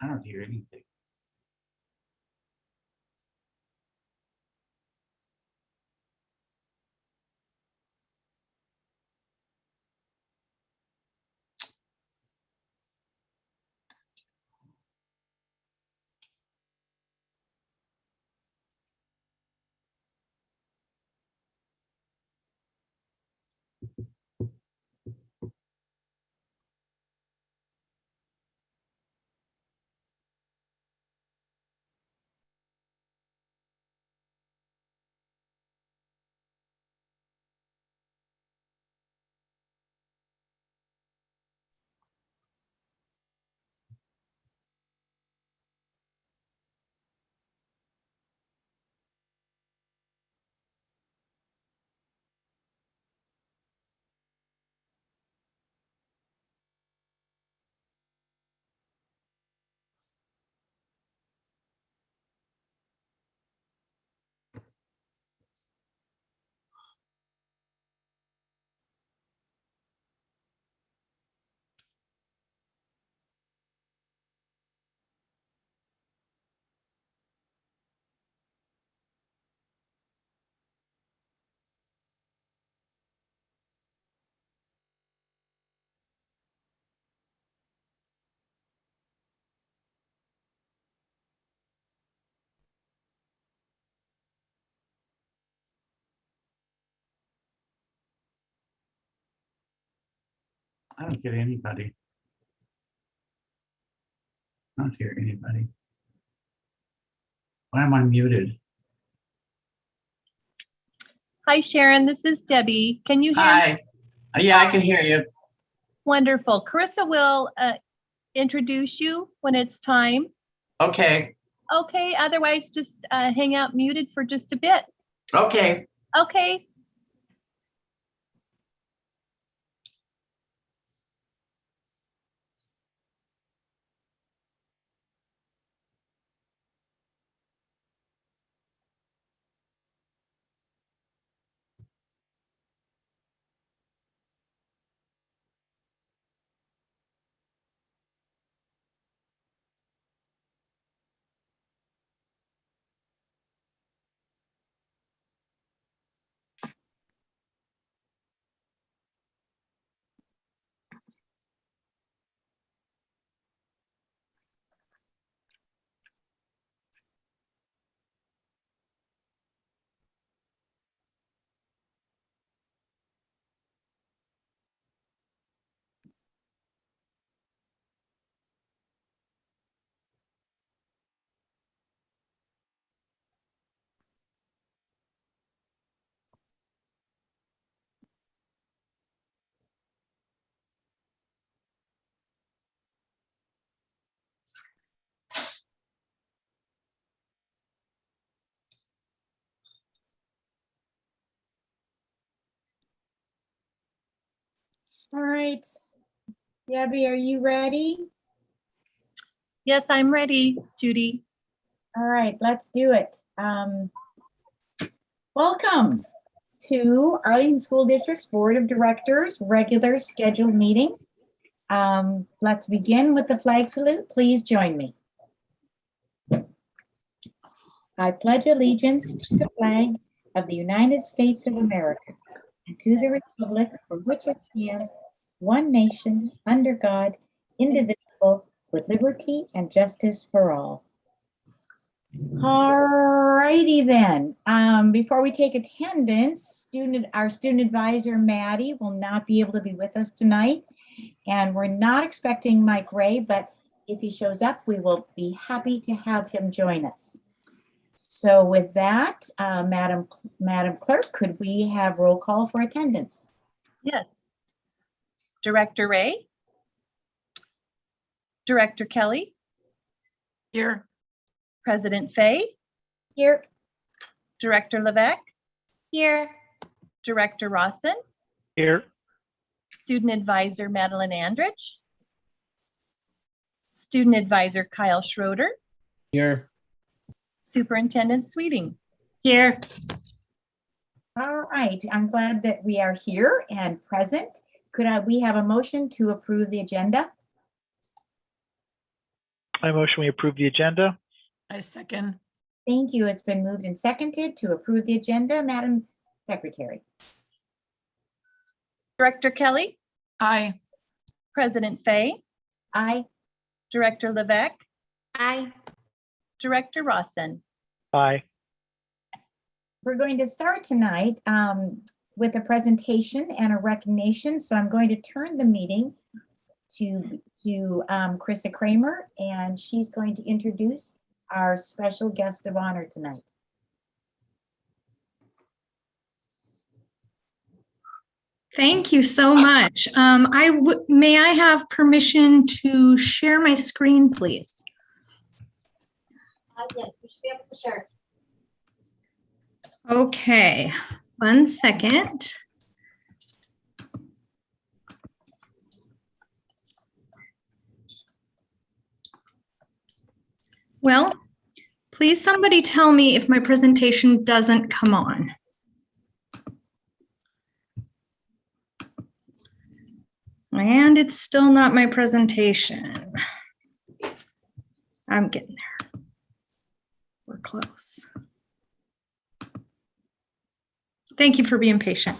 I don't hear anything. I don't get anybody. I don't hear anybody. Why am I muted? Hi, Sharon. This is Debbie. Can you hear me? Hi. Yeah, I can hear you. Wonderful. Carissa will introduce you when it's time. Okay. Okay. Otherwise, just hang out muted for just a bit. Okay. Okay. All right, Debbie, are you ready? Yes, I'm ready, Judy. All right, let's do it. Welcome to Arlington School District's Board of Directors regular scheduled meeting. Let's begin with the flag salute. Please join me. I pledge allegiance to the flag of the United States of America and to the republic for which it stands, one nation, under God, indivisible, with liberty and justice for all. All righty then. Before we take attendance, our student advisor, Maddie, will not be able to be with us tonight. And we're not expecting Mike Ray, but if he shows up, we will be happy to have him join us. So with that, Madam Clerk, could we have roll call for attendance? Yes. Director Ray. Director Kelly. Here. President Fay. Here. Director Levesque. Here. Director Rawson. Here. Student Advisor Madeline Andrich. Student Advisor Kyle Schroeder. Here. Superintendent Sweeting. Here. All right, I'm glad that we are here and present. Could we have a motion to approve the agenda? I motion we approve the agenda. I second. Thank you. It's been moved and seconded to approve the agenda. Madam Secretary. Director Kelly, Aye. President Fay, Aye. Director Levesque, Aye. Director Rawson. Aye. We're going to start tonight with a presentation and a recognition. So I'm going to turn the meeting to Carissa Kramer, and she's going to introduce our special guest of honor tonight. Thank you so much. May I have permission to share my screen, please? Yes, you should be able to share. Okay, 1 second. Well, please somebody tell me if my presentation doesn't come on. And it's still not my presentation. I'm getting there. We're close. Thank you for being patient.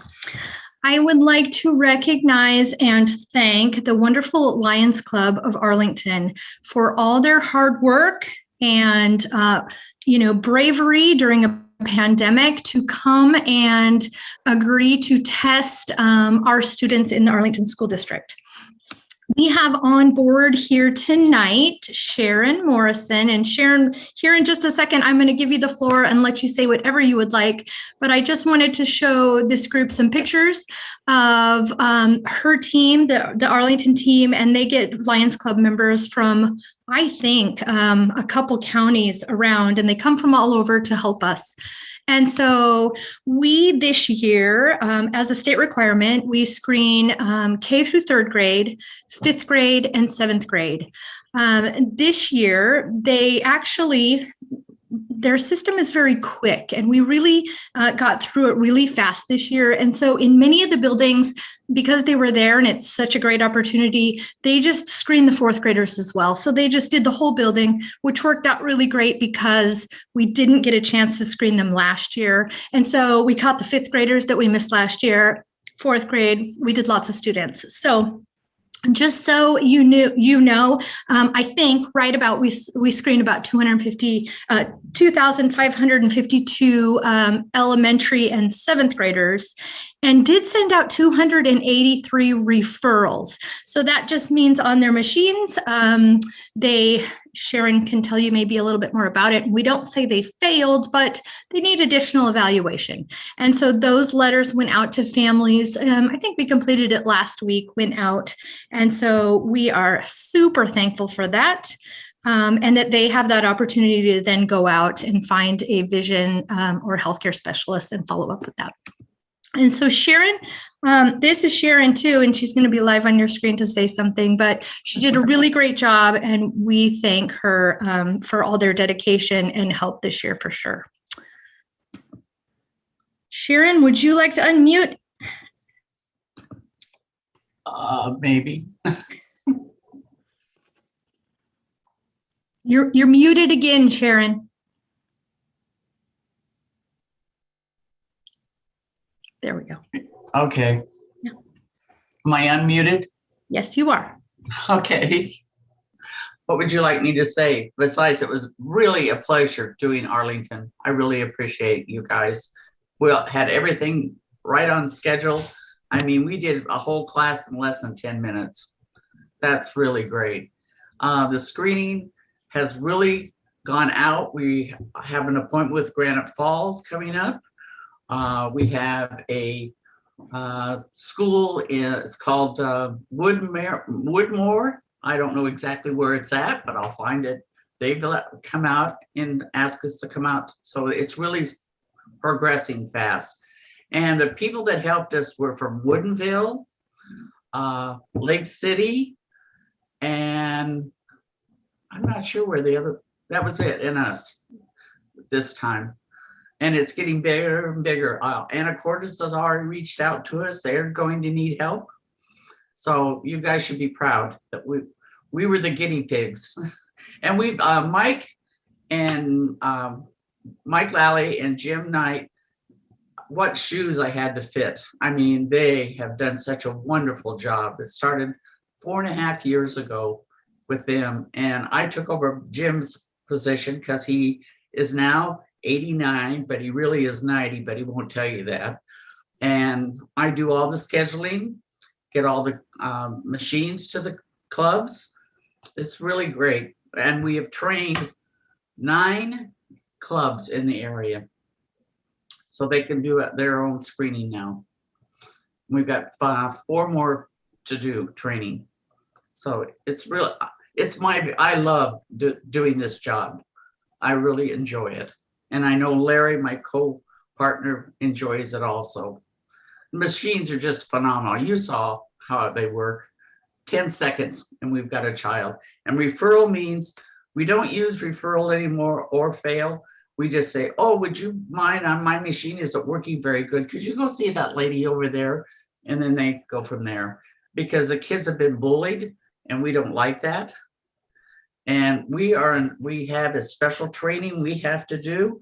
I would like to recognize and thank the wonderful Lions Club of Arlington for all their hard work and bravery during a pandemic to come and agree to test our students in the Arlington School District. We have on board here tonight Sharon Morrison, and Sharon, here in just a second, I'm going to give you the floor and let you say whatever you would like. But I just wanted to show this group some pictures of her team, the Arlington team, and they get Lions Club members from, I think, a couple counties around, and they come from all over to help us. And so we, this year, as a state requirement, we screen K through 3rd grade, 5th grade, and 7th grade. This year, their system is very quick, and we really got through it really fast this year. And so in many of the buildings, because they were there and it's such a great opportunity, they just screened the 4th graders as well. So they just did the whole building, which worked out really great because we didn't get a chance to screen them last year. And so we caught the 5th graders that we missed last year. 4th grade, we did lots of students. So just so you know, I think right about we screened about 2,552 elementary and 7th graders, and did send out 283 referrals. So that just means on their machines, Sharon can tell you maybe a little bit more about it. We don't say they failed, but they need additional evaluation. And so those letters went out to families. I think we completed it last week, went out. And so we are super thankful for that. And that they have that opportunity to then go out and find a vision or healthcare specialist and follow up with that. And so Sharon, this is Sharon too, and she's going to be live on your screen to say something, but she did a really great job, and we thank her for all their dedication and help this year for sure. Sharon, would you like to unmute? Maybe. You're muted again, Sharon. There we go. Okay. Yeah. Am I unmuted? Yes, you are. Okay. What would you like me to say? Besides, it was really a pleasure doing Arlington. I really appreciate you guys. We had everything right on schedule. I mean, we did a whole class in less than 10 minutes. That's really great. The screening has really gone out. We have an appointment with Granite Falls coming up. We have a school, it's called Woodmore. I don't know exactly where it's at, but I'll find it. They've come out and asked us to come out. So it's really progressing fast. And the people that helped us were from Woodinville, Lake City, and I'm not sure where that was it, and us this time. And it's getting bigger and bigger. Anacortes has already reached out to us. They're going to need help. So you guys should be proud that we were the guinea pigs. And we, Mike and Mike Lally and Jim Knight, what shoes I had to fit. I mean, they have done such a wonderful job. It started 4.5 years ago with them, and I took over Jim's position because he is now 89, but he really is 90, but he won't tell you that. And I do all the scheduling, get all the machines to the clubs. It's really great. And we have trained 9 clubs in the area, so they can do their own screening now. We've got 4 more to do training. So it's real. I love doing this job. I really enjoy it. And I know Larry, my co-partner, enjoys it also. The machines are just phenomenal. You saw how they work. 10 seconds and we've got a child. And referral means we don't use referral anymore or fail. We just say, oh, would you mind, my machine isn't working very good. Could you go see that lady over there? And then they go from there, because the kids have been bullied and we don't like that. And we have a special training we have to do,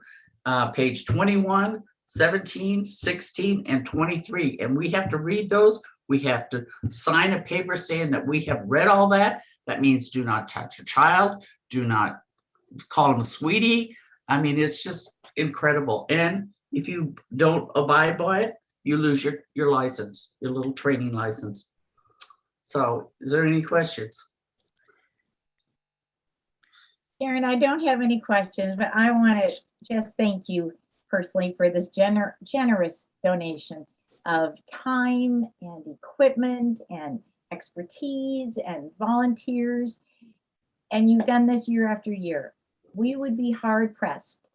page 21, 17, 16, and 23. And we have to read those. We have to sign a paper saying that we have read all that. That means do not touch a child. Do not call them sweetie. I mean, it's just incredible. And if you don't abide by it, you lose your license, your little training license. So is there any questions? Karen, I don't have any questions, but I want to just thank you personally for this generous donation of time and equipment and expertise and volunteers. And you've done this year after year. We would be hard pressed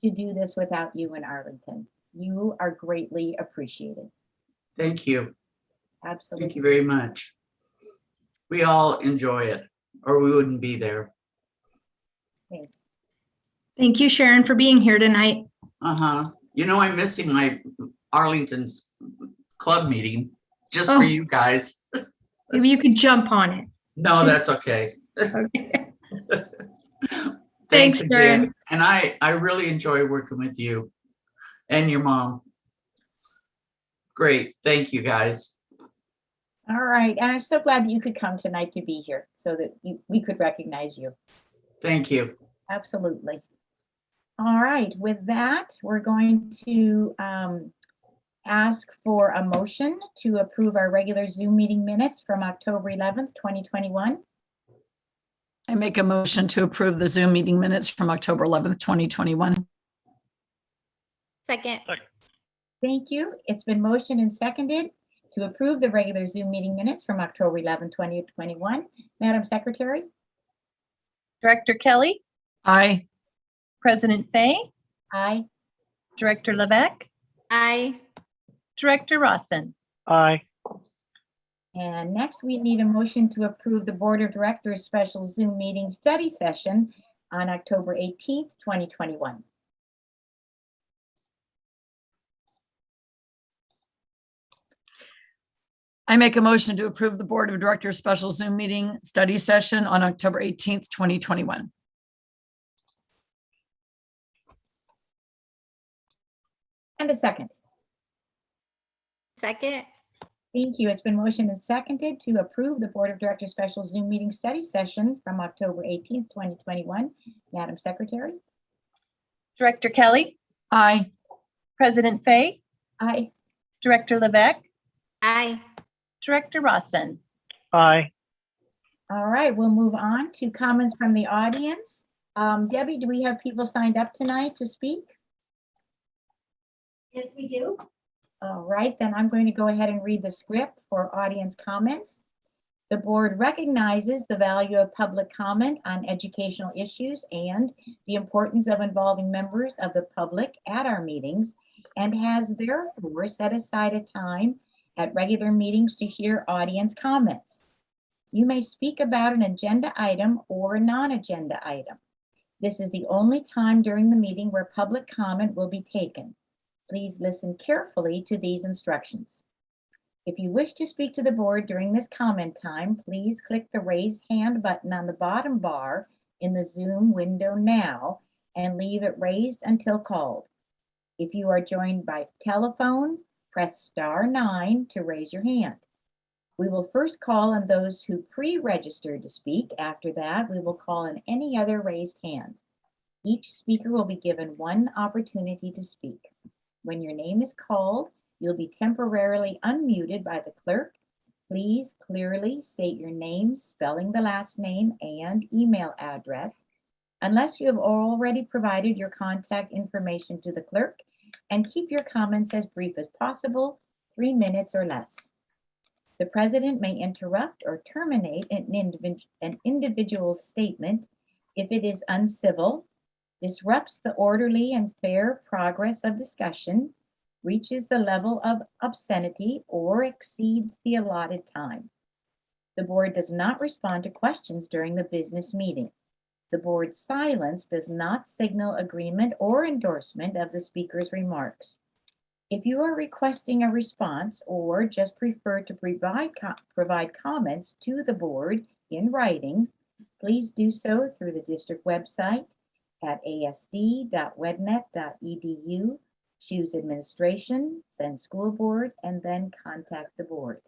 to do this without you in Arlington. You are greatly appreciated. Thank you. Absolutely. Thank you very much. We all enjoy it, or we wouldn't be there. Thanks. Thank you, Sharon, for being here tonight. You know, I'm missing my Arlington's club meeting just Oh. for you guys. Maybe you could jump on it. No, that's okay. Okay. Thanks Thanks, again. Sharon. And I really enjoy working with you and your mom. Great. Thank you, guys. All right. And I'm so glad that you could come tonight to be here so that we could recognize you. Thank you. Absolutely. All right. With that, we're going to ask for a motion to approve our regular Zoom meeting minutes from October 11th, 2021. I make a motion to approve the Zoom meeting minutes from October 11th, 2021. Second. Thank you. It's been motioned and seconded to approve the regular Zoom meeting minutes from October 11th, 2021. Madam Secretary? Director Kelly, Aye. President Fay, Aye. Director Levesque, Aye. Director Rawson. Aye. And next, we need a motion to approve the Board of Directors special Zoom meeting study session on October 18th, 2021. I make a motion to approve the Board of Directors special Zoom meeting study session on October 18th, 2021. And a second. Second. Thank you. It's been motioned and seconded to approve the Board of Directors special Zoom meeting study session from October 18th, 2021. Madam Secretary? Director Kelly, Aye. President Fay, Aye. Director Levesque, Aye. Director Rawson. Aye. All right, we'll move on to comments from the audience. Debbie, do we have people signed up tonight to speak? Yes, we do. All right, then I'm going to go ahead and read the script for audience comments. The board recognizes the value of public comment on educational issues and the importance of involving members of the public at our meetings, and has therefore set aside a time at regular meetings to hear audience comments. You may speak about an agenda item or a non-agenda item. This is the only time during the meeting where public comment will be taken. Please listen carefully to these instructions. If you wish to speak to the board during this comment time, please click the raise hand button on the bottom bar in the Zoom window now and leave it raised until called. If you are joined by telephone, press *9 to raise your hand. We will first call on those who pre-registered to speak. After that, we will call on any other raised hands. Each speaker will be given one opportunity to speak. When your name is called, you'll be temporarily unmuted by the clerk. Please clearly state your name, spelling the last name, and email address, unless you have already provided your contact information to the clerk, and keep your comments as brief as possible, 3 minutes or less. The president may interrupt or terminate an individual's statement if it is uncivil, disrupts the orderly and fair progress of discussion, reaches the level of obscenity, or exceeds the allotted time. The board does not respond to questions during the business meeting. The board's silence does not signal agreement or endorsement of the speaker's remarks. If you are requesting a response or just prefer to provide comments to the board in writing, please do so through the district website at asd.wednet.edu. Choose administration, then school board, and then contact the board.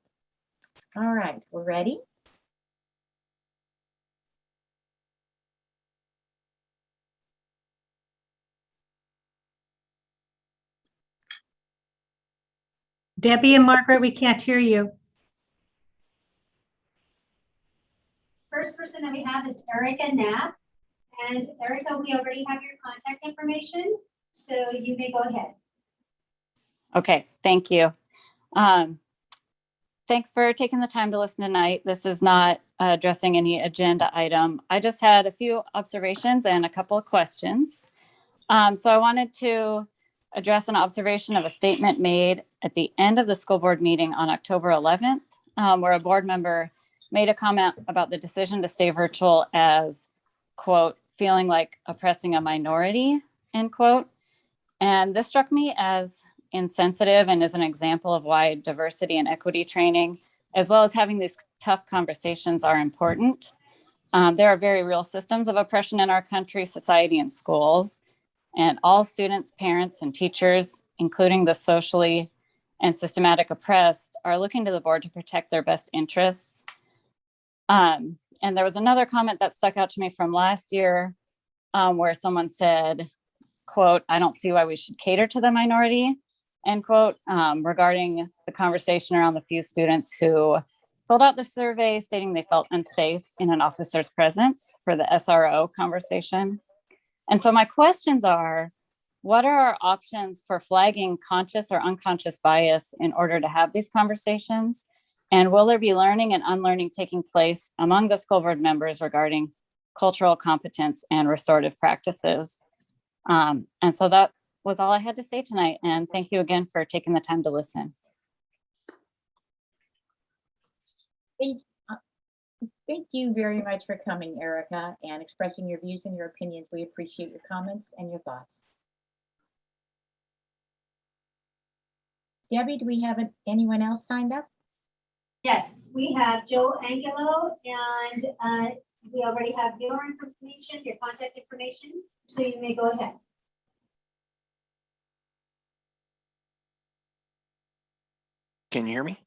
All right, we're ready? Debbie and Margaret, we can't hear you. First person that we have is Erica Knapp. And Erica, we already have your contact information, so you may go ahead. Okay, thank you. Thanks for taking the time to listen tonight. This is not addressing any agenda item. I just had a few observations and a couple of questions. So I wanted to address an observation of a statement made at the end of the school board meeting on October 11th, where a board member made a comment about the decision to stay virtual as, quote, feeling like oppressing a minority, end quote. And this struck me as insensitive and is an example of why diversity and equity training, as well as having these tough conversations, are important. There are very real systems of oppression in our country, society, and schools. And all students, parents, and teachers, including the socially and systematic oppressed, are looking to the board to protect their best interests. And there was another comment that stuck out to me from last year where someone said, quote, I don't see why we should cater to the minority, end quote, regarding the conversation around the few students who filled out the survey stating they felt unsafe in an officer's presence for the SRO conversation. And so my questions are, what are our options for flagging conscious or unconscious bias in order to have these conversations? And will there be learning and unlearning taking place among the school board members regarding cultural competence and restorative practices? And so that was all I had to say tonight. And thank you again for taking the time to listen. Thank you very much for coming, Erica, and expressing your views and your opinions. We appreciate your comments and your thoughts. Debbie, do we have anyone else signed up? Yes, we have Joe Angelo, and we already have your information, your contact information, so you may go ahead. Can you hear me?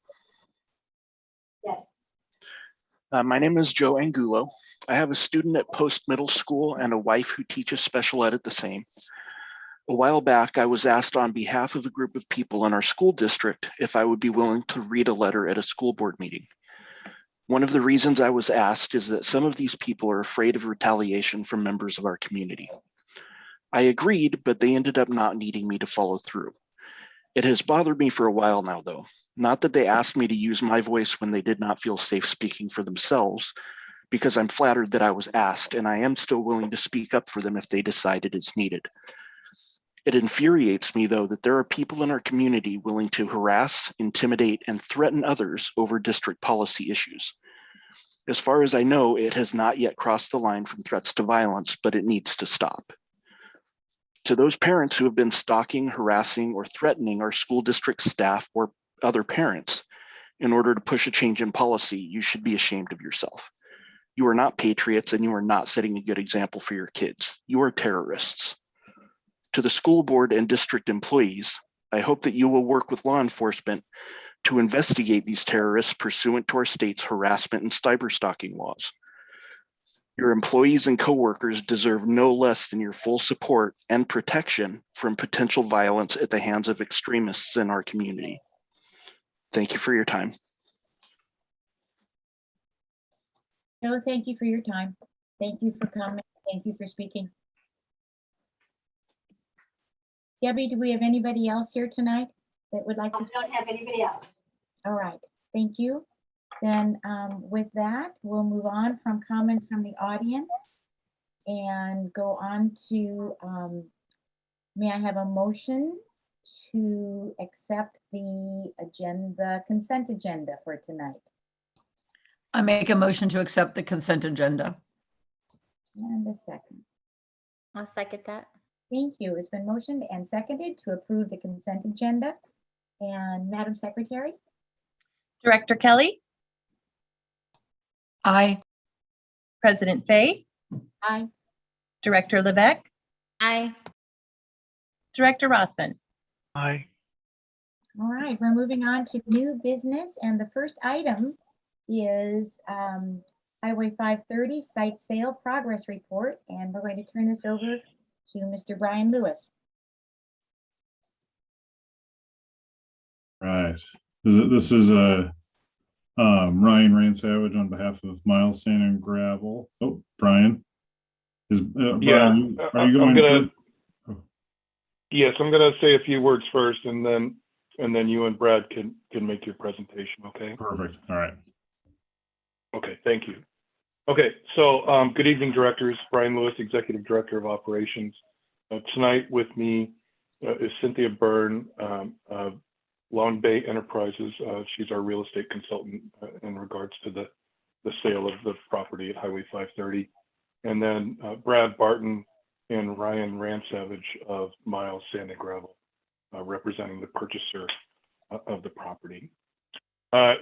Yes. My name is Joe Angulo. I have a student at Post Middle School and a wife who teaches special ed at the same. A while back, I was asked on behalf of a group of people in our school district if I would be willing to read a letter at a school board meeting. One of the reasons I was asked is that some of these people are afraid of retaliation from members of our community. I agreed, but they ended up not needing me to follow through. It has bothered me for a while now, though. Not that they asked me to use my voice when they did not feel safe speaking for themselves, because I'm flattered that I was asked, and I am still willing to speak up for them if they decide it is needed. It infuriates me, though, that there are people in our community willing to harass, intimidate, and threaten others over district policy issues. As far as I know, it has not yet crossed the line from threats to violence, but it needs to stop. To those parents who have been stalking, harassing, or threatening our school district staff or other parents in order to push a change in policy, you should be ashamed of yourself. You are not patriots, and you are not setting a good example for your kids. You are terrorists. To the school board and district employees, I hope that you will work with law enforcement to investigate these terrorists pursuant to our state's harassment and cyberstalking laws. Your employees and coworkers deserve no less than your full support and protection from potential violence at the hands of extremists in our community. Thank you for your time. Joe, thank you for your time. Thank you for coming. Thank you for speaking. Debbie, do we have anybody else here tonight that would like I to? don't have anybody else. All right, thank you. Then with that, we'll move on from comments from the audience and go on to, may I have a motion to accept the agenda, consent agenda for tonight? I make a motion to accept the consent agenda. And a second. I'll second that. Thank you. It's been motioned and seconded to approve the consent agenda. And Madam Secretary? Director Kelly, Aye. President Fay, Aye. Director Levesque, Aye. Director Rossen. Aye. All right, we're moving on to new business, and the first item is Highway 530 Site Sale Progress Report, and we're going to turn this over to Mr. Brian Lewis. Right. This is Ryan Ransavage on behalf of Miles Sand and Gravel. Oh, Brian. Brian, are you going? Yes, I'm gonna say a few words first, and then you and Brad can make your presentation. Okay. Perfect. All right. Okay. Thank you. Okay. So good evening, directors. Brian Lewis, Executive Director of Operations. Tonight with me is Cynthia Byrne of Long Bay Enterprises. She's our real estate consultant in regards to the sale of the property at Highway 530. And then Brad Barton and Ryan Ransavage of Miles Sand and Gravel, representing the purchaser of the property.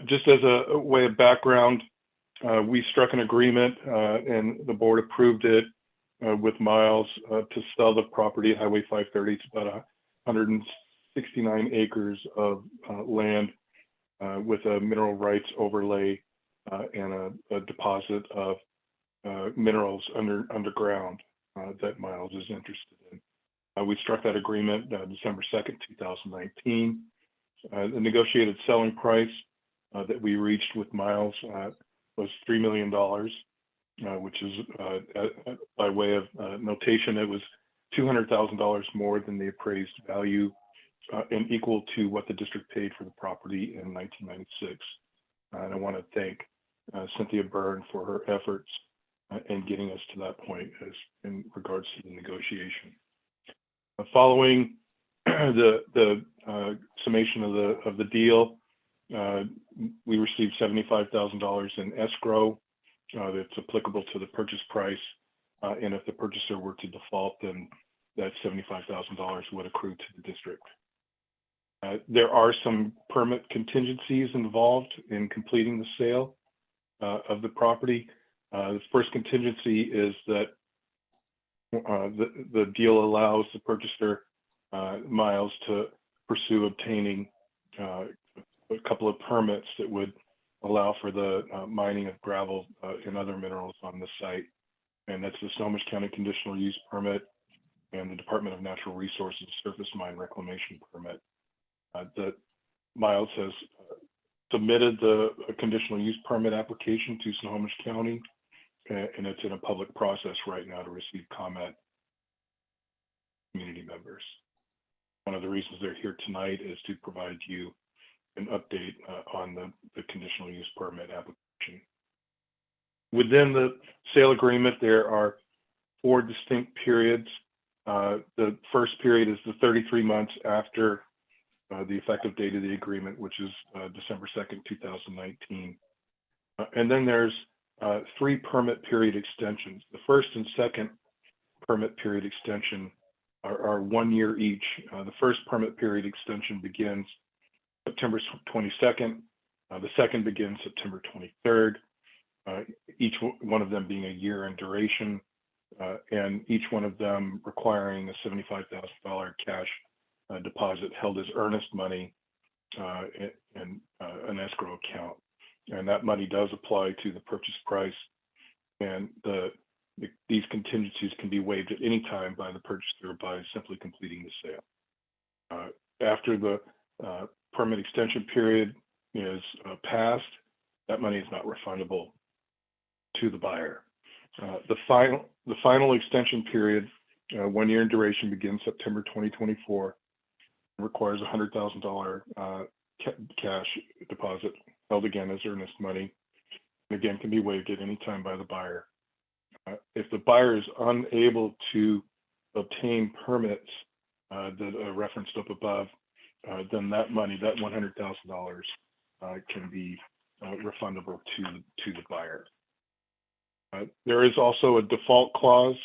Just as a way of background, we struck an agreement and the board approved it with Miles to sell the property at Highway 530. It's about 169 acres of land with a mineral rights overlay and a deposit of minerals underground that Miles is interested in. We struck that agreement December 2nd, 2019. The negotiated selling price that we reached with Miles was $3 million, which is by way of notation, it was $200,000 more than the appraised value and equal to what the district paid for the property in 1996. And I want to thank Cynthia Byrne for her efforts in getting us to that point as in regards to the negotiation. Following the summation of the deal, we received $75,000 in escrow that's applicable to the purchase price. And if the purchaser were to default, then that $75,000 would accrue to the district. There are some permit contingencies involved in completing the sale of the property. The first contingency is that the deal allows the purchaser, Miles, to pursue obtaining a couple of permits that would allow for the mining of gravel and other minerals on the site. And that's the Snohomish County Conditional Use Permit and the Department of Natural Resources Surface Mine Reclamation Permit. That Miles has submitted the conditional use permit application to Snohomish County, and it's in a public process right now to receive comment from community members. One of the reasons they're here tonight is to provide you an update on the conditional use permit application. Within the sale agreement, there are 4 distinct periods. The first period is the 33 months after the effective date of the agreement, which is December 2nd, 2019. And then there's 3 permit period extensions. The first and second permit period extension are 1 year each. The first permit period extension begins September 22nd. The second begins September 23rd. each one of them being a year in duration, and each one of them requiring a $75,000 cash deposit held as earnest money in an escrow account. And that money does apply to the purchase price, and these contingencies can be waived at any time by the purchaser by simply completing the sale. After the permit extension period is passed, that money is not refundable to the buyer. The final extension period, 1 year in duration, begins September 2024. It requires a $100,000 cash deposit held again as earnest money, and again can be waived at any time by the buyer. If the buyer is unable to obtain permits that are referenced up above, then that money, that $100,000, can be refundable to the buyer. There is also a default clause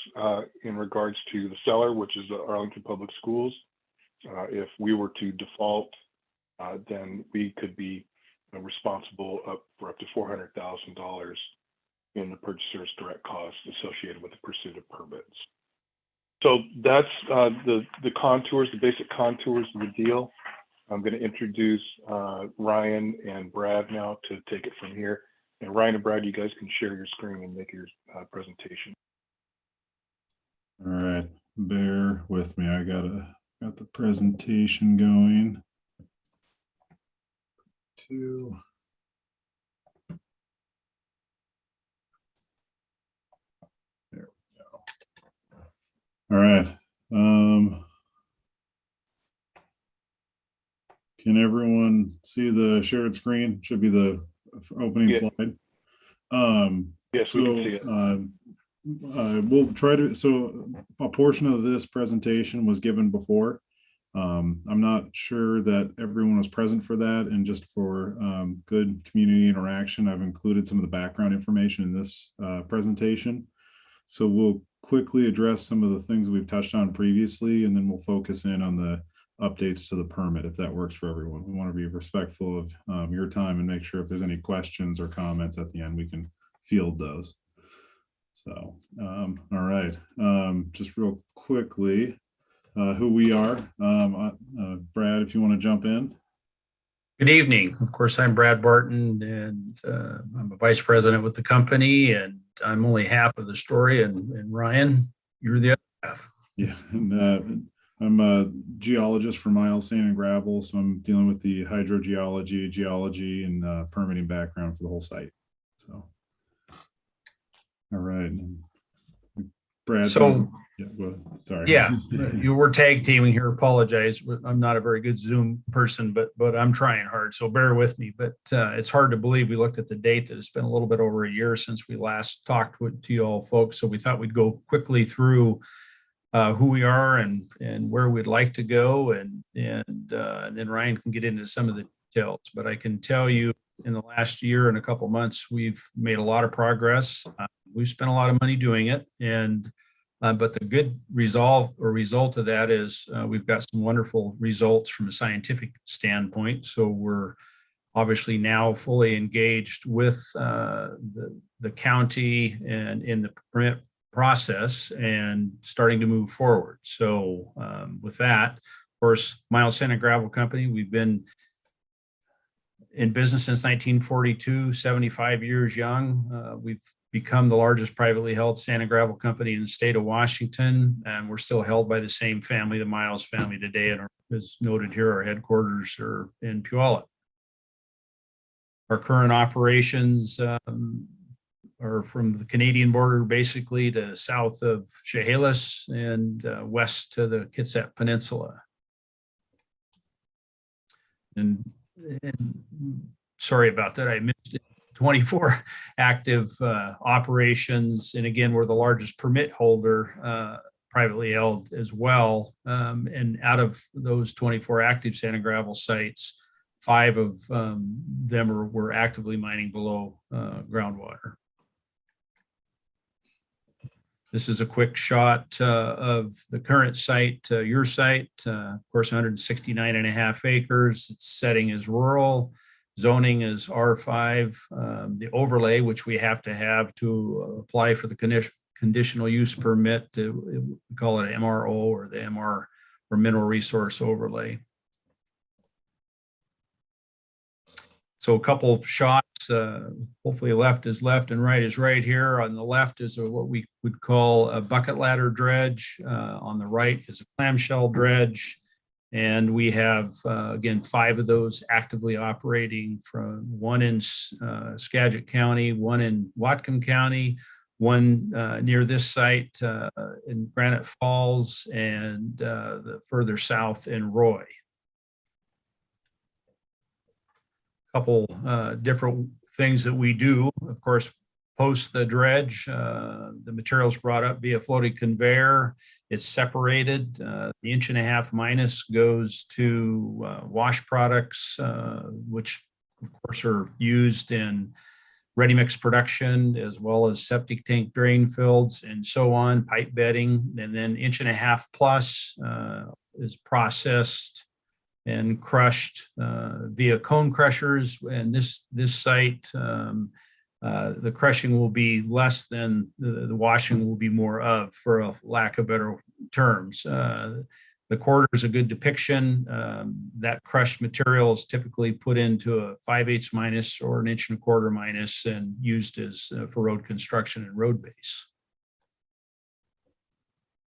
in regards to the seller, which is the Arlington Public Schools. If we were to default, then we could be responsible for up to $400,000 in the purchaser's direct costs associated with the pursuit of permits. So that's the contours, the basic contours of the deal. I'm going to introduce Ryan and Brad now to take it from here. And Ryan and Brad, you guys can share your screen and make your presentation. All right, bear with me. I got the presentation going. There we go. All right. Can everyone see the shared screen? Should be the opening slide. Yes, we can see it. We'll try to, so a portion of this presentation was given before. I'm not sure that everyone was present for that, and just for good community interaction, I've included some of the background information in this presentation. So we'll quickly address some of the things we've touched on previously, and then we'll focus in on the updates to the permit, if that works for everyone. We want to be respectful of your time and make sure if there's any questions or comments at the end, we can field those. So, all right, just real quickly, who we are. Brad, if you want to jump in. Good evening. Of course, I'm Brad Barton, and I'm a vice president with the company, and I'm only half of the story. And Ryan, you're the other half. Yeah, and I'm a geologist for Miles Sand and Gravel, so I'm dealing with the hydrogeology, geology, and permitting background for the whole site. So, all right, Brad. So, yeah, well, sorry. Yeah, you were tag teaming here. Apologize. I'm not a very good Zoom person, but I'm trying hard. So bear with me. But it's hard to believe we looked at the date that it's been a little bit over a year since we last talked to you all folks. So we thought we'd go quickly through who we are and where we'd like to go, and then Ryan can get into some of the details. But I can tell you, in the last year and a couple months, we've made a lot of progress. We've spent a lot of money doing it, and but the good result of that is we've got some wonderful results from a scientific standpoint. So we're obviously now fully engaged with the county and in the permit process and starting to move forward. So with that, of course, Miles Sand and Gravel Company, we've been in business since 1942, 75 years young. We've become the largest privately held sand and gravel company in the state of Washington, and we're still held by the same family, the Miles family today, and as noted here, our headquarters are in Puyallup. Our current operations are from the Canadian border basically to south of Chehalis and west to the Kitsap Peninsula. And sorry about that, I missed it. 24 active operations, and again, we're the largest permit holder, privately held as well. And out of those 24 active sand and gravel sites, 5 of them were actively mining below groundwater. This is a quick shot of the current site, your site, of course, 169.5 acres. Its setting is rural. Zoning is R5. The overlay, which we have to apply for the conditional use permit, we call it MRO or the MR or mineral resource overlay. So a couple of shots, hopefully left is left and right is right here. On the left is what we would call a bucket ladder dredge. On the right is a clamshell dredge. And we have, again, 5 of those actively operating, from one in Skagit County, one in Whatcom County, one near this site in Granite Falls, and the further south in Roy. Couple different things that we do, of course, post the dredge, the materials brought up via floating conveyor. It's separated. The 1.5 inch minus goes to wash products, which of course are used in ready mix production, as well as septic tank drain fields and so on, pipe bedding. And then 1.5 inch plus is processed and crushed via cone crushers. And this site, the crushing will be less than the washing will be more of, for a lack of better terms. The quarter is a good depiction. That crushed material is typically put into a 5/8 minus or 1.25 inch minus and used as for road construction and road base.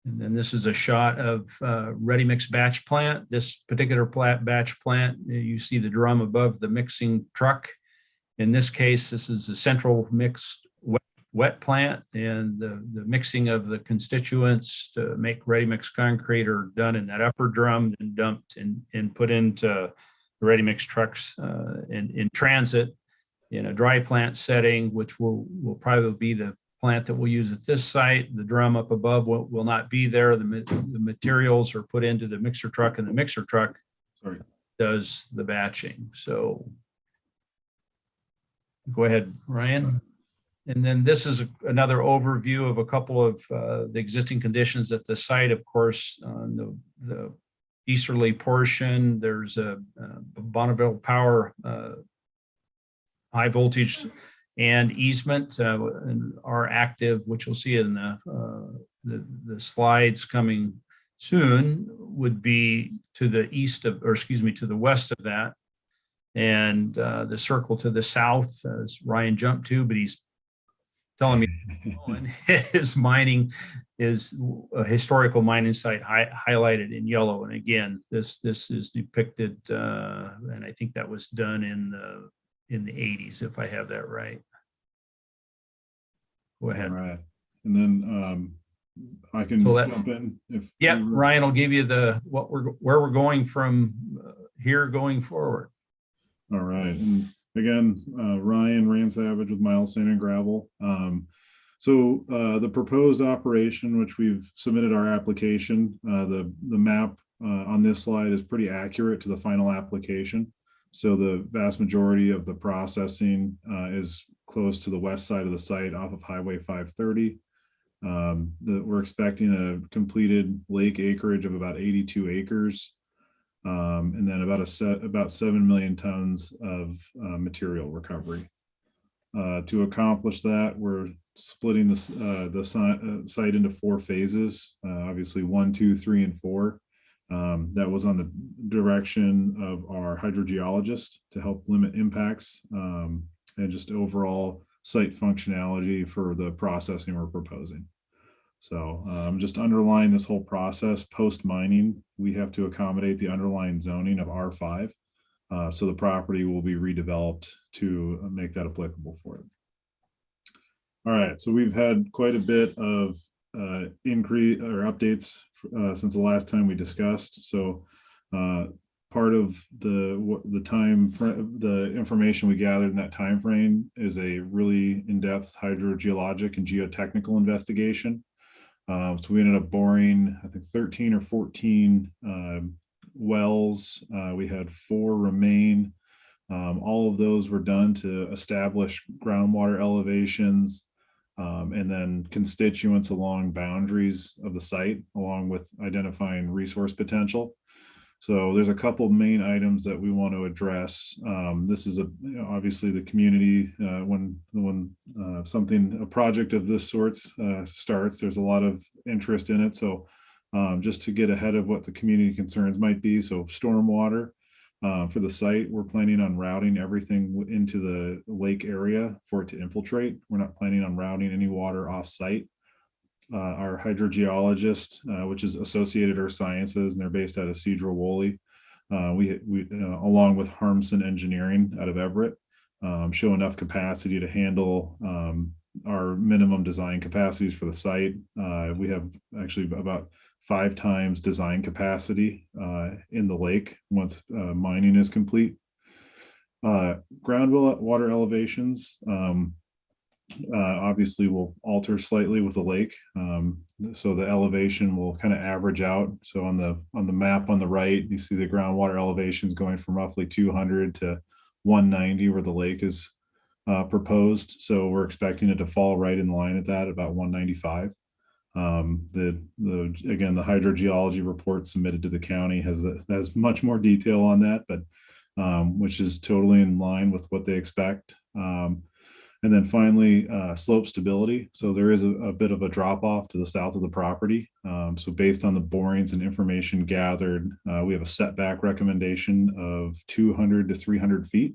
And then this is a shot of ready mix batch plant. This particular batch plant, you see the drum above the mixing truck. In this case, this is a central mixed wet plant, and the mixing of the constituents to make ready mix concrete are done in that upper drum and dumped and put into the ready mix trucks in transit in a dry plant setting, which will probably be the plant that we'll use at this site. The drum up above will not be there. The materials are put into the mixer truck, and the mixer truck does the batching. So go ahead, Ryan. And then this is another overview of a couple of the existing conditions at the site. Of course, on the easterly portion, there's a Bonneville Power high voltage and easement are active, which you'll see in the slides coming soon, would be to the east of, or excuse me, to the west of that. And the circle to the south, as Ryan jumped to, but he's telling me his mining is a historical mining site highlighted in yellow. And again, this is depicted, and I think that was done in the 80s, if I have that right. Go ahead. All right. And then I can jump in if. Yeah, Ryan will give you where we're going from here going forward. All right. And again, Ryan Savage with Miles Sand and Gravel. So the proposed operation, which we've submitted our application, the map on this slide is pretty accurate to the final application. So the vast majority of the processing is close to the west side of the site off of Highway 530. We're expecting a completed lake acreage of about 82 acres. And then about 7 million tons of material recovery. To accomplish that, we're splitting the site into 4 phases, obviously 1, 2, 3, and 4. That was on the direction of our hydrogeologist to help limit impacts and just overall site functionality for the processing we're proposing. So just underlying this whole process, post mining, we have to accommodate the underlying zoning of R5. So the property will be redeveloped to make that applicable for it. All right, so we've had quite a bit of increase or updates since the last time we discussed. So part of the information we gathered in that time frame is a really in-depth hydrogeologic and geotechnical investigation. So we ended up boring, I think, 13 or 14 wells. We had 4 remain. All of those were done to establish groundwater elevations and then constituents along boundaries of the site, along with identifying resource potential. So there's a couple main items that we want to address. This is obviously the community, when a project of this sort starts, there's a lot of interest in it. So just to get ahead of what the community concerns might be. So stormwater for the site, we're planning on routing everything into the lake area for it to infiltrate. We're not planning on routing any water off site. Our hydrogeologist, which is Associated Earth Sciences, and they're based out of Cedro-Woolley. We along with Harmson Engineering out of Everett, show enough capacity to handle our minimum design capacities for the site. We have actually about 5 times design capacity in the lake once mining is complete. Groundwater elevations obviously will alter slightly with the lake, so the elevation will kind of average out. So on the map on the right, you see the groundwater elevations going from roughly 200 to 190 where the lake is proposed. So we're expecting it to fall right in line at that, about 195. Again, the hydrogeology report submitted to the county has much more detail on that, but which is totally in line with what they expect. And then finally, slope stability. So there is a bit of a drop off to the south of the property. So based on the borings and information gathered, we have a setback recommendation of 200 to 300 feet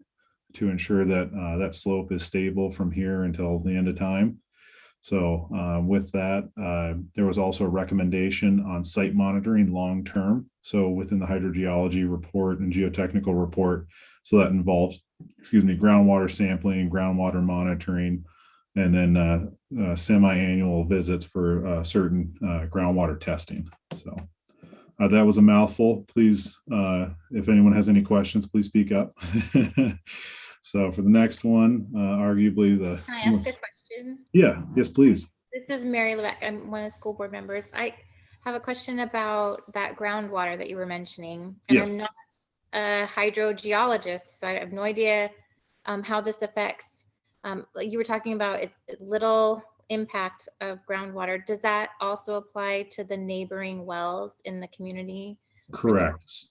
to ensure that that slope is stable from here until the end of time. So with that, there was also a recommendation on site monitoring long-term. So within the hydrogeology report and geotechnical report, so that involves, groundwater sampling, groundwater monitoring, and then semi-annual visits for certain groundwater testing. So that was a mouthful. Please, if anyone has any questions, please speak up. So for the next one, arguably the— Can I ask a question? Yeah, yes, please. This is Mary Lebeck. I'm one of the school board members. I have a question about that groundwater that you were mentioning. And Yes. I'm not a hydrogeologist, so I have no idea how this affects, like you were talking about, it's little impact of groundwater. Does that also apply to the neighboring wells in the community? Correct.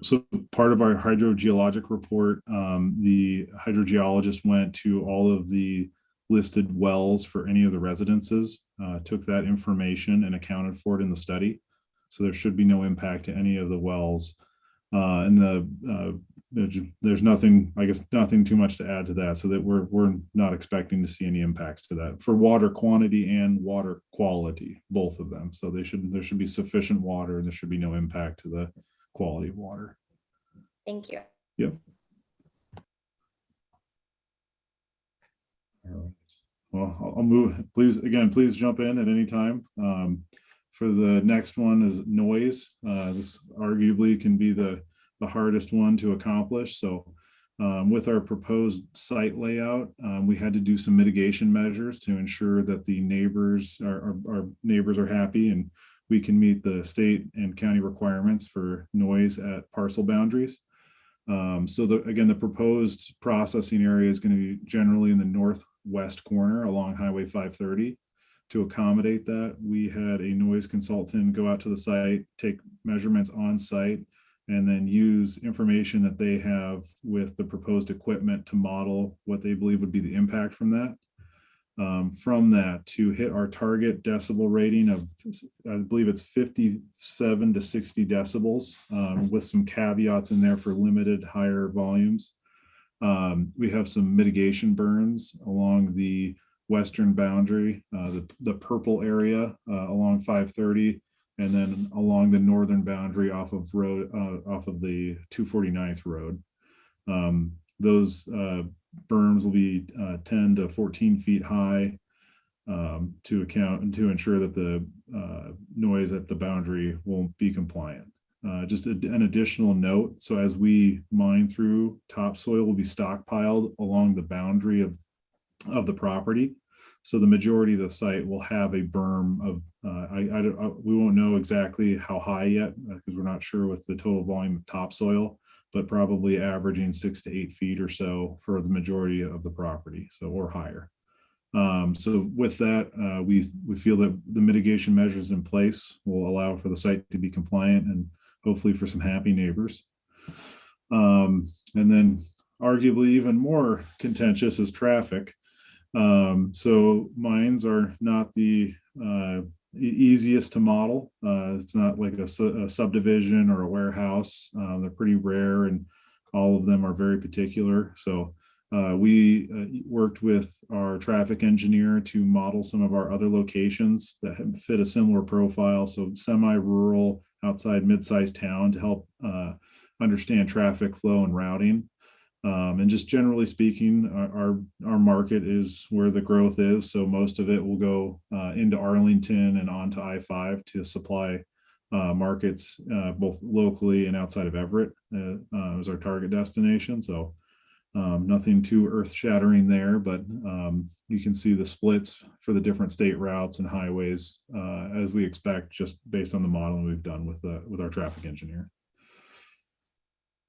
So part of our hydrogeologic report, the hydrogeologist went to all of the listed wells for any of the residences, took that information and accounted for it in the study. So there should be no impact to any of the wells. And there's nothing, I guess, nothing too much to add to that, so that we're not expecting to see any impacts to that for water quantity and water quality, both of them. So there should be sufficient water and there should be no impact to the quality of water. Thank you. Yep. All right. Well, I'll move. Please jump in at any time. For the next one is noise. This arguably can be the hardest one to accomplish. So with our proposed site layout, we had to do some mitigation measures to ensure that the neighbors, our neighbors are happy and we can meet the state and county requirements for noise at parcel boundaries. So again, the proposed processing area is going to be generally in the northwest corner along Highway 530. To accommodate that, we had a noise consultant go out to the site, take measurements on site, and then use information that they have with the proposed equipment to model what they believe would be the impact from that. From that, to hit our target decibel rating of, I believe it's 57 to 60 decibels, with some caveats in there for limited higher volumes. We have some mitigation burns along the western boundary, the purple area along 530, and then along the northern boundary off of the 249th road. Those berms will be 10 to 14 feet high to ensure that the noise at the boundary won't be compliant. Just an additional note, so as we mine through, topsoil will be stockpiled along the boundary of the property. So the majority of the site will have a berm of, we won't know exactly how high yet because we're not sure with the total volume of topsoil, but probably averaging 6 to 8 feet or so for the majority of the property, so or higher. So with that, we feel that the mitigation measures in place will allow for the site to be compliant and hopefully for some happy neighbors. And then arguably even more contentious is traffic. So mines are not the easiest to model. It's not like a subdivision or a warehouse. They're pretty rare, and all of them are very particular. So we worked with our traffic engineer to model some of our other locations that fit a similar profile. So semi-rural, outside mid-sized town, to help understand traffic flow and routing. And just generally speaking, our market is where the growth is. So most of it will go into Arlington and onto I-5 to supply markets both locally and outside of Everett as our target destination. So nothing too earth-shattering there, but you can see the splits for the different state routes and highways as we expect, just based on the modeling we've done with our traffic engineer.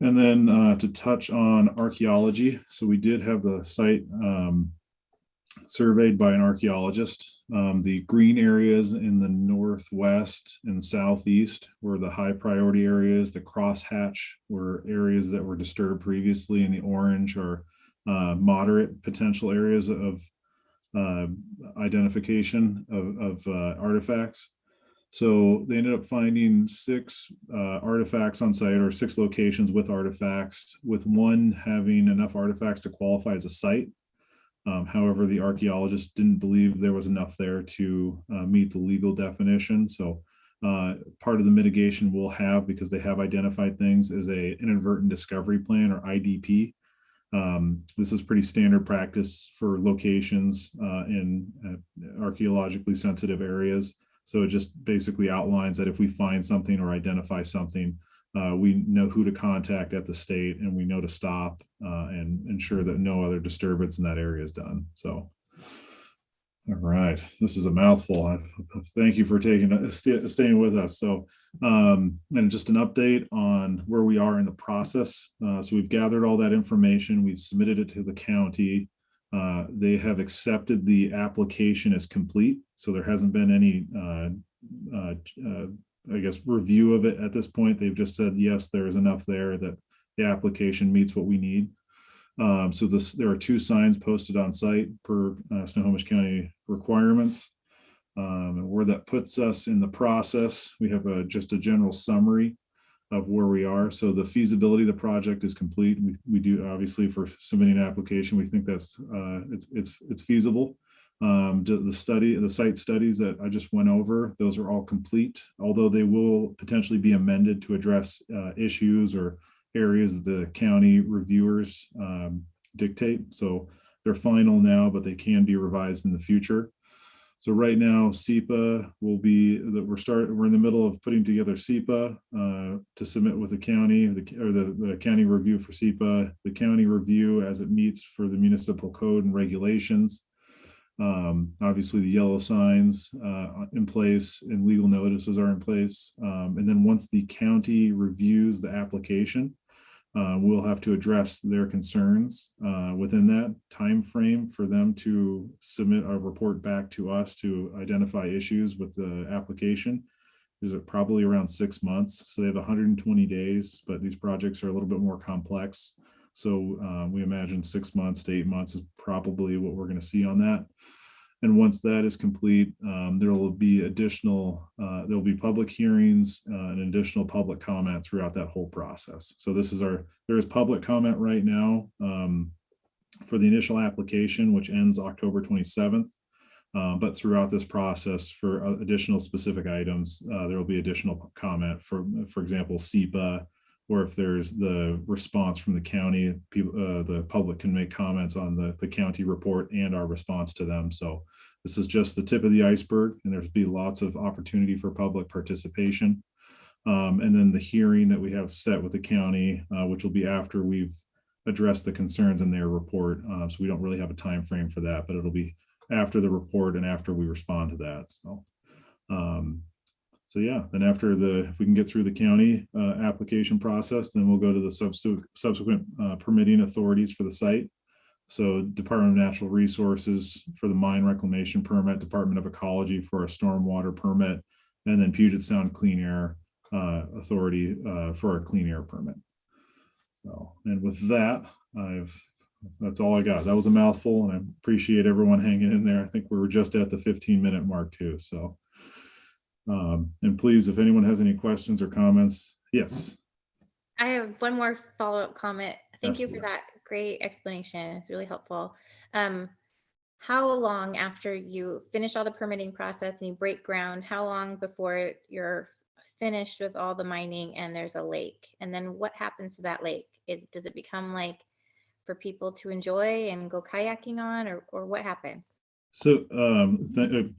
And then to touch on archaeology, so we did have the site surveyed by an archaeologist. The green areas in the northwest and southeast were the high priority areas. The crosshatch were areas that were disturbed previously, and the orange are moderate potential areas of identification of artifacts. So they ended up finding 6 artifacts on site, or 6 locations with artifacts, with one having enough artifacts to qualify as a site. However, the archaeologist didn't believe there was enough there to meet the legal definition. So part of the mitigation we'll have, because they have identified things, is a inadvertent discovery plan, or IDP. This is pretty standard practice for locations in archaeologically sensitive areas. So it just basically outlines that if we find something or identify something, we know who to contact at the state, and we know to stop and ensure that no other disturbance in that area is done. So, all right, this is a mouthful. Thank you for staying with us. So, and just an update on where we are in the process. So we've gathered all that information. We've submitted it to the county. They have accepted the application as complete. So there hasn't been any, I guess, review of it at this point. They've just said, yes, there is enough there that the application meets what we need. So there are 2 signs posted on site per Snohomish County requirements. And where that puts us in the process, we have just a general summary of where we are. So the feasibility of the project is complete. We do, obviously, for submitting an application, we think that's it's feasible. The site studies that I just went over, those are all complete, although they will potentially be amended to address issues or areas that the county reviewers dictate. So they're final now, but they can be revised in the future. So right now, SEPA will be that we're in the middle of putting together SEPA to submit with the county, the county review for SEPA, the county review as it meets for the municipal code and regulations. Obviously the yellow signs in place and legal notices are in place. And then once the county reviews the application, we'll have to address their concerns within that time frame for them to submit a report back to us to identify issues with the application. Is it probably around 6 months? So they have 120 days, but these projects are a little bit more complex. So we imagine 6 months to 8 months is probably what we're going to see on that. And once that is complete, there will be there'll be public hearings and additional public comment throughout that whole process. So there is public comment right now for the initial application, which ends October 27th. But throughout this process, for additional specific items, there will be additional comment for example, SEPA, or if there's the response from the county, the public can make comments on the county report and our response to them. So this is just the tip of the iceberg, and there's be lots of opportunity for public participation. And then the hearing that we have set with the county, which will be after we've addressed the concerns in their report. So we don't really have a time frame for that, but it'll be after the report and after we respond to that. So yeah, then if we can get through the county application process, then we'll go to the subsequent permitting authorities for the site. So Department of Natural Resources for the mine reclamation permit, Department of Ecology for a stormwater permit, and then Puget Sound Clean Air authority for our clean air permit. So, and with that, that's all I got. That was a mouthful, and I appreciate everyone hanging in there. I think we were just at the 15-minute mark too. So, and please, if anyone has any questions or comments, yes. I have one more follow-up comment. Thank you for Absolutely. that great explanation. It's really helpful. How long after you finish all the permitting process and you break ground, how long before you're finished with all the mining and there's a lake? And then what happens to that lake? Does it become like for people to enjoy and go kayaking on, or what happens? So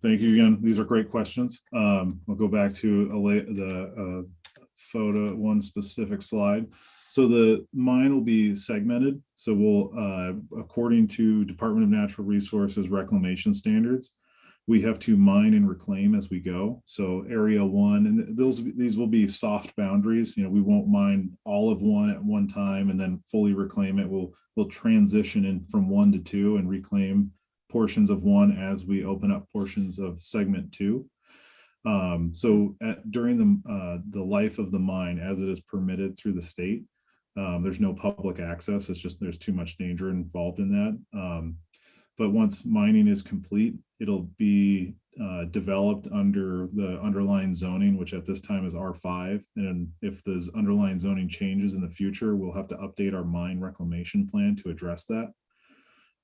thank you again. These are great questions. I'll go back to the photo, one specific slide. So the mine will be segmented. So we'll, according to Department of Natural Resources reclamation standards, we have to mine and reclaim as we go. So area 1, and these will be soft boundaries. We won't mine all of 1 at one time and then fully reclaim it. We'll transition in from 1 to 2 and reclaim portions of 1 as we open up portions of segment 2. So during the life of the mine, as it is permitted through the state, there's no public access. It's just there's too much danger involved in that. But once mining is complete, it'll be developed under the underlying zoning, which at this time is R5. And if this underlying zoning changes in the future, we'll have to update our mine reclamation plan to address that.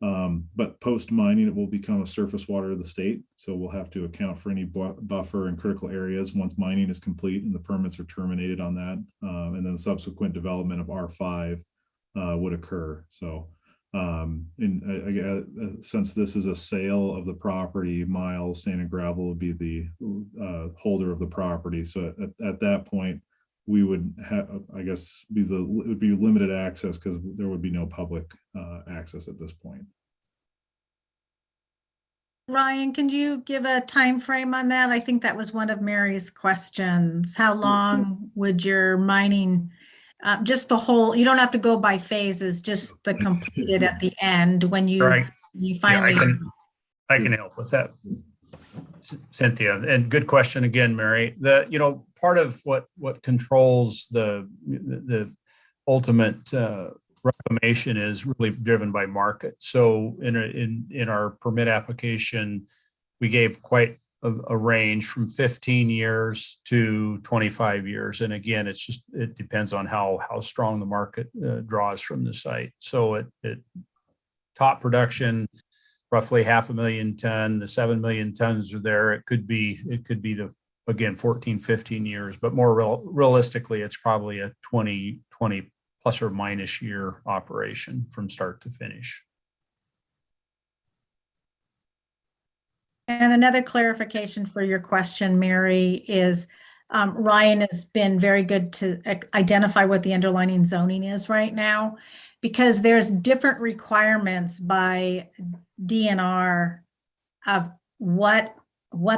But post mining, it will become a surface water of the state. So we'll have to account for any buffer and critical areas once mining is complete and the permits are terminated on that. And then subsequent development of R5 would occur. So since this is a sale of the property, Miles Sand and Gravel would be the holder of the property. So at that point, we would have, I guess, it would be limited access because there would be no public access at this point. Ryan, can you give a time frame on that? I think that was one of Mary's questions. How long would your mining, just the whole, you don't have to go by phases, just the completed at the end when you, Right. you finally. Yeah, I can help with that, Cynthia. And good question again, Mary. Part of what controls the ultimate reclamation is really driven by market. So in our permit application, we gave quite a range from 15 years to 25 years. And again, it depends on how strong the market draws from the site. So at top production, roughly 500,000 ton, the 7 million tons are there. It could be again, 14, 15 years, but more realistically, it's probably a 20 plus or minus year operation from start to finish. And another clarification for your question, Mary, is Ryan has been very good to identify what the underlying zoning is right now, because there's different requirements by DNR of what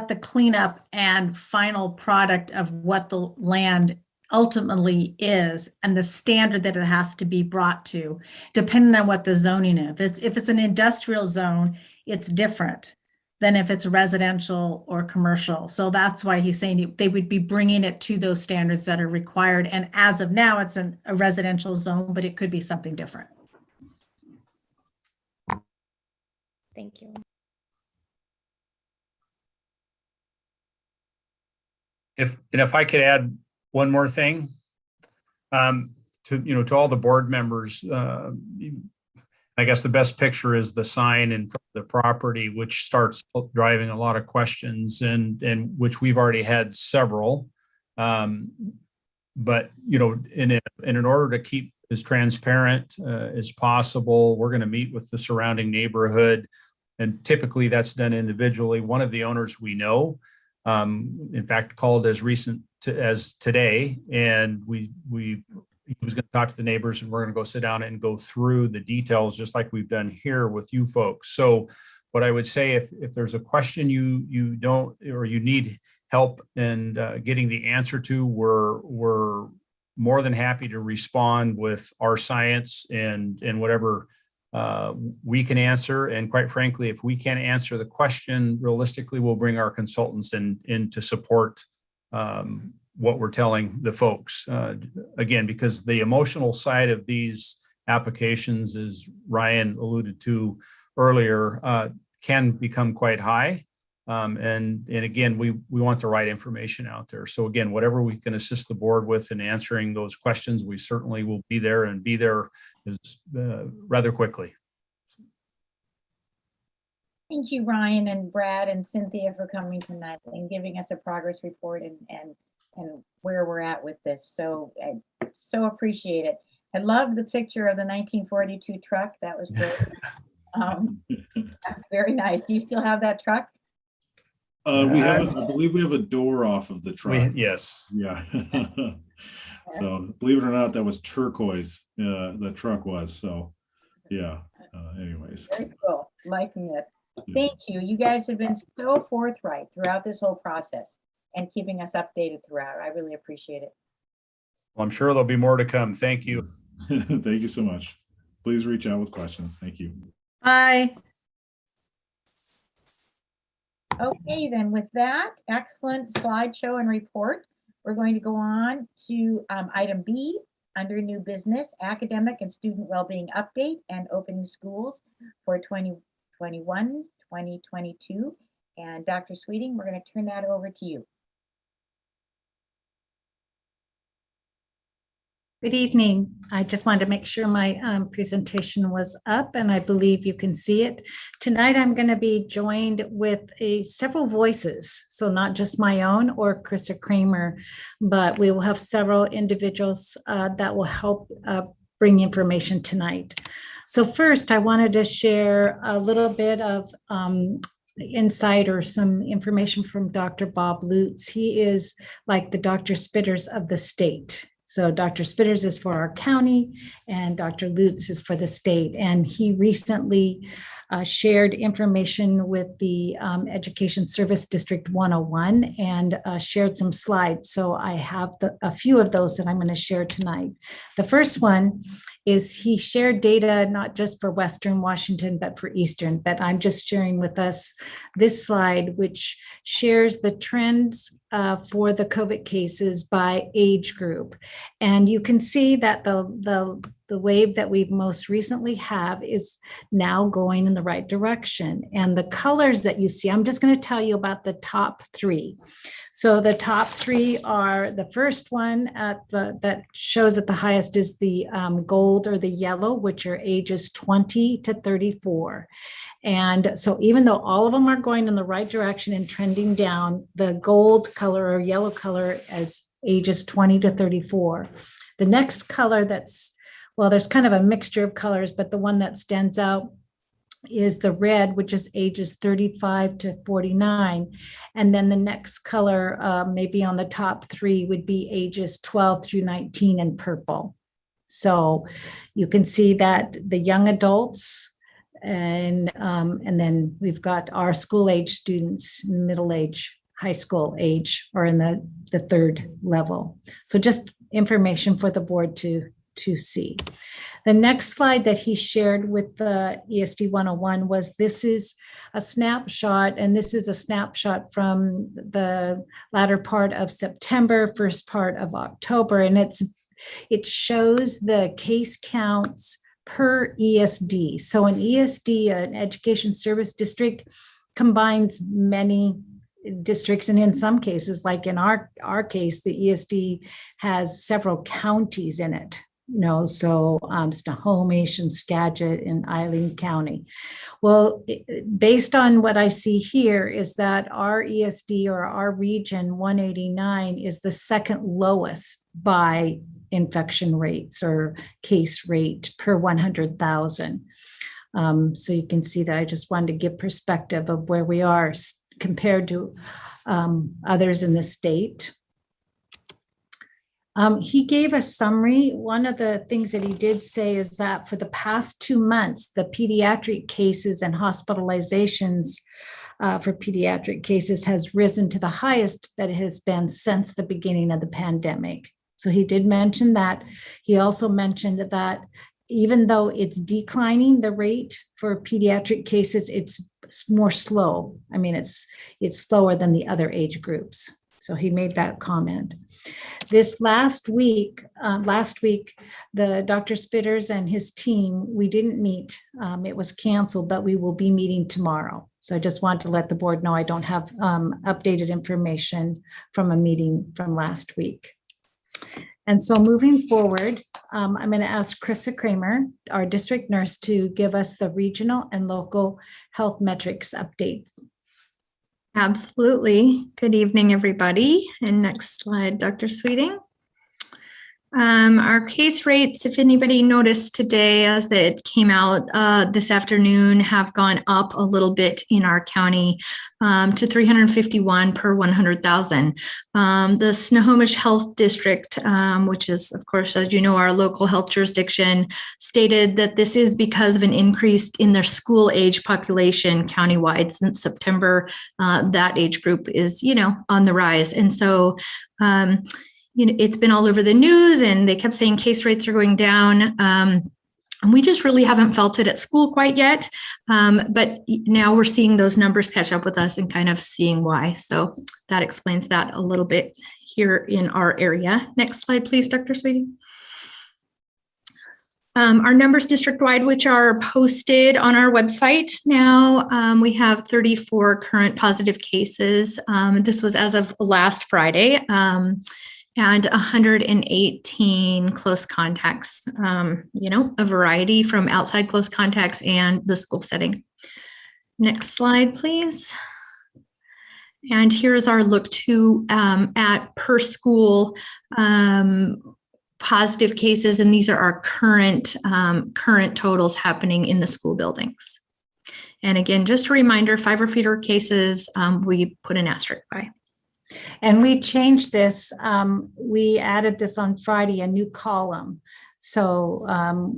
the cleanup and final product of what the land ultimately is and the standard that it has to be brought to, depending on what the zoning is. If it's an industrial zone, it's different than if it's residential or commercial. So that's why he's saying they would be bringing it to those standards that are required. And as of now, it's a residential zone, but it could be something different. Thank you. If I could add one more thing, to all the board members, I guess the best picture is the sign in front of the property, which starts driving a lot of questions, and which we've already had several. But in order to keep as transparent as possible, we're going to meet with the surrounding neighborhood, and typically that's done individually. One of the owners we know, in fact, called as recent as today, and he was going to talk to the neighbors, and we're going to go sit down and go through the details just like we've done here with you folks. So what I would say, if there's a question you don't, or you need help in getting the answer to, we're more than happy to respond with our science and whatever we can answer. And quite frankly, if we can't answer the question realistically, we'll bring our consultants in to support what we're telling the folks. Again, because the emotional side of these applications, as Ryan alluded to earlier, can become quite high. And again, we want the right information out there. So again, whatever we can assist the board with in answering those questions, we certainly will be there, and be there rather quickly. Thank you, Ryan and Brad and Cynthia, for coming tonight and giving us a progress report and where we're at with this. So I so appreciate it. I love the picture of the 1942 truck. That was great. Very nice. Do you still have that truck? We have, I believe we have a door off of the truck. Yes. Yeah. So believe it or not, that was turquoise. The truck was. So yeah. Anyways. Very cool. Liking it. Thank you. You guys have been so forthright throughout this whole process and keeping us updated throughout. I really appreciate it. Well, I'm sure there'll be more to come. Thank you. Thank you so much. Please reach out with questions. Thank you. Bye. Okay, then with that excellent slideshow and report, we're going to go on to item B under new business, academic and student wellbeing update and opening schools for 2021-2022. And Dr. Sweeting, we're going to turn that over to you. Good evening. I just wanted to make sure my presentation was up, and I believe you can see it. Tonight, I'm going to be joined with several voices, so not just my own or Krista Kramer, but we will have several individuals that will help bring information tonight. So first, I wanted to share a little bit of insight or some information from Dr. Bob Lutz. He is like the Dr. Spitters of the state. So Dr. Spitters is for our county and Dr. Lutz is for the state. And he recently shared information with the Education Service District 101 and shared some slides. So I have a few of those that I'm going to share tonight. The first one is he shared data not just for Western Washington, but for Eastern. But I'm just sharing with us this slide, which shares the trends for the COVID cases by age group. And you can see that the wave that we most recently have is now going in the right direction. And the colors that you see, I'm just going to tell you about the top three. So the top three are, the first one that shows at the highest is the gold or the yellow, which are ages 20 to 34. And so even though all of them are going in the right direction and trending down, the gold color or yellow color as ages 20 to 34. The next color well, there's kind of a mixture of colors, but the one that stands out is the red, which is ages 35 to 49. And then the next color, maybe on the top three, would be ages 12 through 19 in purple. So you can see that the young adults, and then we've got our school age students, middle age, high school age, or in the third level. So just information for the board to see. The next slide that he shared with the ESD 101 was, this is a snapshot, and this is a snapshot from the latter part of September, first part of October, and it shows the case counts per ESD. So an ESD, an Education Service District, combines many districts, and in some cases, like in our case, the ESD has several counties in it. So Snohomish and Skagit and Eileen County. Well, based on what I see here is that our ESD or our region 189 is the second lowest by infection rates or case rate per 100,000. So you can see that I just wanted to give perspective of where we are compared to others in the state. He gave a summary. One of the things that he did say is that for the past 2 months, the pediatric cases and hospitalizations for pediatric cases has risen to the highest that it has been since the beginning of the pandemic. So he did mention that. He also mentioned that even though it's declining, the rate for pediatric cases, it's more slow. I mean, it's slower than the other age groups. So he made that comment. This last week, the Dr. Spitters and his team, we didn't meet. It was canceled, but we will be meeting tomorrow. So I just want to let the board know I don't have updated information from a meeting from last week. And so moving forward, I'm going to ask Krista Kramer, our district nurse, to give us the regional and local health metrics updates. Absolutely. Good evening, everybody. And next slide, Dr. Sweeting. Our case rates, if anybody noticed today, as it came out this afternoon, have gone up a little bit in our county to 351 per 100,000. The Snohomish Health District, which is, of course, as you know, our local health jurisdiction, stated that this is because of an increase in their school age population countywide since September. That age group is, on the rise. And so, it's been all over the news, and they kept saying case rates are going down. And we just really haven't felt it at school quite yet. But now we're seeing those numbers catch up with us and kind of seeing why. So that explains that a little bit here in our area. Next slide, please, Dr. Sweeting. Our numbers district-wide, which are posted on our website now, we have 34 current positive cases. This was as of last Friday. And 118 close contacts, a variety from outside close contacts and the school setting. Next slide, please. And here's our look at per school positive cases, and these are our current totals happening in the school buildings. And again, just a reminder, 5 or fewer cases, we put an asterisk by. And we changed this. We added this on Friday, a new column. So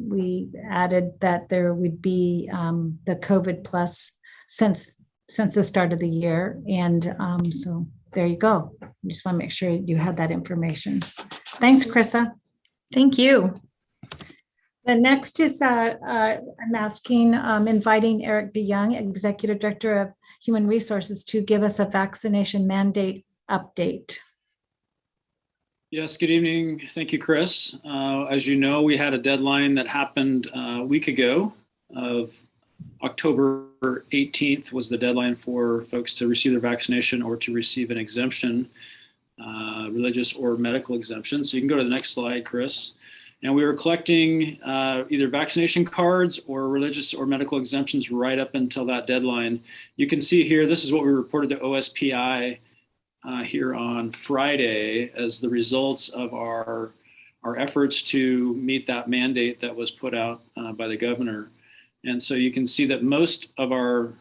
we added that there would be the COVID plus since the start of the year. And so there you go. I just want to make sure you had that information. Thanks, Krissa. Thank you. The next is I'm inviting Eric DeYoung, Executive Director of Human Resources, to give us a vaccination mandate update. Yes, good evening. Thank you, Chris. As you know, we had a deadline that happened a week ago of October 18th was the deadline for folks to receive their vaccination or to receive an exemption, religious or medical exemption. So you can go to the next slide, Chris. And we were collecting either vaccination cards or religious or medical exemptions right up until that deadline. You can see here, this is what we reported to OSPI here on Friday as the results of our efforts to meet that mandate that was put out by the governor. And so you can see that most of our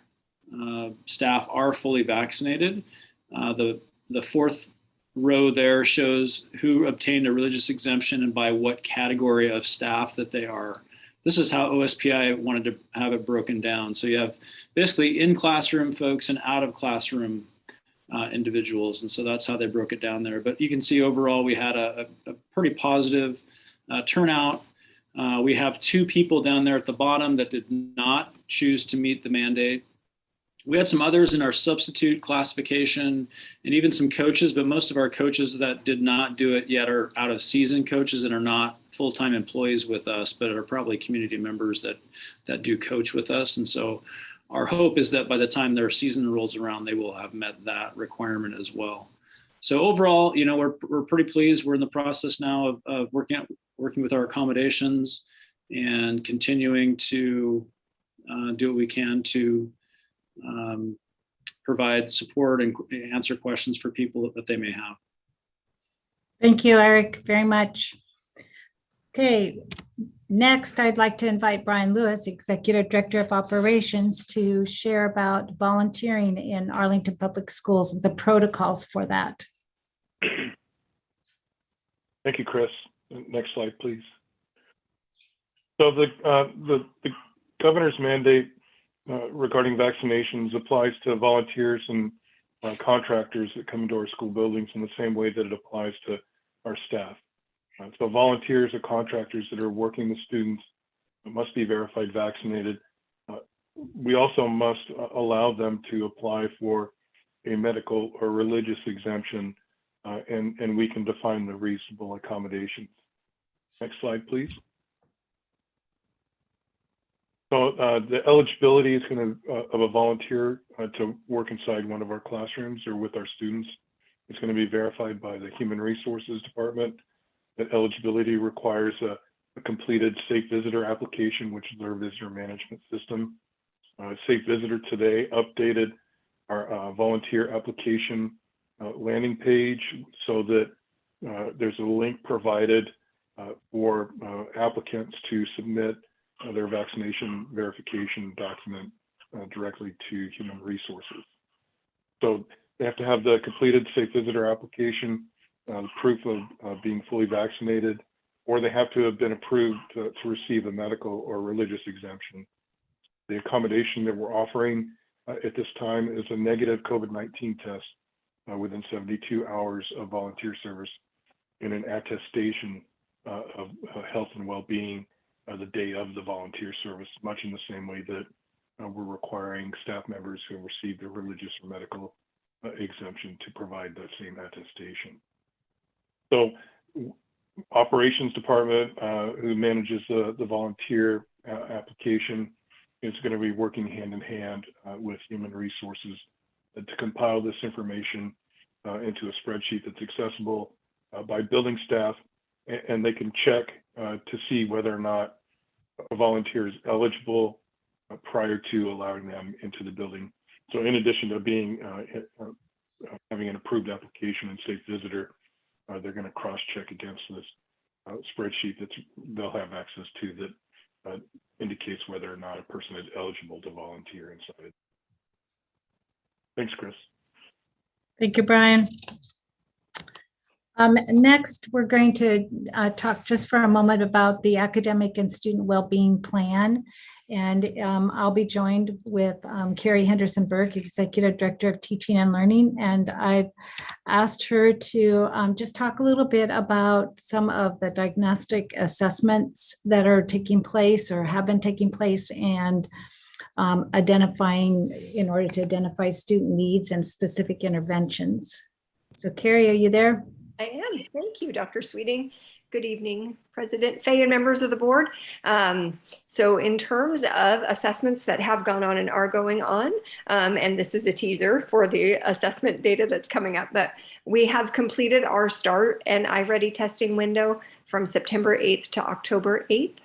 staff are fully vaccinated. The fourth row there shows who obtained a religious exemption and by what category of staff that they are. This is how OSPI wanted to have it broken down. So you have basically in classroom folks and out of classroom individuals. And so that's how they broke it down there. But you can see overall, we had a pretty positive turnout. We have 2 people down there at the bottom that did not choose to meet the mandate. We had some others in our substitute classification and even some coaches, but most of our coaches that did not do it yet are out of season coaches and are not full-time employees with us, but are probably community members that do coach with us. And so our hope is that by the time their season rolls around, they will have met that requirement as well. So overall, we're pretty pleased. We're in the process now of working with our accommodations and continuing to do what we can to provide support and answer questions for people that they may have. Thank you, Eric, very much. Okay, next I'd like to invite Brian Lewis, Executive Director of Operations, to share about volunteering in Arlington Public Schools and the protocols for that. Thank you, Chris. Next slide, please. So the governor's mandate regarding vaccinations applies to volunteers and contractors that come into our school buildings in the same way that it applies to our staff. So volunteers or contractors that are working with students must be verified vaccinated. We also must allow them to apply for a medical or religious exemption and we can define the reasonable accommodations. Next slide, please. So the eligibility is going to of a volunteer to work inside one of our classrooms or with our students. It's going to be verified by the Human Resources Department. That eligibility requires a completed Safe Visitor application, which is our visitor management system. Safe Visitor today updated our volunteer application landing page so that there's a link provided for applicants to submit their vaccination verification document directly to Human Resources. So they have to have the completed Safe Visitor application, proof of being fully vaccinated, or they have to have been approved to receive a medical or religious exemption. The accommodation that we're offering at this time is a negative COVID-19 test within 72 hours of volunteer service and an attestation of health and well-being the day of the volunteer service, much in the same way that we're requiring staff members who have received a religious or medical exemption to provide that same attestation. So operations department who manages the volunteer application is going to be working hand in hand with Human Resources to compile this information into a spreadsheet that's accessible by building staff, and they can check to see whether or not a volunteer is eligible prior to allowing them into the building. So in addition to being having an approved application and Safe Visitor, they're going to cross-check against this spreadsheet that they'll have access to that indicates whether or not a person is eligible to volunteer inside. Thanks, Chris. Thank you, Brian. Next, we're going to talk just for a moment about the academic and student well-being plan. And I'll be joined with Carrie Henderson-Burke, Executive Director of Teaching and Learning. And I've asked her to just talk a little bit about some of the diagnostic assessments that are taking place or have been taking place, and identifying in order to identify student needs and specific interventions. So Carrie, are you there? I am. Thank you, Dr. Sweeting. Good evening, President Fay and members of the board. So in terms of assessments that have gone on and are going on, and this is a teaser for the assessment data that's coming up, but we have completed our START and iReady testing window from September 8th to October 8th.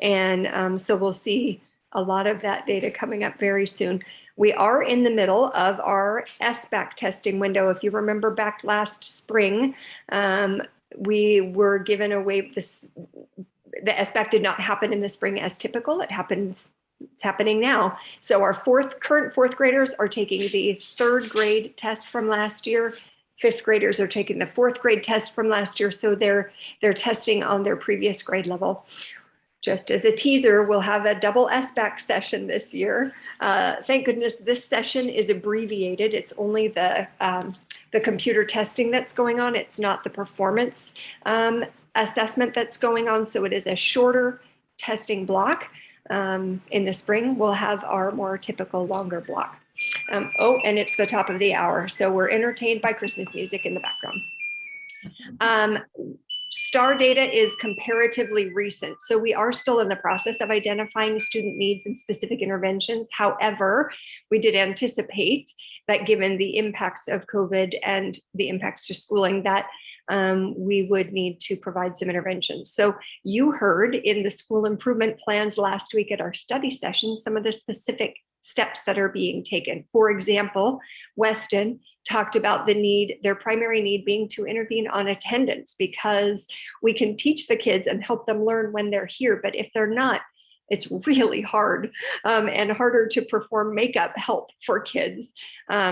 And so we'll see a lot of that data coming up very soon. We are in the middle of our SBAC testing window. If you remember back last spring, we were given a waiver. The SBAC did not happen in the spring as typical. It's happening now. So our current fourth graders are taking the third grade test from last year. Fifth graders are taking the fourth grade test from last year. So they're testing on their previous grade level. Just as a teaser, we'll have a double SBAC session this year. Thank goodness this session is abbreviated. It's only the computer testing that's going on. It's not the performance assessment that's going on. So it is a shorter testing block. In the spring, we'll have our more typical longer block. And it's the top of the hour. So we're entertained by Christmas music in the background. STAR data is comparatively recent, so we are still in the process of identifying student needs and specific interventions. However, we did anticipate that given the impacts of COVID and the impacts to schooling, that we would need to provide some interventions. So you heard in the school improvement plans last week at our study session some of the specific steps that are being taken. For example, Weston talked about the need, their primary need being to intervene on attendance, because we can teach the kids and help them learn when they're here, but if they're not, it's really hard and harder to perform makeup help for kids.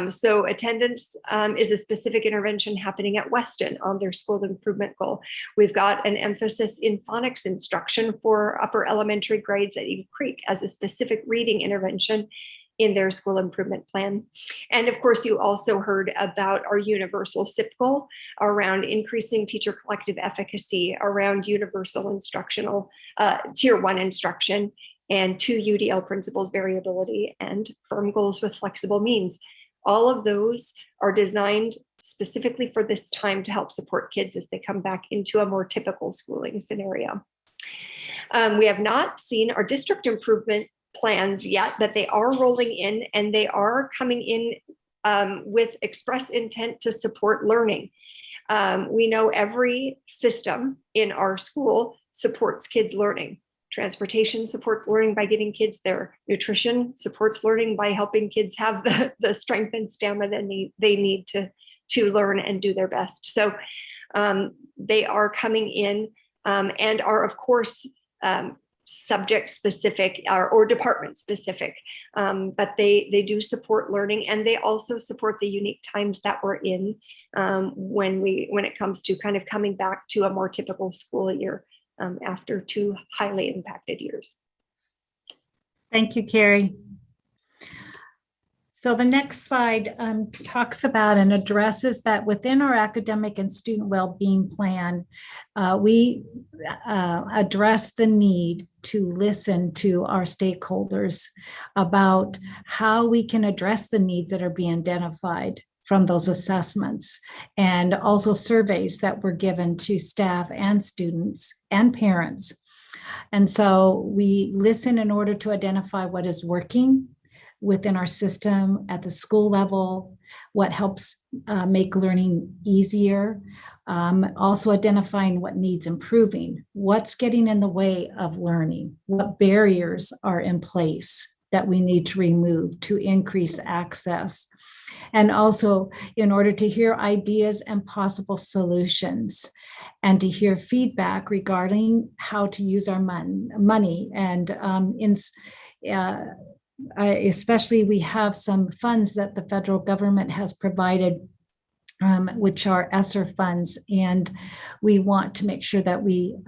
So attendance is a specific intervention happening at Weston on their school improvement goal. We've got an emphasis in phonics instruction for upper elementary grades at Eagle Creek as a specific reading intervention in their school improvement plan. And of course, you also heard about our universal SIP goal around increasing teacher collective efficacy, around universal instructional, tier 1 instruction, and 2 UDL principles variability, and firm goals with flexible means. All of those are designed specifically for this time to help support kids as they come back into a more typical schooling scenario. We have not seen our district improvement plans yet, but they are rolling in, and they are coming in with express intent to support learning. We know every system in our school supports kids learning. Transportation supports learning by getting kids there. Nutrition supports learning by helping kids have the strength and stamina that they need to learn and do their best. So they are coming in and are, of course, subject specific or department specific, but they do support learning, and they also support the unique times that we're in when it comes to kind of coming back to a more typical school year after 2 highly impacted years. Thank you, Carrie. So the next slide talks about and addresses that within our academic and student well-being plan, we address the need to listen to our stakeholders about how we can address the needs that are being identified from those assessments, and also surveys that were given to staff and students and parents. And so we listen in order to identify what is working within our system at the school level, what helps make learning easier, also identifying what needs improving, what's getting in the way of learning, what barriers are in place that we need to remove to increase access. And also in order to hear ideas and possible solutions, and to hear feedback regarding how to use our money. And especially we have some funds that the federal government has provided, which are ESSER funds, and we want to make sure that we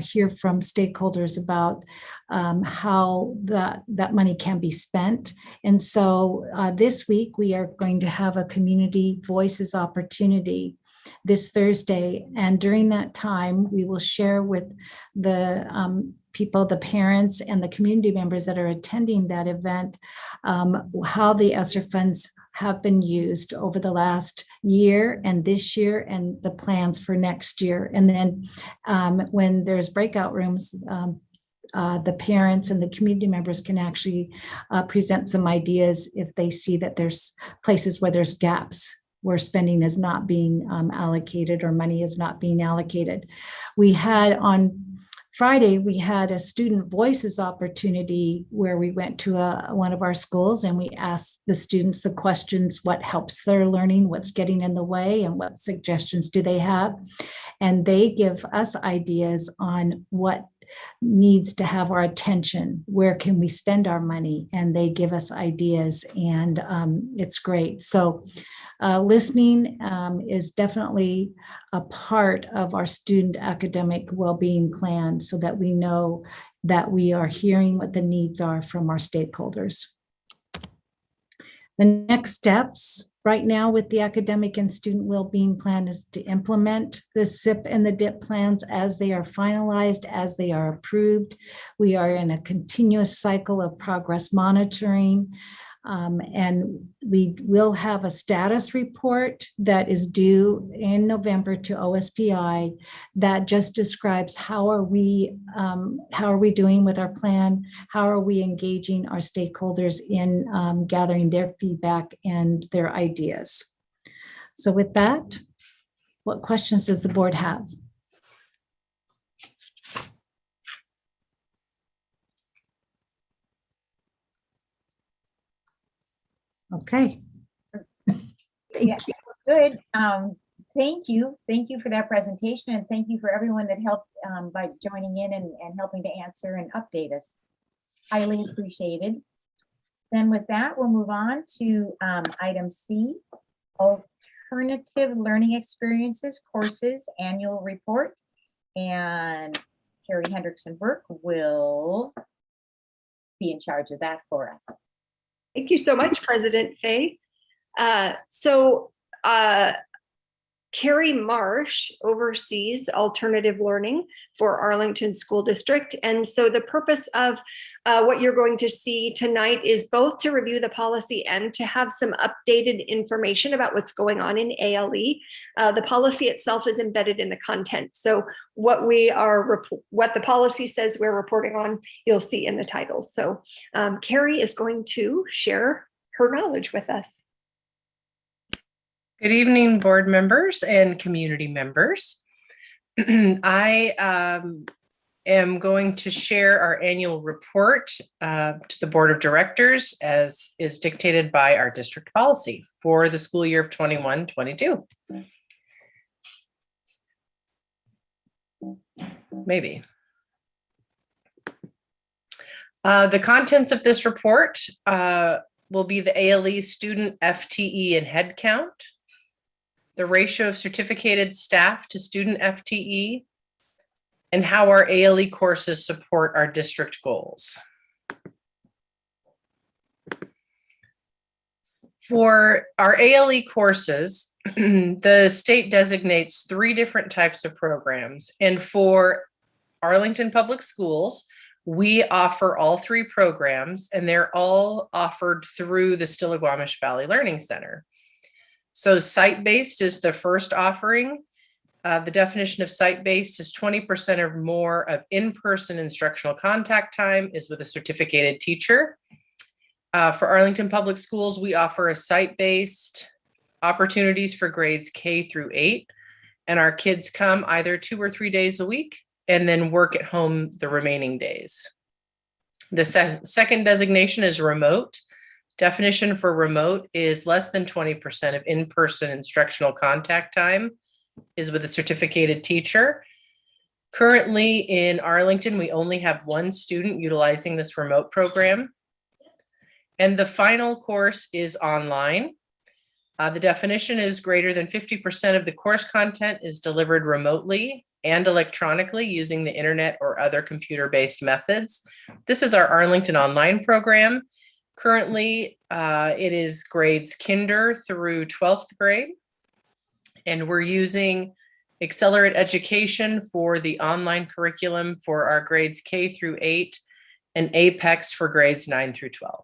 hear from stakeholders about how that money can be spent. And so this week we are going to have a community voices opportunity this Thursday, and during that time we will share with the people, the parents and the community members that are attending that event, how the ESSER funds have been used over the last year and this year, and the plans for next year. And then when there's breakout rooms, the parents and the community members can actually present some ideas if they see that there's places where there's gaps, where spending is not being allocated or money is not being allocated. We had on Friday, we had a student voices opportunity where we went to one of our schools and we asked the students the questions: what helps their learning, what's getting in the way, and what suggestions do they have? And they give us ideas on what needs to have our attention, where can we spend our money, and they give us ideas, and it's great. So listening is definitely a part of our student academic well-being plan, so that we know that we are hearing what the needs are from our stakeholders. The next steps right now with the academic and student well-being plan is to implement the SIP and the DIP plans as they are finalized, as they are approved. We are in a continuous cycle of progress monitoring. And we will have a status report that is due in November to OSPI that just describes how are we doing with our plan, how are we engaging our stakeholders in gathering their feedback and their ideas. So with that, what questions does the board have? Okay. Thank you. Good. Thank you. Thank you for that presentation, and thank you for everyone that helped by joining in and helping to answer and update us. Highly appreciated. Then with that, we'll move on to item C, Alternative Learning Experiences Courses Annual Report. And Carrie Hendrickson-Burke will be in charge of that for us. Thank you so much, President Fay. Carrie Marsh oversees alternative learning for Arlington School District. And so the purpose of what you're going to see tonight is both to review the policy and to have some updated information about what's going on in ALE. The policy itself is embedded in the content. So what the policy says we're reporting on, you'll see in the title. So Carrie is going to share her knowledge with us. Good evening, board members and community members. I am going to share our annual report to the Board of Directors as is dictated by our district policy for the school year of 21-22. Maybe. The contents of this report will be the ALE student FTE and head count, the ratio of certificated staff to student FTE, and how our ALE courses support our district goals. For our ALE courses, the state designates 3 different types of programs. And for Arlington Public Schools, we offer all 3 programs, and they're all offered through the Stillaguamish Valley Learning Center. So site-based is the first offering. The definition of site-based is 20% or more of in-person instructional contact time is with a certificated teacher. For Arlington Public Schools, we offer a site-based opportunities for grades K through 8, and our kids come either 2 or 3 days a week and then work at home the remaining days. The second designation is remote. Definition for remote is less than 20% of in-person instructional contact time is with a certificated teacher. Currently in Arlington, we only have 1 student utilizing this remote program. And the final course is online. The definition is greater than 50% of the course content is delivered remotely and electronically using the internet or other computer-based methods. This is our Arlington Online program. Currently, it is grades kinder through 12th grade, and we're using Accelerate Education for the online curriculum for our grades K through 8 and Apex for grades 9 through 12.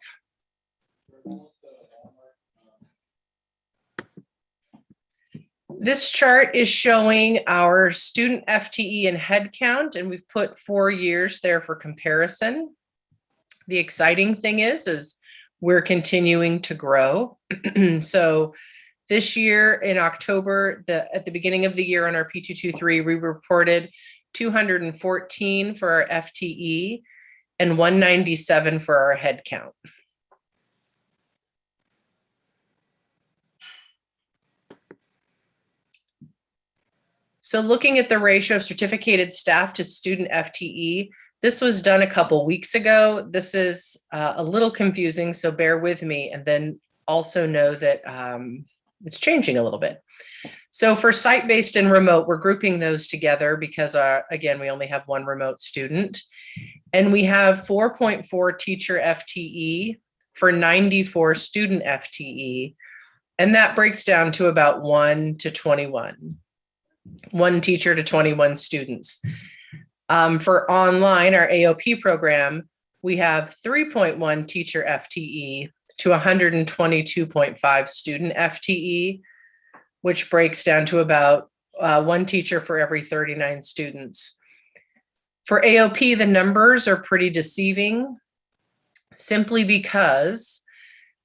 This chart is showing our student FTE and head count, and we've put 4 years there for comparison. The exciting thing is we're continuing to grow. So this year in October, at the beginning of the year on our P223, we reported 214 for our FTE and 197 for our head count. So looking at the ratio of certificated staff to student FTE, this was done a couple weeks ago. This is a little confusing, so bear with me, and then also know that it's changing a little bit. So for site-based and remote, we're grouping those together because again, we only have 1 remote student, and we have 4.4 teacher FTE for 94 student FTE, and that breaks down to about 1 to 21, 1 teacher to 21 students. For online, our AOP program, we have 3.1 teacher FTE to 122.5 student FTE, which breaks down to about 1 teacher for every 39 students. For AOP, the numbers are pretty deceiving simply because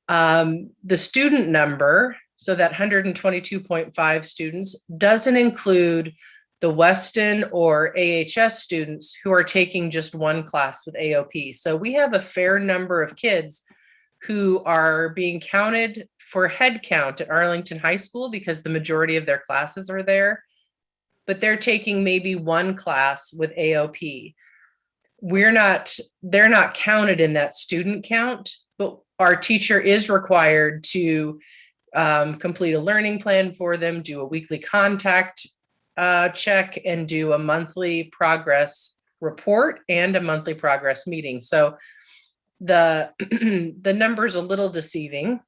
the student number, so that 122.5 students, doesn't include the Weston or AHS students who are taking just 1 class with AOP. So we have a fair number of kids who are being counted for head count at Arlington High School because the majority of their classes are there, but they're taking maybe 1 class with AOP. They're not counted in that student count, but our teacher is required to complete a learning plan for them, do a weekly contact check, and do a monthly progress report and a monthly progress meeting. So the number's a little deceiving.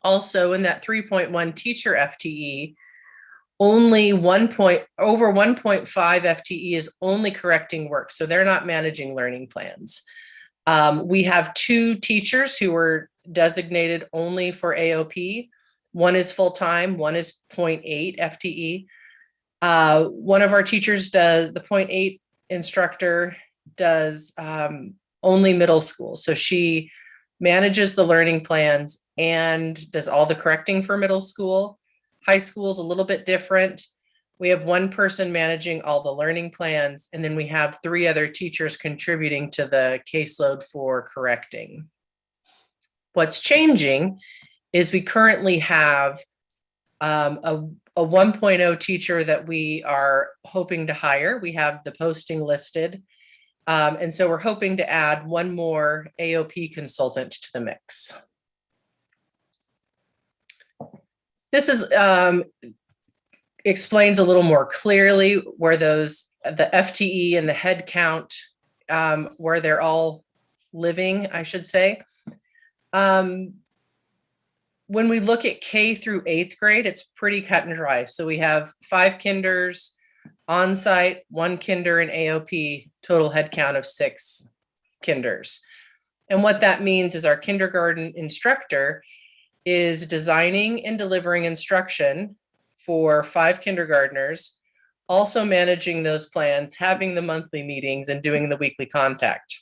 Also, in that 3.1 teacher FTE, only over 1.5 FTE is only correcting work. So they're not managing learning plans. We have 2 teachers who were designated only for AOP. One is full-time, one is 0.8 FTE. One of our teachers does, the 0.8 instructor does only middle school. So she manages the learning plans and does all the correcting for middle school. High school is a little bit different. We have 1 person managing all the learning plans, and then we have 3 other teachers contributing to the caseload for correcting. What's changing is we currently have a 1.0 teacher that we are hoping to hire. We have the posting listed. And so we're hoping to add 1 more AOP consultant to the mix. This is explains a little more clearly where the FTE and the head count, where they're all living, I should say. When we look at K through 8th grade, it's pretty cut and dry. So we have 5 kinders on site, 1 kinder in AOP, total head count of 6 kinders. And what that means is our kindergarten instructor is designing and delivering instruction for 5 kindergartners, also managing those plans, having the monthly meetings, and doing the weekly contact.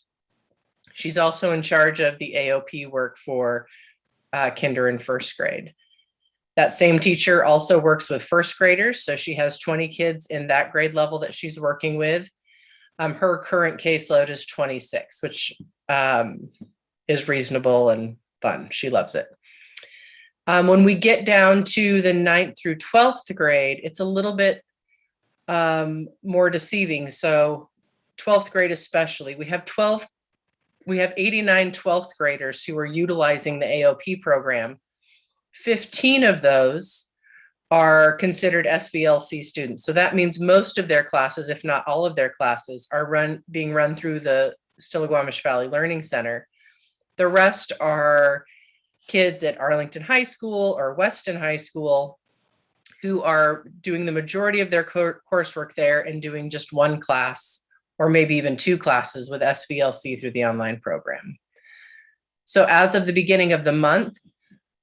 She's also in charge of the AOP work for kinder and 1st grade. That same teacher also works with 1st graders, so she has 20 kids in that grade level that she's working with. Her current caseload is 26, which is reasonable and fun. She loves it. When we get down to the 9th through 12th grade, it's a little bit more deceiving. So 12th grade especially, we have 89 12th graders who are utilizing the AOP program. 15 of those are considered SBLC students. So that means most of their classes, if not all of their classes, are being run through the Stillaguamish Valley Learning Center. The rest are kids at Arlington High School or Weston High School who are doing the majority of their coursework there and doing just 1 class or maybe even 2 classes with SVLC through the online program. So as of the beginning of the month,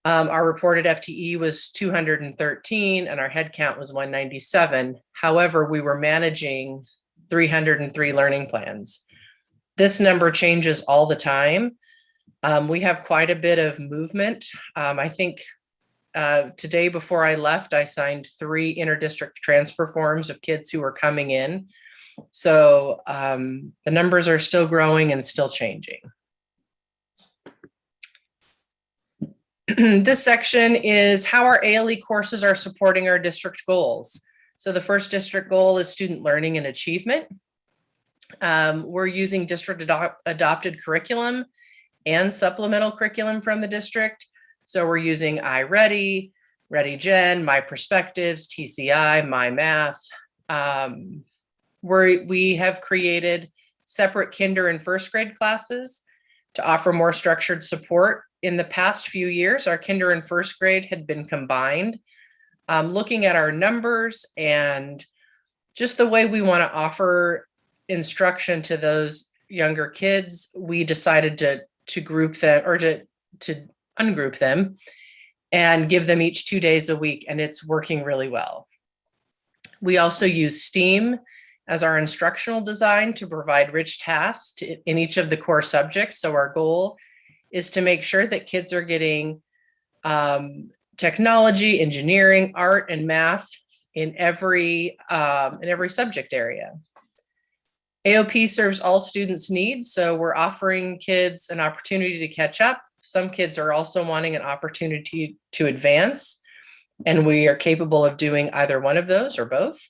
our reported FTE was 213 and our head count was 197. However, we were managing 303 learning plans. This number changes all the time. We have quite a bit of movement. I think today before I left, I signed 3 interdistrict transfer forms of kids who were coming in. So the numbers are still growing and still changing. This section is how our ALE courses are supporting our district goals. So the first district goal is student learning and achievement. We're using district adopted curriculum and supplemental curriculum from the district. So we're using iReady, ReadyGen, My Perspectives, TCI, My Math. We have created separate kinder and 1st grade classes to offer more structured support. In the past few years, our kinder and 1st grade had been combined. Looking at our numbers and just the way we want to offer instruction to those younger kids, we decided to group them or to ungroup them and give them each 2 days a week, and it's working really well. We also use STEAM as our instructional design to provide rich tasks in each of the core subjects. So our goal is to make sure that kids are getting technology, engineering, art, and math in every subject area. AOP serves all students' needs, so we're offering kids an opportunity to catch up. Some kids are also wanting an opportunity to advance, and we are capable of doing either one of those or both.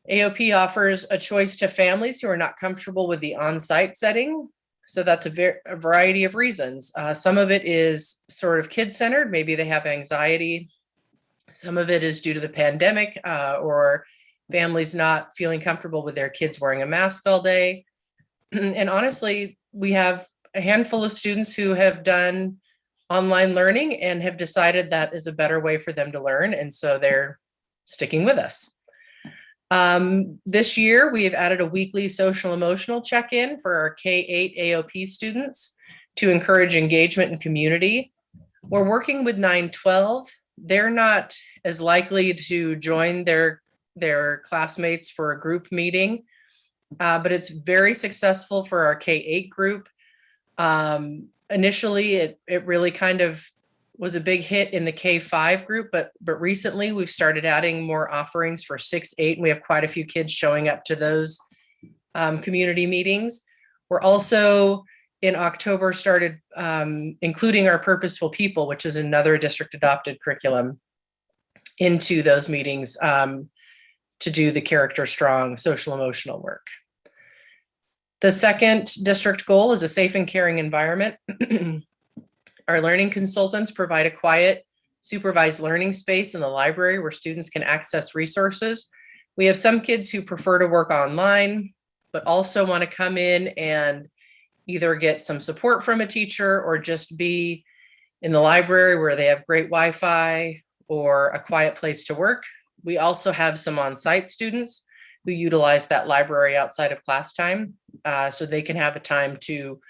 AOP offers a choice to families who are not comfortable with the on-site setting. So that's a variety of reasons. Some of it is sort of kid-centered. Maybe they have anxiety. Some of it is due to the pandemic or families not feeling comfortable with their kids wearing a mask all day. And honestly, we have a handful of students who have done online learning and have decided that is a better way for them to learn. And so they're sticking with us. This year, we have added a weekly social emotional check-in for our K-8 AOP students to encourage engagement and community. We're working with 9-12. They're not as likely to join their classmates for a group meeting, but it's very successful for our K-8 group. Initially, it really kind of was a big hit in the K-5 group, but recently we've started adding more offerings for 6-8, and we have quite a few kids showing up to those community meetings. We're also in October started including our Purposeful People, which is another district adopted curriculum, into those meetings to do the character strong social emotional work. The second district goal is a safe and caring environment. Our learning consultants provide a quiet, supervised learning space in the library where students can access resources. We have some kids who prefer to work online, but also want to come in and either get some support from a teacher or just be in the library where they have great Wi-Fi or a quiet place to work. We also have some on-site students who utilize that library outside of class time, so they can have a time to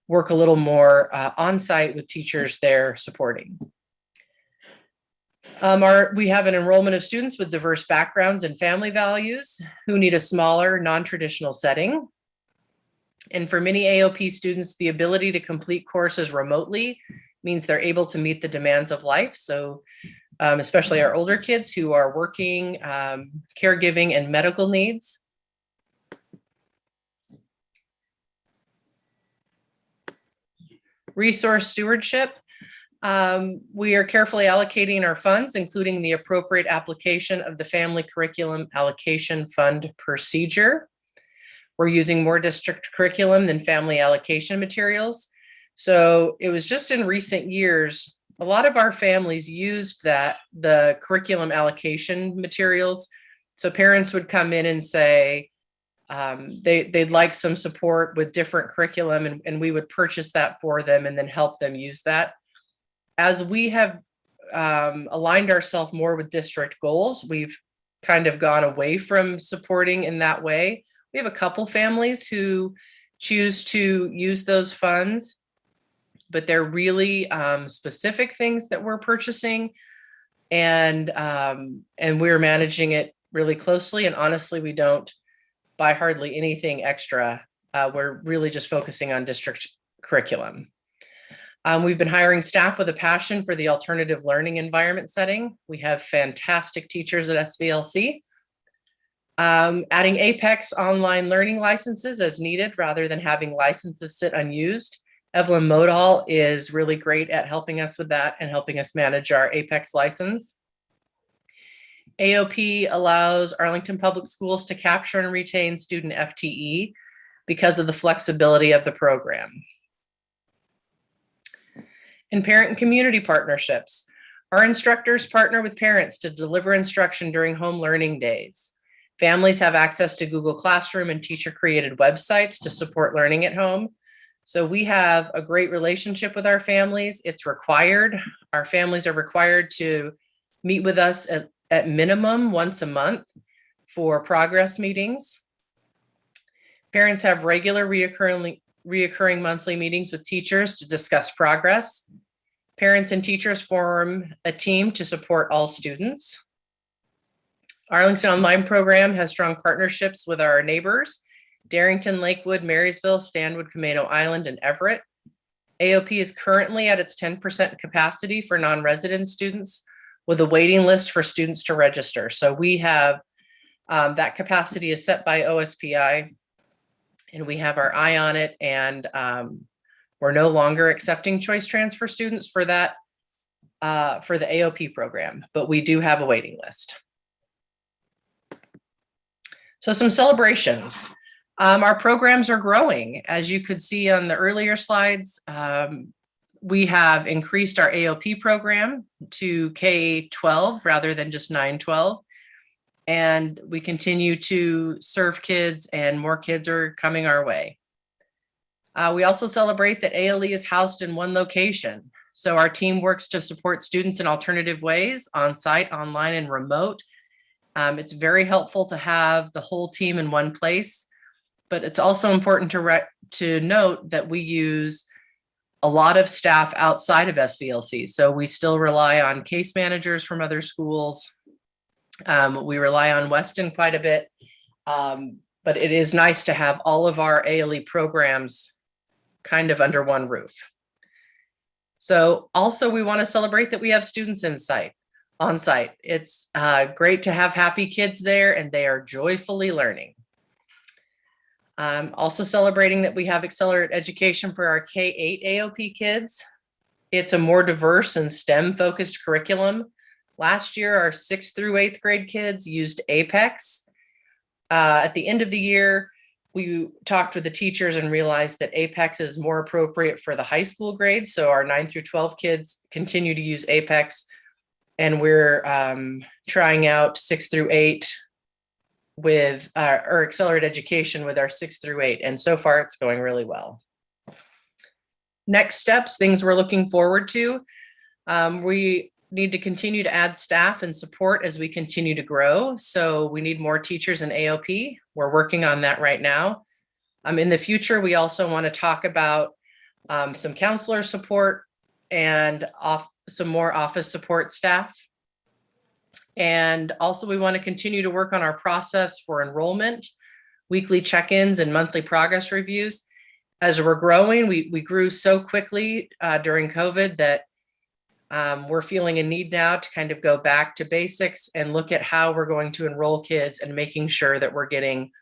work a little more on-site with teachers they're supporting. We have an enrollment of students with diverse backgrounds and family values who need a smaller, non-traditional setting. And for many AOP students, the ability to complete courses remotely means they're able to meet the demands of life. So especially our older kids who are working, caregiving, and medical needs. Resource stewardship. We are carefully allocating our funds, including the appropriate application of the Family Curriculum Allocation Fund procedure. We're using more district curriculum than family allocation materials. So it was just in recent years, a lot of our families used the curriculum allocation materials. So parents would come in and say, they'd like some support with different curriculum, and we would purchase that for them and then help them use that. As we have aligned ourselves more with district goals, we've kind of gone away from supporting in that way. We have a couple families who choose to use those funds, but they're really specific things that we're purchasing, and we're managing it really closely. And honestly, we don't buy hardly anything extra. We're really just focusing on district curriculum. We've been hiring staff with a passion for the alternative learning environment setting. We have fantastic teachers at SVLC. Adding Apex online learning licenses as needed rather than having licenses sit unused. Evelyn Modal is really great at helping us with that and helping us manage our Apex license. AOP allows Arlington Public Schools to capture and retain student FTE because of the flexibility of the program. And parent and community partnerships. Our instructors partner with parents to deliver instruction during home learning days. Families have access to Google Classroom and teacher-created websites to support learning at home. So we have a great relationship with our families. It's required. Our families are required to meet with us at minimum once a month for progress meetings. Parents have regular reoccurring monthly meetings with teachers to discuss progress. Parents and teachers form a team to support all students. Arlington Online Program has strong partnerships with our neighbors, Darrington, Lakewood, Marysville, Stanwood, Camino Island, and Everett. AOP is currently at its 10% capacity for non-resident students with a waiting list for students to register. So we have, that capacity is set by OSPI, and we have our eye on it, and we're no longer accepting choice transfer students for that, for the AOP program, but we do have a waiting list. So some celebrations. Our programs are growing. As you could see on the earlier slides, we have increased our AOP program to K-12 rather than just 9-12. And we continue to serve kids, and more kids are coming our way. We also celebrate that ALE is housed in one location. So our team works to support students in alternative ways, on-site, online, and remote. It's very helpful to have the whole team in one place, but it's also important to note that we use a lot of staff outside of SVLC. So we still rely on case managers from other schools. We rely on Weston quite a bit, but it is nice to have all of our ALE programs kind of under one roof. So also we want to celebrate that we have students on site. It's great to have happy kids there, and they are joyfully learning. Also celebrating that we have accelerated education for our K-8 AOP kids. It's a more diverse and STEM focused curriculum. Last year, our 6th through 8th grade kids used Apex. At the end of the year, we talked with the teachers and realized that Apex is more appropriate for the high school grades. So our 9 through 12 kids continue to use Apex, and we're trying out 6 through 8 with or accelerated education with our 6 through 8. And so far it's going really well. Next steps, things we're looking forward to. We need to continue to add staff and support as we continue to grow. So we need more teachers in AOP. We're working on that right now. In the future, we also want to talk about some counselor support and some more office support staff. And also we want to continue to work on our process for enrollment, weekly check-ins and monthly progress reviews. As we're growing, we grew so quickly during COVID that we're feeling a need now to kind of go back to basics and look at how we're going to enroll kids and making sure that we're getting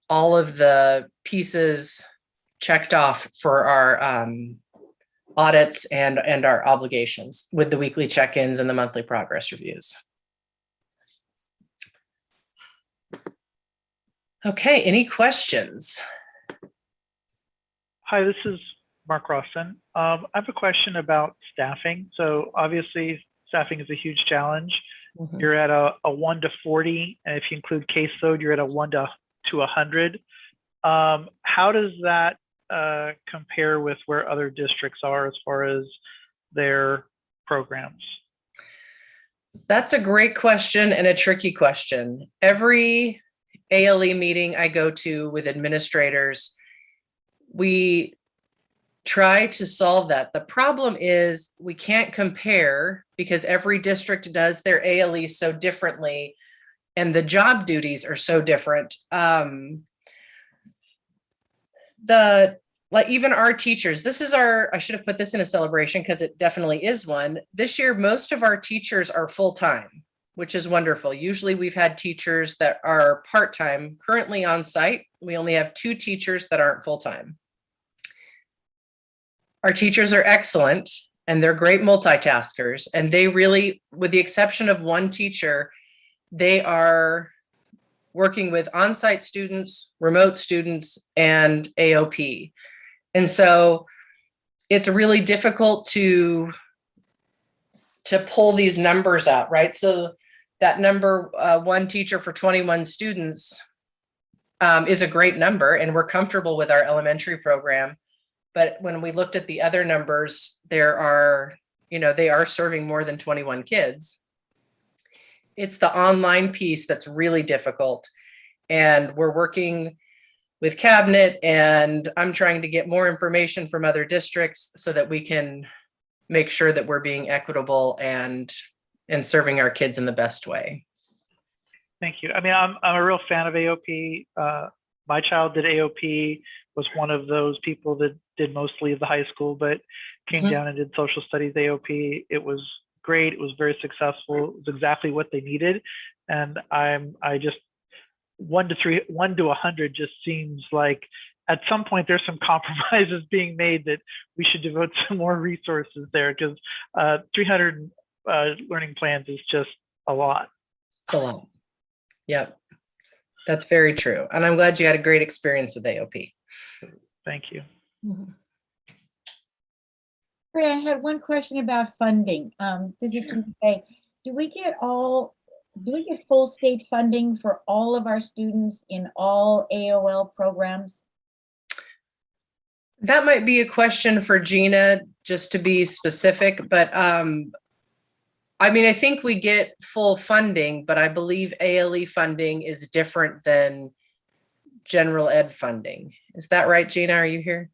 all of the pieces checked off for our audits and our obligations with the weekly check-ins and the monthly progress reviews. Okay, any questions? Hi, this is Mark Rosson. I have a question about staffing. So obviously staffing is a huge challenge. Mm-hmm. You're at a 1 to 40, and if you include caseload, you're at a 1 to 100. How does that compare with where other districts are as far as their programs? That's a great question and a tricky question. Every ALE meeting I go to with administrators, we try to solve that. The problem is we can't compare because every district does their ALE so differently and the job duties are so different. Like even our teachers, I should have put this in a celebration because it definitely is one. This year, most of our teachers are full-time, which is wonderful. Usually we've had teachers that are part-time. Currently on site, we only have 2 teachers that aren't full-time. Our teachers are excellent and they're great multitaskers, and they really, with the exception of one teacher, they are working with on-site students, remote students, and AOP. And so it's really difficult to pull these numbers out, right? So that number, 1 teacher for 21 students is a great number, and we're comfortable with our elementary program. But when we looked at the other numbers, they are serving more than 21 kids. It's the online piece that's really difficult. And we're working with Cabinet, and I'm trying to get more information from other districts so that we can make sure that we're being equitable and serving our kids in the best way. Thank you. I mean, I'm a real fan of AOP. My child did AOP, was one of those people that did mostly of the high school, but came down and did social studies AOP. It was great. It was very successful. It was exactly what they needed. And I just 1 to 100 just seems like at some point there's some compromises being made that we should devote some more resources there, because 300 learning plans is just a lot. It's a lot. Yep. That's very true. And I'm glad you had a great experience with AOP. Thank you. Ray, I had one question about funding. Do we get full state funding for all of our students in all AOL programs? That might be a question for Gina, just to be specific, but I mean, I think we get full funding, but I believe ALE funding is different than general ed funding. Is that right, Gina? Are you here?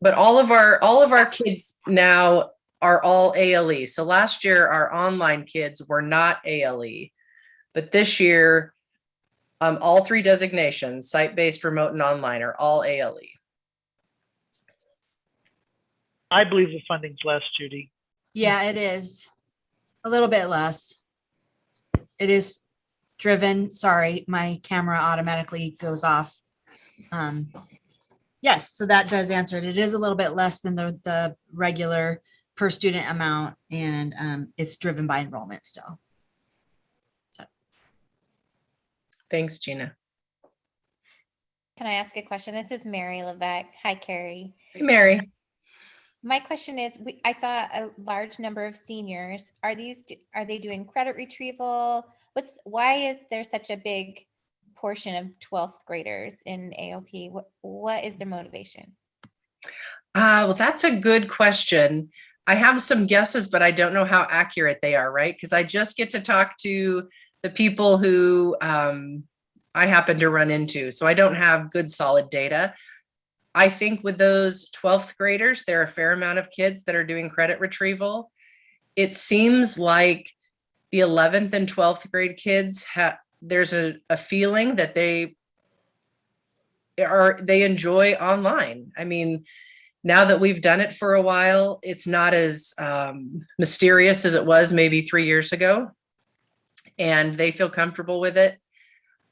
But all of our kids now are all ALE. So last year our online kids were not ALE, but this year all 3 designations, site-based, remote, and online, are all ALE. I believe the funding's less, Judy. Yeah, it is a little bit less. It is driven. Sorry, my camera automatically goes off. Yes, so that does answer it. It is a little bit less than the regular per student amount, and it's driven by enrollment still. So. Thanks, Gina. Can I ask a question? This is Mary Levesque. Hi, Carrie. Hey, Mary. My question is, I saw a large number of seniors. Are they doing credit retrieval? Why is there such a big portion of 12th graders in AOP? What is their motivation? Well, that's a good question. I have some guesses, but I don't know how accurate they are, right? Because I just get to talk to the people who I happen to run into. So I don't have good solid data. I think with those 12th graders, there are a fair amount of kids that are doing credit retrieval. It seems like the 11th and 12th grade kids there's a feeling that they enjoy online. I mean, now that we've done it for a while, it's not as mysterious as it was maybe 3 years ago, and they feel comfortable with it.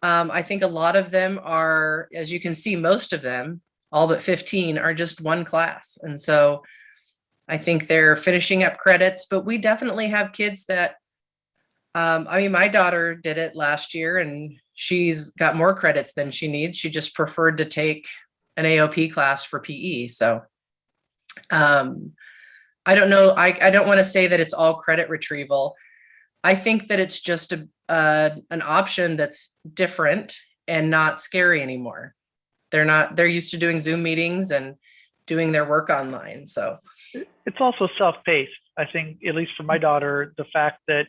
I think a lot of them are, as you can see, most of them, all but 15, are just one class. And so I think they're finishing up credits, but we definitely have kids that, I mean, my daughter did it last year and she's got more credits than she needs. She just preferred to take an AOP class for PE. So I don't know. I don't want to say that it's all credit retrieval. I think that it's just an option that's different and not scary anymore. They're used to doing Zoom meetings and doing their work online. So it's also self-paced. I think, at least for my daughter, the fact that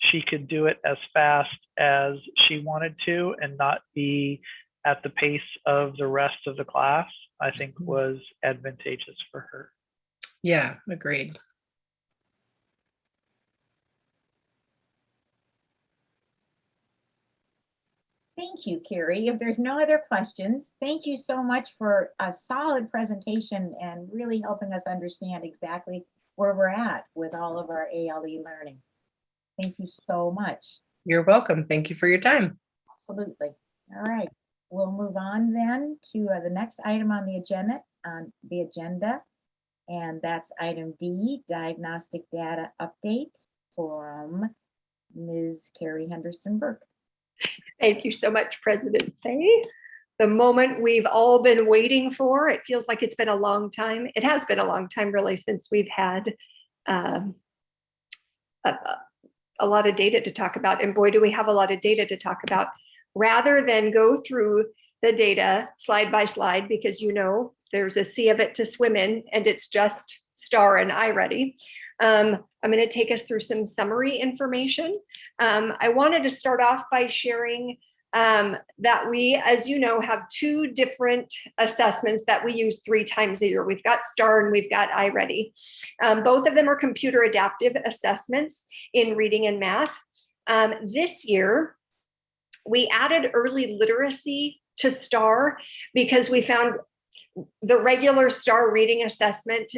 she could do it as fast as she wanted to and not be at the pace of the rest of the class, I think was advantageous for her. Yeah, agreed. Thank you, Carrie. If there's no other questions, thank you so much for a solid presentation and really helping us understand exactly where we're at with all of our ALE learning. Thank you so much. You're welcome. Thank you for your time. Absolutely. All right. We'll move on then to the next item on the agenda, and that's item D, diagnostic data update from Ms. Carrie Henderson-Burke. Thank you so much, President Fay. The moment we've all been waiting for. It feels like it's been a long time. It has been a long time, really, since we've had a lot of data to talk about. And boy, do we have a lot of data to talk about. Rather than go through the data slide by slide, because you know there's a sea of it to swim in, and it's just STAR and iReady. I'm going to take us through some summary information. I wanted to start off by sharing that we, as you know, have 2 different assessments that we use 3 times a year. We've got STAR and we've got iReady. Both of them are computer adaptive assessments in reading and math. This year, we added early literacy to STAR because we found the regular STAR reading assessment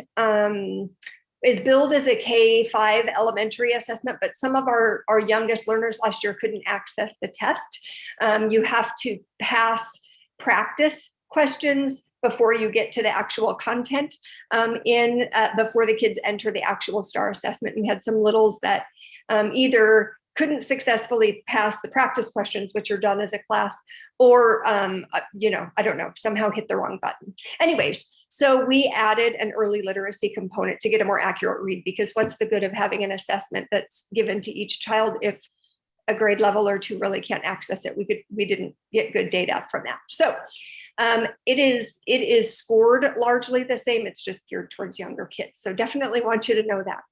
is billed as a K-5 elementary assessment, but some of our youngest learners last year couldn't access the test. You have to pass practice questions before you get to the actual content before the kids enter the actual STAR assessment. We had some littles that either couldn't successfully pass the practice questions, which are done as a class, or, I don't know, somehow hit the wrong button. Anyways, so we added an early literacy component to get a more accurate read, because what's the good of having an assessment that's given to each child if a grade level or 2 really can't access it? We didn't get good data from that. So it is scored largely the same. It's just geared towards younger kids. So definitely want you to know that.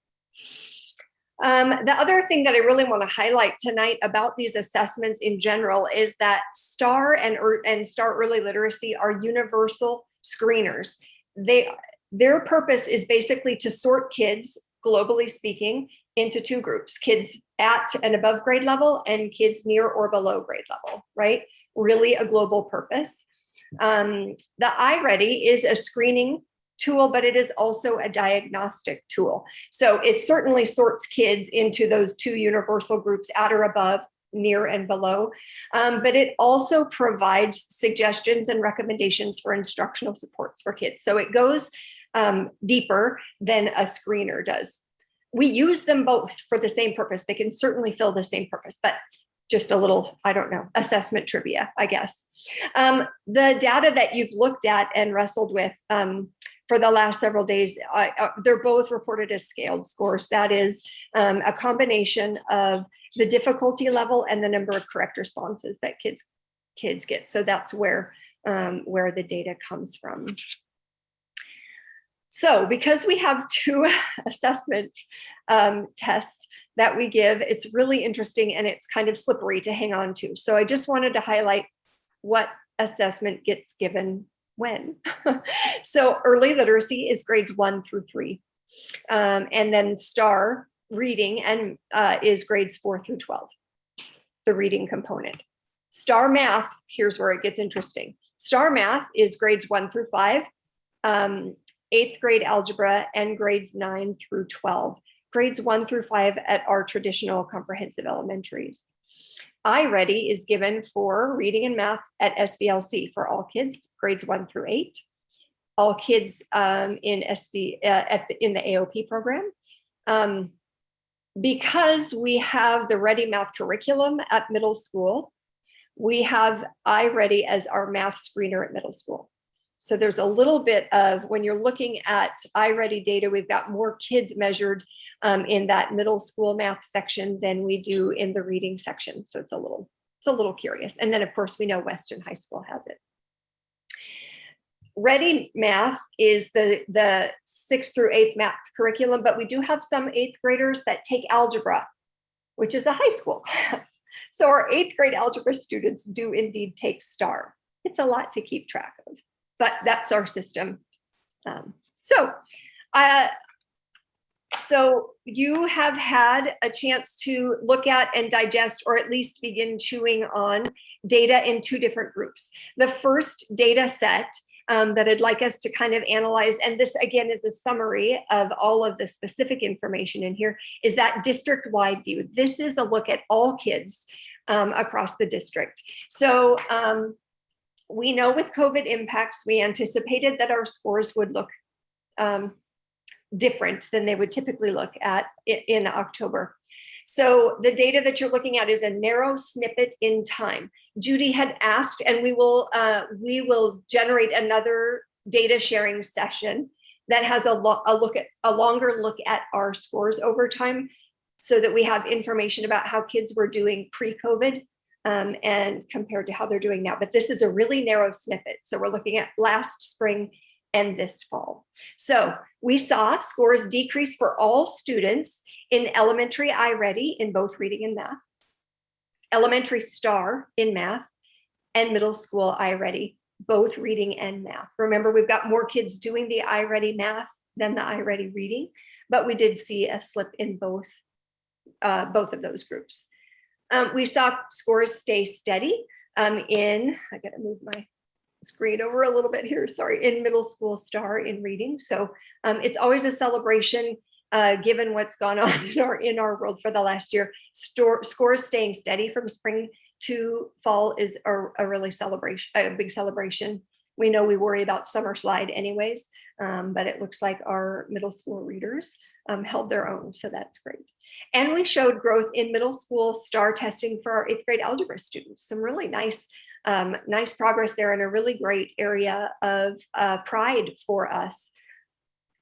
The other thing that I really want to highlight tonight about these assessments in general is that STAR and STAR Early Literacy are universal screeners. Their purpose is basically to sort kids, globally speaking, into two groups: kids at and above grade level and kids near or below grade level, right? Really a global purpose. The iReady is a screening tool, but it is also a diagnostic tool. So it certainly sorts kids into those two universal groups, at or above, near and below. But it also provides suggestions and recommendations for instructional supports for kids. So it goes deeper than a screener does. We use them both for the same purpose. They can certainly fill the same purpose, but just a little, I don't know, assessment trivia, I guess. The data that you've looked at and wrestled with for the last several days, they're both reported as scaled scores. That is a combination of the difficulty level and the number of correct responses that kids get. So that's where the data comes from. So because we have two assessment tests that we give, it's really interesting and it's kind of slippery to hang on to. So I just wanted to highlight what assessment gets given when. So early literacy is grades 1 through 3. And then STAR reading and is grades 4 through 12, the reading component. STAR math, here's where it gets interesting. STAR math is grades 1 through 5, 8th grade algebra, and grades 9 through 12. Grades 1 through 5 at our traditional comprehensive elementaries. iReady is given for reading and math at SBLC for all kids, grades 1 through 8. All kids in the AOP program. Because we have the Ready Math curriculum at middle school, we have iReady as our math screener at middle school. So there's a little bit of, when you're looking at iReady data, we've got more kids measured in that middle school math section than we do in the reading section. So it's a little curious. And then of course we know Weston High School has it. Ready Math is the 6th through 8th math curriculum, but we do have some 8th graders that take algebra, which is a high school class. So our 8th grade algebra students do indeed take STAR. It's a lot to keep track of, but that's our system. So you have had a chance to look at and digest, or at least begin chewing on data in two different groups. The first data set that I'd like us to kind of analyze, and this again is a summary of all of the specific information in here, is that district-wide view. This is a look at all kids across the district. So we know with COVID impacts, we anticipated that our scores would look different than they would typically look at in October. So the data that you're looking at is a narrow snippet in time. Judy had asked, and we will generate another data sharing session that has a longer look at our scores over time, so that we have information about how kids were doing pre-COVID and compared to how they're doing now. But this is a really narrow snippet. So we're looking at last spring and this fall. So we saw scores decrease for all students in elementary iReady in both reading and math, elementary STAR in math, and middle school iReady, both reading and math. Remember, we've got more kids doing the iReady math than the iReady reading, but we did see a slip in both of those groups. We saw scores stay steady I gotta move my screen over a little bit here, sorry, in middle school STAR in reading. So it's always a celebration given what's gone on in our world for the last year. Scores staying steady from spring to fall is a really a big celebration. We know we worry about summer slide anyways, but it looks like our middle school readers held their own, so that's great. And we showed growth in middle school STAR testing for our 8th grade algebra students. Some really nice progress there, and a really great area of pride for us.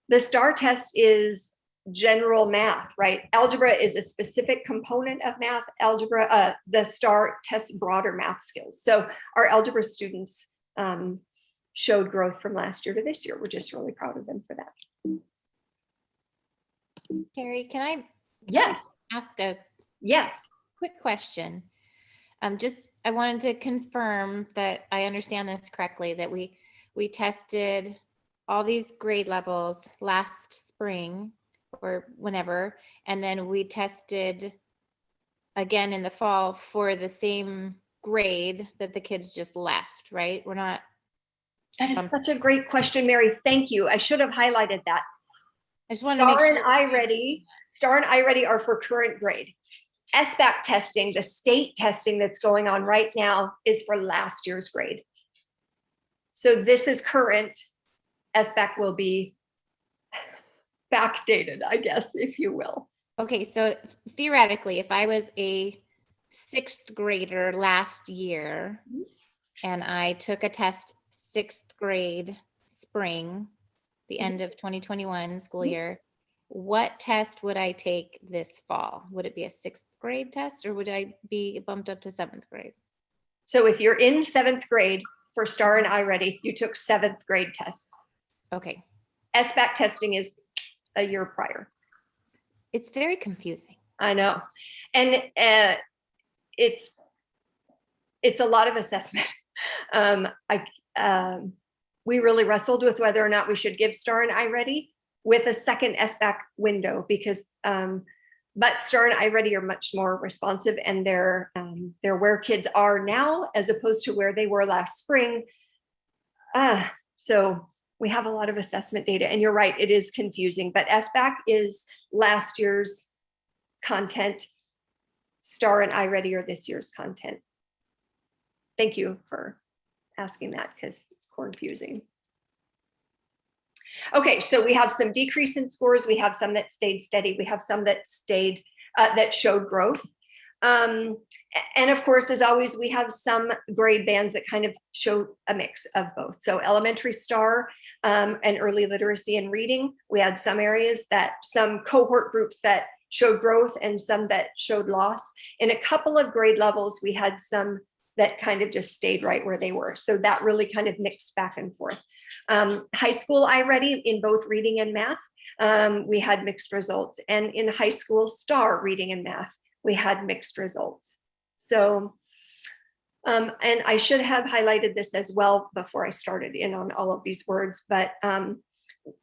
The STAR test is general math, right? Algebra is a specific component of math. The STAR tests broader math skills. So our algebra students showed growth from last year to this year. We're just really proud of them for that. Carrie, can I Yes. ask a Yes. quick question? I wanted to confirm that I understand this correctly, that we tested all these grade levels last spring or whenever, and then we tested again in the fall for the same grade that the kids just left, right? We're not. That is such a great question, Mary. Thank you. I should have highlighted that. I just wanted to make Star sure. and iReady are for current grade. SBAC testing, the state testing that's going on right now, is for last year's grade. So this is current. SBAC will be backdated, I guess, if you will. Okay, so theoretically, if I was a 6th grader last year and I took a test 6th grade spring, the end of 2021 school year, what test would I take this fall? Would it be a 6th grade test or would I be bumped up to 7th grade? So if you're in 7th grade for Star and iReady, you took 7th grade tests. Okay. SBAC testing is a year prior. It's very confusing. I know. And it's a lot of assessment. We really wrestled with whether or not we should give Star and iReady with a second SBAC window because, but Star and iReady are much more responsive and they're where kids are now as opposed to where they were last spring. So we have a lot of assessment data and you're right, it is confusing, but SBAC is last year's content. Star and iReady are this year's content. Thank you for asking that because it's confusing. Okay, so we have some decrease in scores. We have some that stayed steady. We have some that stayed, that showed growth. And of course, as always, we have some grade bands that kind of show a mix of both. So elementary Star and early literacy and reading, we had some areas that, some cohort groups that showed growth and some that showed loss. In a couple of grade levels, we had some that kind of just stayed right where they were. So that really kind of mixed back and forth. High school iReady in both reading and math, we had mixed results. And in high school Star reading and math, we had mixed results. So, and I should have highlighted this as well before I started in on all of these words, but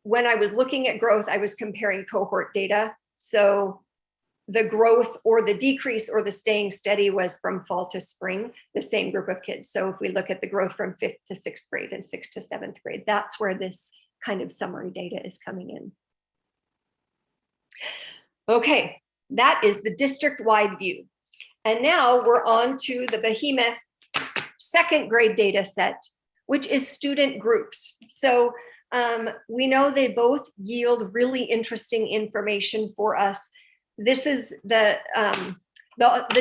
when I was looking at growth, I was comparing cohort data. So the growth or the decrease or the staying steady was from fall to spring, the same group of kids. So if we look at the growth from 5th to 6th grade and 6th to 7th grade, that's where this kind of summary data is coming in. Okay, that is the district-wide view. And now we're on to the behemoth 2nd grade data set, which is student groups. So we know they both yield really interesting information for us. This is the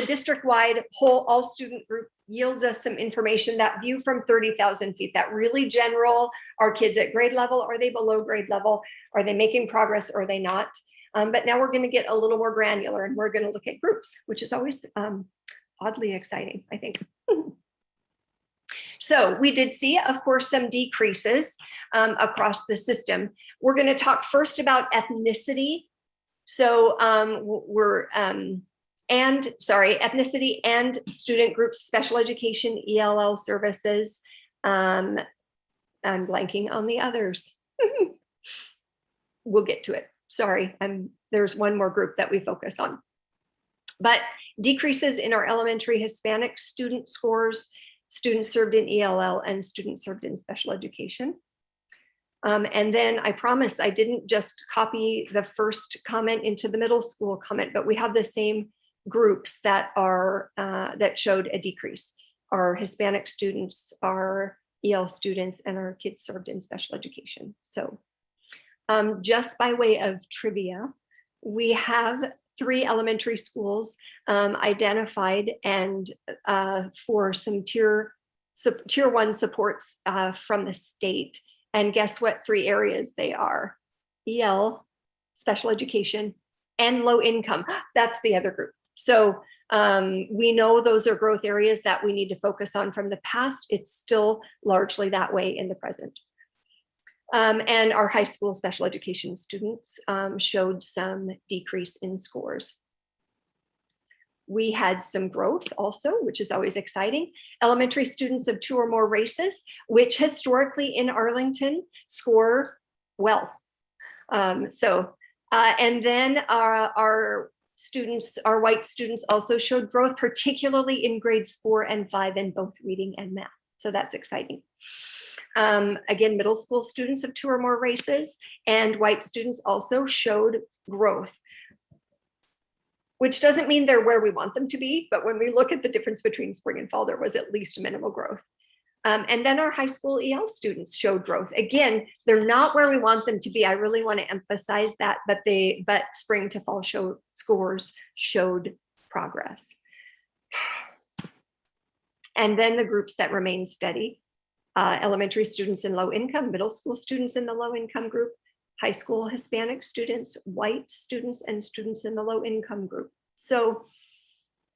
district-wide whole all student group yields us some information. That view from 30,000 feet, that really general, are kids at grade level? Are they below grade level? Are they making progress or are they not? But now we're going to get a little more granular and we're going to look at groups, which is always oddly exciting, I think. So we did see, of course, some decreases across the system. We're going to talk first about ethnicity. So ethnicity and student groups, special education, ELL services. I'm blanking on the others. We'll get to it. Sorry, there's one more group that we focus on. But decreases in our elementary Hispanic student scores, students served in ELL and students served in special education. And then I promise I didn't just copy the first comment into the middle school comment, but we have the same groups that are that showed a decrease. Our Hispanic students, our EL students, and our kids served in special education. So just by way of trivia, we have 3 elementary schools identified and for some tier 1 supports from the state. And guess what 3 areas they are? EL, special education, and low income. That's the other group. So we know those are growth areas that we need to focus on from the past. It's still largely that way in the present. And our high school special education students showed some decrease in scores. We had some growth also, which is always exciting. Elementary students of 2 or more races, which historically in Arlington score well. And then our students, our white students also showed growth, particularly in grades 4 and 5 in both reading and math. So that's exciting. Again, middle school students of 2 or more races and white students also showed growth, which doesn't mean they're where we want them to be, but when we look at the difference between spring and fall, there was at least minimal growth. And then our high school EL students showed growth. Again, they're not where we want them to be. I really want to emphasize that, but spring to fall scores showed progress. And then the groups that remain steady, elementary students in low income, middle school students in the low income group, high school Hispanic students, white students, and students in the low income group. So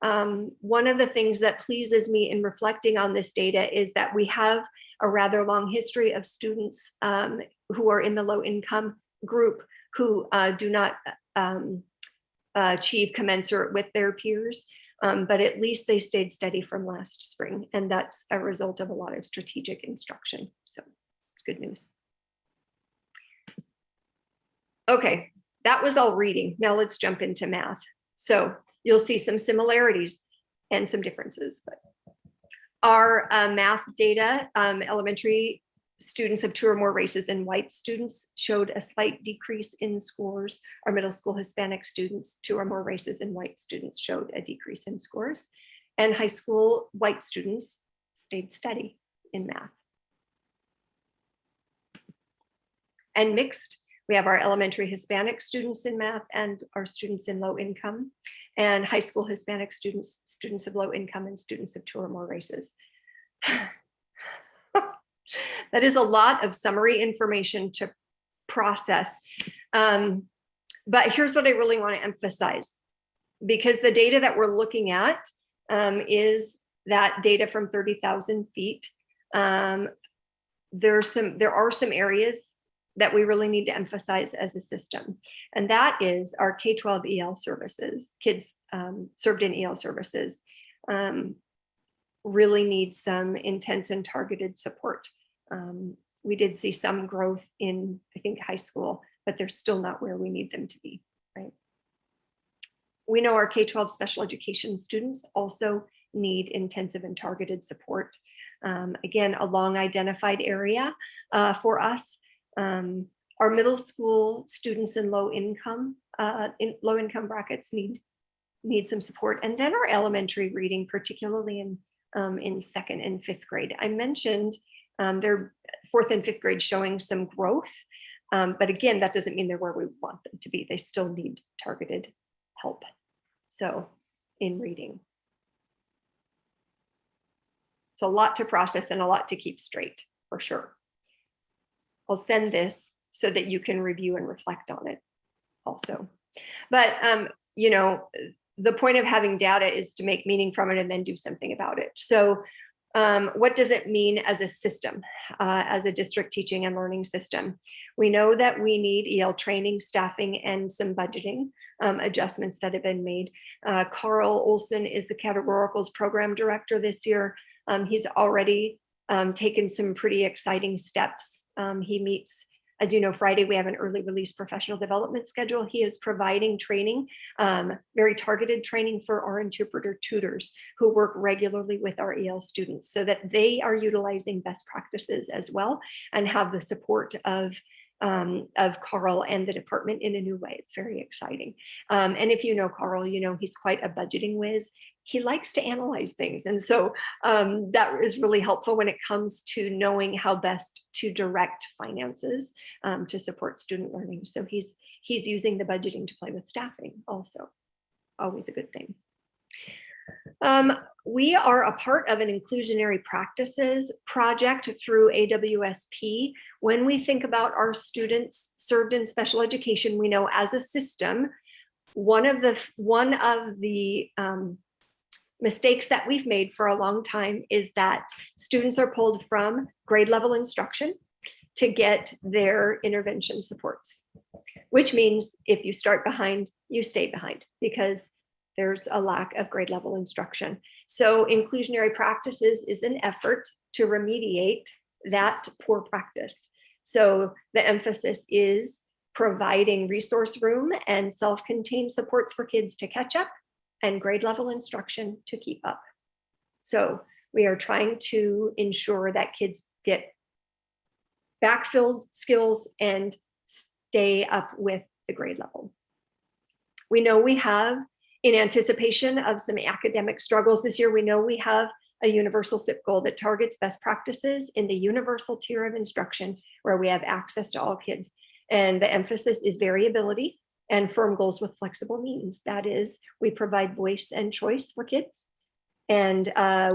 one of the things that pleases me in reflecting on this data is that we have a rather long history of students who are in the low income group who do not achieve commensurate with their peers, but at least they stayed steady from last spring. And that's a result of a lot of strategic instruction. So it's good news. Okay, that was all reading. Now let's jump into math. So you'll see some similarities and some differences. But our math data, elementary students of 2 or more races and white students showed a slight decrease in scores. Our middle school Hispanic students, 2 or more races and white students showed a decrease in scores. And high school white students stayed steady in math. And mixed, we have our elementary Hispanic students in math and our students in low income, and high school Hispanic students, students of low income, and students of 2 or more races. That is a lot of summary information to process. But here's what I really want to emphasize, because the data that we're looking at is that data from 30,000 feet. There are some areas that we really need to emphasize as a system. And that is our K-12 EL services, kids served in EL services really need some intense and targeted support. We did see some growth in, I think, high school, but they're still not where we need them to be, right? We know our K-12 special education students also need intensive and targeted support. Again, a long identified area for us. Our middle school students in low income brackets need some support, and then our elementary reading, particularly in 2nd and 5th grade. I mentioned their 4th and 5th grade showing some growth, but again, that doesn't mean they're where we want them to be. They still need targeted help. So in reading, it's a lot to process and a lot to keep straight, for sure. I'll send this so that you can review and reflect on it also. But, you know, the point of having data is to make meaning from it and then do something about it. So what does it mean as a system, as a district teaching and learning system? We know that we need EL training, staffing, and some budgeting adjustments that have been made. Carl Olson is the Categoricals program director this year. He's already taken some pretty exciting steps. He meets, as you know, Friday, we have an early release professional development schedule. He is providing training, very targeted training for our interpreter tutors who work regularly with our EL students so that they are utilizing best practices as well and have the support of Carl and the department in a new way. It's very exciting. And if you know Carl, you know he's quite a budgeting whiz. He likes to analyze things. And so that is really helpful when it comes to knowing how best to direct finances to support student learning. So he's using the budgeting to play with staffing also, always a good thing. We are a part of an inclusionary practices project through AWSP. When we think about our students served in special education, we know as a system, one of the mistakes that we've made for a long time is that students are pulled from grade level instruction to get their intervention supports, which means if you start behind, you stay behind because there's a lack of grade level instruction. So inclusionary practices is an effort to remediate that poor practice. So the emphasis is providing resource room and self-contained supports for kids to catch up and grade level instruction to keep up. So we are trying to ensure that kids get backfilled skills and stay up with the grade level. We know we have, in anticipation of some academic struggles this year, we know we have a universal SIP goal that targets best practices in the universal tier of instruction where we have access to all kids. And the emphasis is variability and firm goals with flexible means. That is, we provide voice and choice for kids. And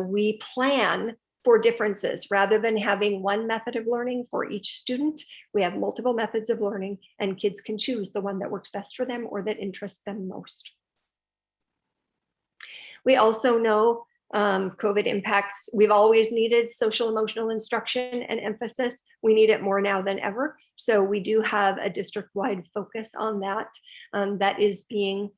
we plan for differences rather than having one method of learning for each student. We have multiple methods of learning and kids can choose the one that works best for them or that interests them most. We also know COVID impacts. We've always needed social emotional instruction and emphasis. We need it more now than ever. So we do have a district-wide focus on that. That is being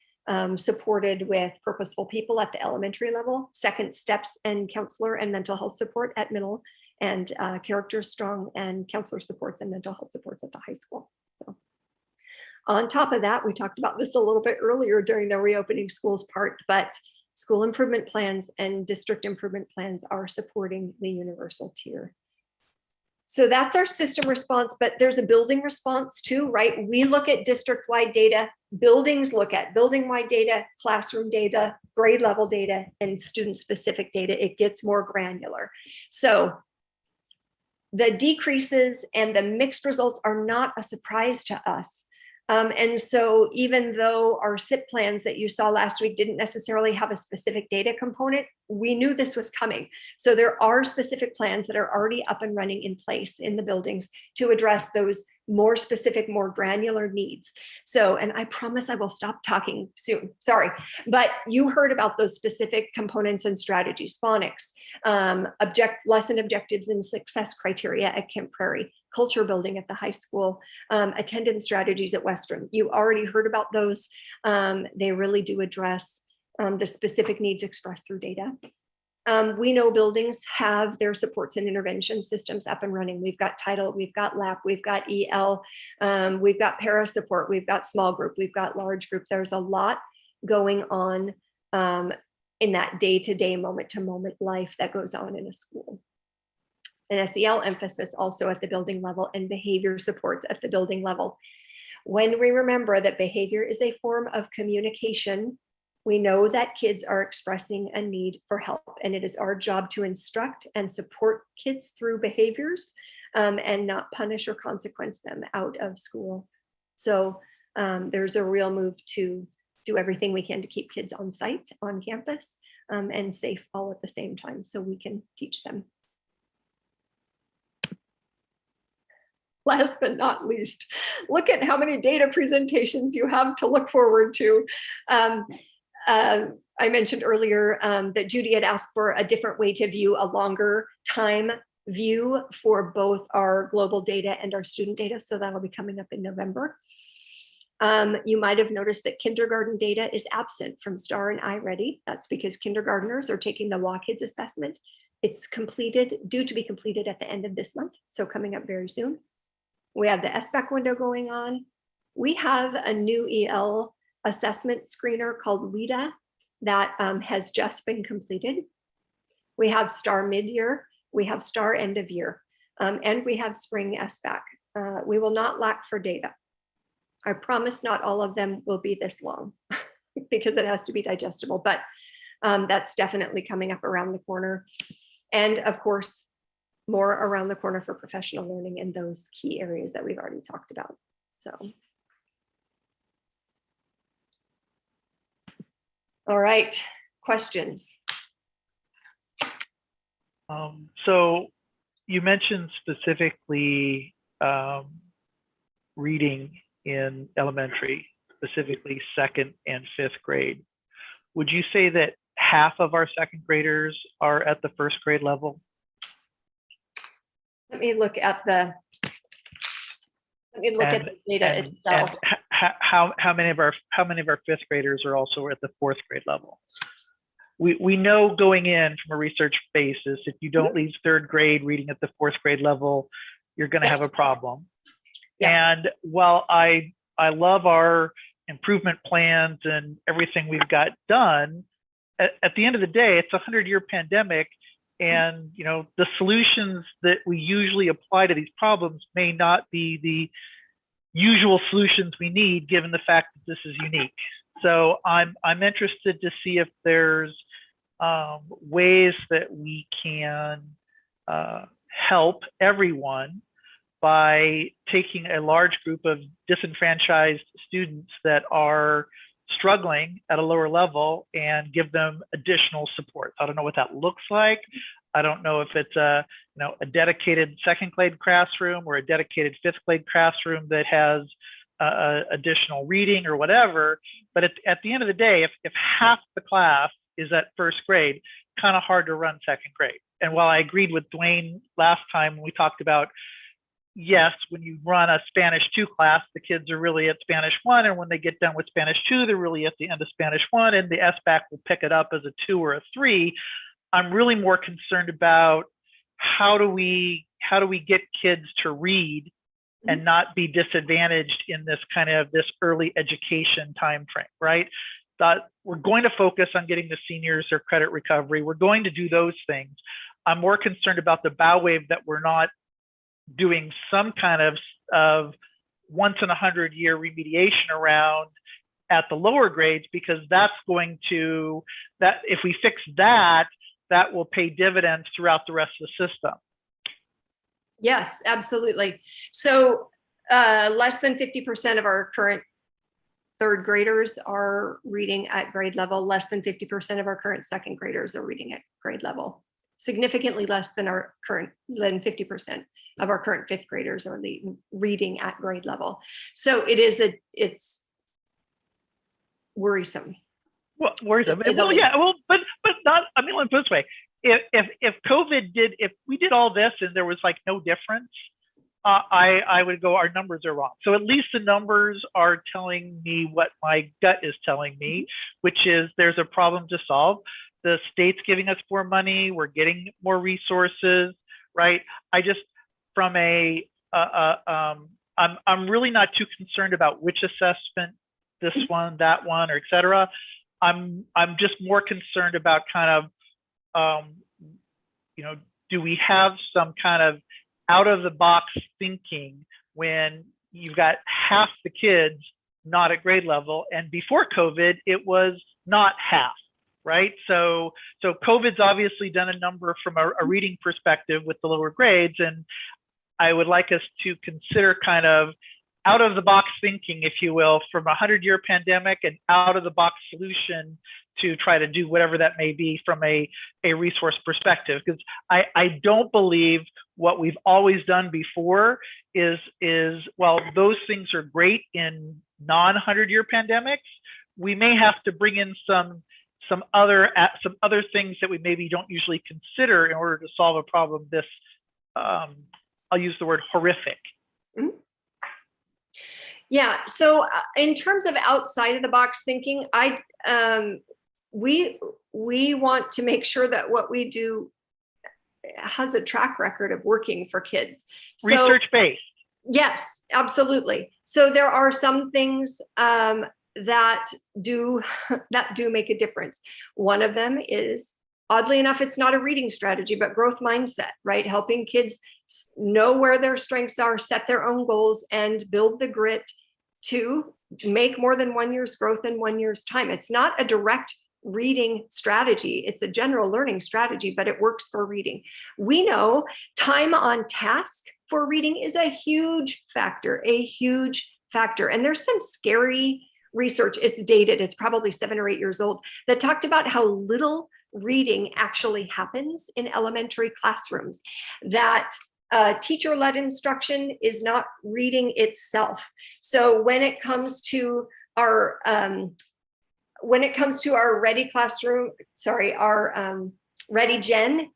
supported with purposeful people at the elementary level, second steps and counselor and mental health support at middle, and character strong and counselor supports and mental health supports at the high school. So on top of that, we talked about this a little bit earlier during the reopening schools part, but school improvement plans and district improvement plans are supporting the universal tier. So that's our system response, but there's a building response too, right? We look at district-wide data, buildings look at building-wide data, classroom data, grade level data, and student-specific data. It gets more granular. So the decreases and the mixed results are not a surprise to us. And so even though our SIP plans that you saw last week didn't necessarily have a specific data component, we knew this was coming. So there are specific plans that are already up and running in place in the buildings to address those more specific, more granular needs. So, and I promise I will stop talking soon, sorry, but you heard about those specific components and strategies, phonics, lesson objectives and success criteria at Camp Prairie, culture building at the high school, attendance strategies at Western. You already heard about those. They really do address the specific needs expressed through data. We know buildings have their supports and intervention systems up and running. We've got title, we've got LAP, we've got EL, we've got para support, we've got small group, we've got large group. There's a lot going on in that day-to-day, moment-to-moment life that goes on in a school. An SEL emphasis also at the building level and behavior supports at the building level. When we remember that behavior is a form of communication, we know that kids are expressing a need for help, and it is our job to instruct and support kids through behaviors and not punish or consequence them out of school. So there's a real move to do everything we can to keep kids on site, on campus, and safe all at the same time so we can teach them. Last but not least, look at how many data presentations you have to look forward to. I mentioned earlier that Judy had asked for a different way to view a longer time view for both our global data and our student data. So that'll be coming up in November. You might have noticed that kindergarten data is absent from STAR and iReady. That's because kindergartners are taking the WAKIDS assessment. It's completed, due to be completed at the end of this month. So coming up very soon. We have the SBAC window going on. We have a new EL assessment screener called WIDA that has just been completed. We have STAR mid-year, we have STAR end of year, and we have spring SBAC. We will not lack for data. I promise not all of them will be this long because it has to be digestible, but that's definitely coming up around the corner. And of course, more around the corner for professional learning in those key areas that we've already talked about. So. All right, questions? So you mentioned specifically reading in elementary, specifically 2nd and 5th grade. Would you say that half of our 2nd graders are at the 1st grade level? Let me look at the Let me look at the data itself. How many of our fifth graders are also at the fourth grade level? We know going in from a research basis, if you don't leave third grade reading at the fourth grade level, you're going to have a problem. And while I love our improvement plans and everything we've got done, at the end of the day, it's a 100-year pandemic, and the solutions that we usually apply to these problems may not be the usual solutions we need, given the fact that this is unique. So I'm interested to see if there's ways that we can help everyone by taking a large group of disenfranchised students that are struggling at a lower level and give them additional support. I don't know what that looks like. I don't know if it's a dedicated second grade classroom or a dedicated fifth grade classroom that has additional reading or whatever. But at the end of the day, if half the class is at first grade, kind of hard to run second grade. And while I agreed with Dwayne last time when we talked about, yes, when you run a Spanish 2 class, the kids are really at Spanish 1, and when they get done with Spanish 2, they're really at the end of Spanish 1, and the SBAC will pick it up as a 2 or a 3. I'm really more concerned about how do we get kids to read and not be disadvantaged in this early education time frame, right? That we're going to focus on getting the seniors their credit recovery. We're going to do those things. I'm more concerned about the bow wave that we're not doing some kind of once in 100-year remediation around at the lower grades, because that's going to, that if we fix that, that will pay dividends throughout the rest of the system. Yes, absolutely. So less than 50% of our current third graders are reading at grade level. Less than 50% of our current second graders are reading at grade level. Significantly less than 50% of our current fifth graders are reading at grade level. So it's worrisome. Well, worrisome. Well, yeah. Well, but not. I mean, let's put it this way: if COVID if we did all this and there was like no difference, I would go, our numbers are wrong. So at least the numbers are telling me what my gut is telling me, which is there's a problem to solve. The state's giving us more money. We're getting more resources, right? I just, from I'm really not too concerned about which assessment, this one, that one, or et cetera. I'm just more concerned about do we have some kind of out of the box thinking when you've got half the kids not at grade level, and before COVID, it was not half, right? So COVID's obviously done a number from a reading perspective with the lower grades, and I would like us to consider kind of out of the box thinking, if you will, from a 100-year pandemic and out of the box solution to try to do whatever that may be from a resource perspective. Because I don't believe what we've always done before is while those things are great in non-100-year pandemics, we may have to bring in some other things that we maybe don't usually consider in order to solve a problem this, I'll use the word horrific. Mm-hmm. Yeah. So in terms of outside of the box thinking, we want to make sure that what we do has a track record of working for kids. Research-based. Yes, absolutely. So there are some things that do make a difference. One of them is, oddly enough, it's not a reading strategy, but growth mindset, right? Helping kids know where their strengths are, set their own goals, and build the grit to make more than 1 year's growth in 1 year's time. It's not a direct reading strategy. It's a general learning strategy, but it works for reading. We know time on task for reading is a huge factor. And there's some scary research. It's dated. It's probably 7 or 8 years old that talked about how little reading actually happens in elementary classrooms, that teacher-led instruction is not reading itself. So when it comes to our Ready Classroom, our Ready Gen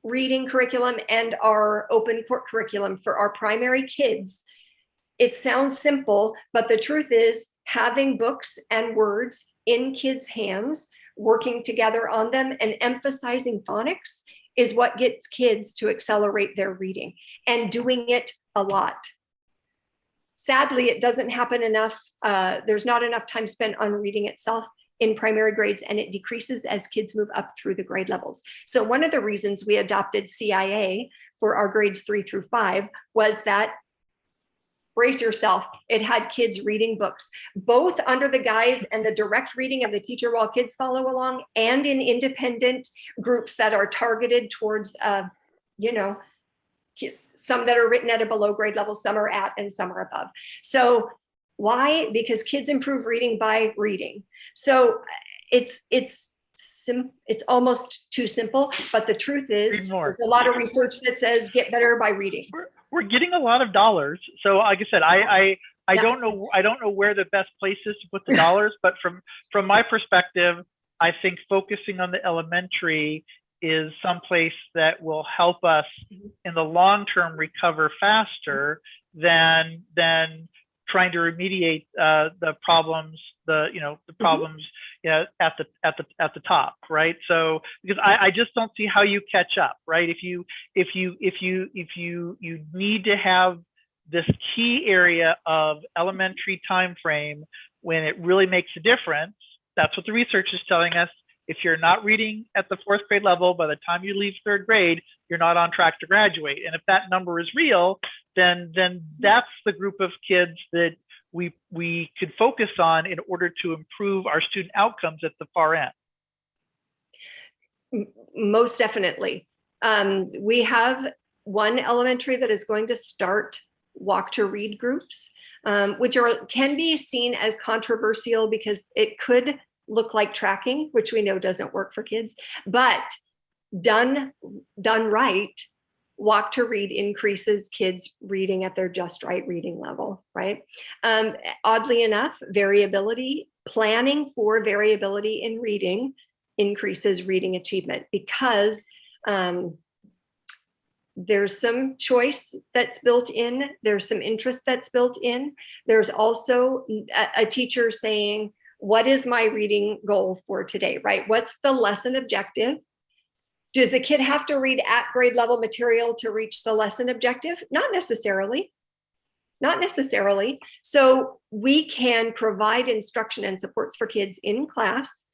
reading curriculum and our open court curriculum for our primary kids, It sounds simple, but the truth is having books and words in kids' hands, working together on them and emphasizing phonics is what gets kids to accelerate their reading, and doing it a lot. Sadly, it doesn't happen enough. There's not enough time spent on reading itself in primary grades, and it decreases as kids move up through the grade levels. So one of the reasons we adopted CIA for our grades 3 through 5 was that, brace yourself, it had kids reading books, both under the guise and the direct reading of the teacher while kids follow along, and in independent groups that are targeted towards, you know, some that are written at a below grade level, some are at, and some are above. So why? Because kids improve reading by reading. So it's almost too simple, but the truth is there's a lot of research that says get better by reading. We're getting a lot of dollars. So like I said, I don't know where the best place is to put the dollars, but from my perspective, I think focusing on the elementary is someplace that will help us in the long term recover faster than trying to remediate the problems, at the top, right? So because I just don't see how you catch up, right? If you need to have this key area of elementary time frame when it really makes a difference, that's what the research is telling us. If you're not reading at the 4th grade level, by the time you leave 3rd grade, you're not on track to graduate. And if that number is real, then that's the group of kids that we could focus on in order to improve our student outcomes at the far end. Most definitely. We have one elementary that is going to start walk to read groups, which can be seen as controversial because it could look like tracking, which we know doesn't work for kids, but done right, walk to read increases kids reading at their just right reading level, right? Oddly enough, planning for variability in reading increases reading achievement because there's some choice that's built in, there's some interest that's built in. There's also a teacher saying, what is my reading goal for today, right? What's the lesson objective? Does a kid have to read at grade level material to reach the lesson objective? Not necessarily. Not necessarily. So we can provide instruction and supports for kids in class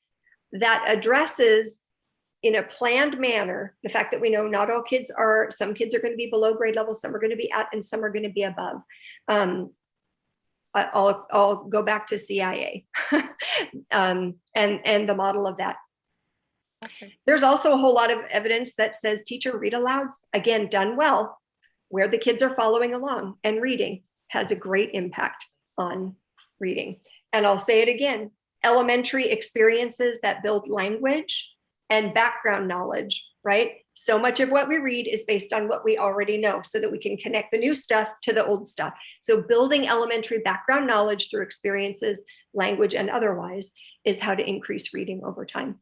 that addresses in a planned manner the fact that we know not all kids are, some kids are going to be below grade level, some are going to be at, and some are going to be above. I'll go back to CIA and the model of that. Okay. There's also a whole lot of evidence that says teacher read alouds, again, done well, where the kids are following along and reading has a great impact on reading. And I'll say it again, elementary experiences that build language and background knowledge, right? So much of what we read is based on what we already know so that we can connect the new stuff to the old stuff. So building elementary background knowledge through experiences, language, and otherwise is how to increase reading over time.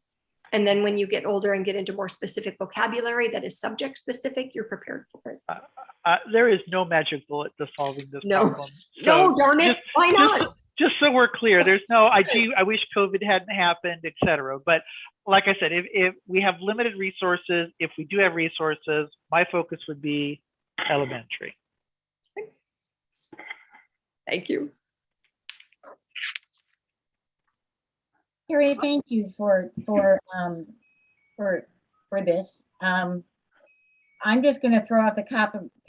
And then when you get older and get into more specific vocabulary that is subject specific, you're prepared for it. There is no magic bullet to solving this problem. So no, darn it, why not? Just so we're clear, there's no, I wish COVID hadn't happened, et cetera. But like I said, if we have limited resources, if we do have resources, my focus would be elementary. Thank you. Harriet, thank you for this. I'm just going to throw off the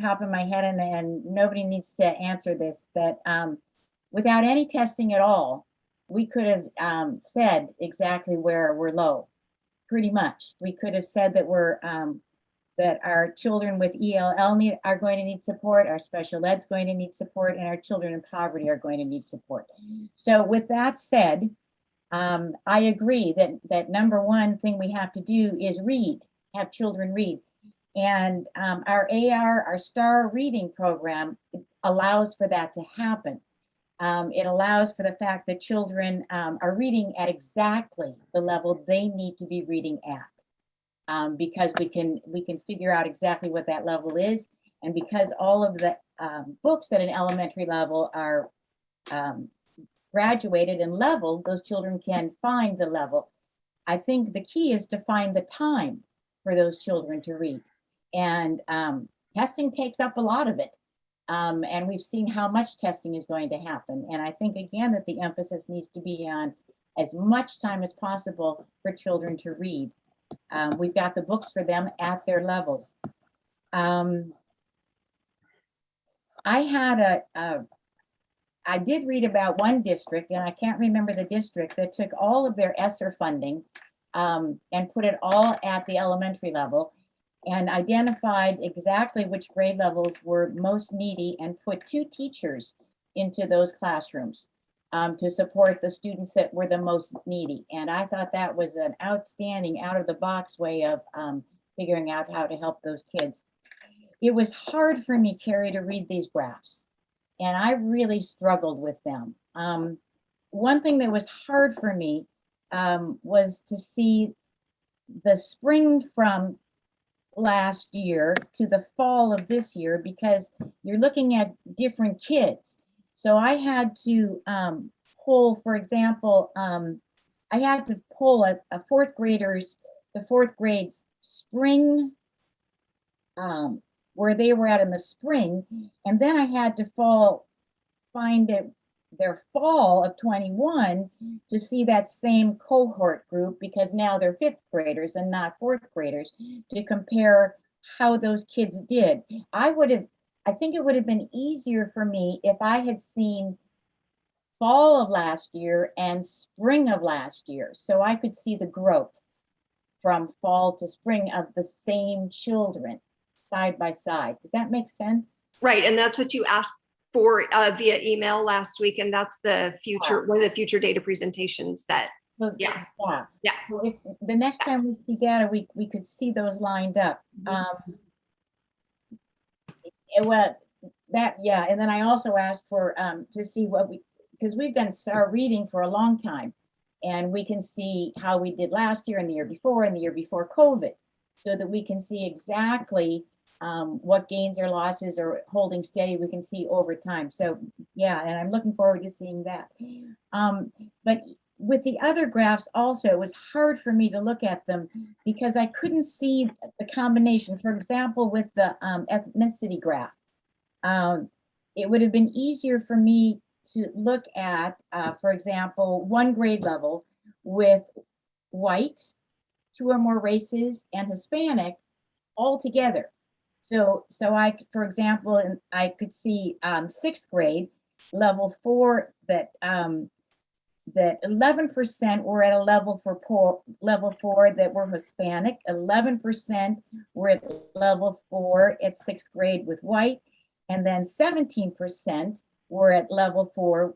top of my head, and nobody needs to answer this, that without any testing at all, we could have said exactly where we're low, pretty much. We could have said that that our children with ELL are going to need support, our special ed's going to need support, and our children in poverty are going to need support. So with that said, I agree that number one thing we have to do is read, have children read. And our STAR reading program allows for that to happen. It allows for the fact that children are reading at exactly the level they need to be reading at, because we can figure out exactly what that level is, And because all of the books at an elementary level are graduated and leveled, those children can find the level. I think the key is to find the time for those children to read. And testing takes up a lot of it. And we've seen how much testing is going to happen. And I think, again, that the emphasis needs to be on as much time as possible for children to read. We've got the books for them at their levels. I did read about one district, and I can't remember the district, that took all of their ESSER funding and put it all at the elementary level and identified exactly which grade levels were most needy and put 2 teachers into those classrooms to support the students that were the most needy. And I thought that was an outstanding, out of the box way of figuring out how to help those kids. It was hard for me, Carrie, to read these graphs, and I really struggled with them. One thing that was hard for me was to see the spring from last year to the fall of this year, because you're looking at different kids. So I had to pull, for example, I had to pull the fourth grade's spring, where they were at in the spring. And then I had to find their fall of 21 to see that same cohort group, because now they're 5th graders and not 4th graders, to compare how those kids did. I think it would have been easier for me if I had seen fall of last year and spring of last year, so I could see the growth from fall to spring of the same children side by side. Does that make sense? Right, and that's what you asked for via email last week, and that's the future, one of the future data presentations that, So, yeah. So if the next time we see data, we could see those lined up. And then I also asked for to see because we've done STAR reading for a long time, and we can see how we did last year and the year before COVID, so that we can see exactly what gains or losses or holding steady we can see over time. So yeah, and I'm looking forward to seeing that. But with the other graphs also, it was hard for me to look at them because I couldn't see the combination. For example, with the ethnicity graph, it would have been easier for me to look at, for example, one grade level with white, 2 or more races, and Hispanic all together. So I, for example, I could see 6th grade, level 4, that 11% were at a level 4 that were Hispanic, 11% were at level 4 at 6th grade with white, and then 17% were at level 4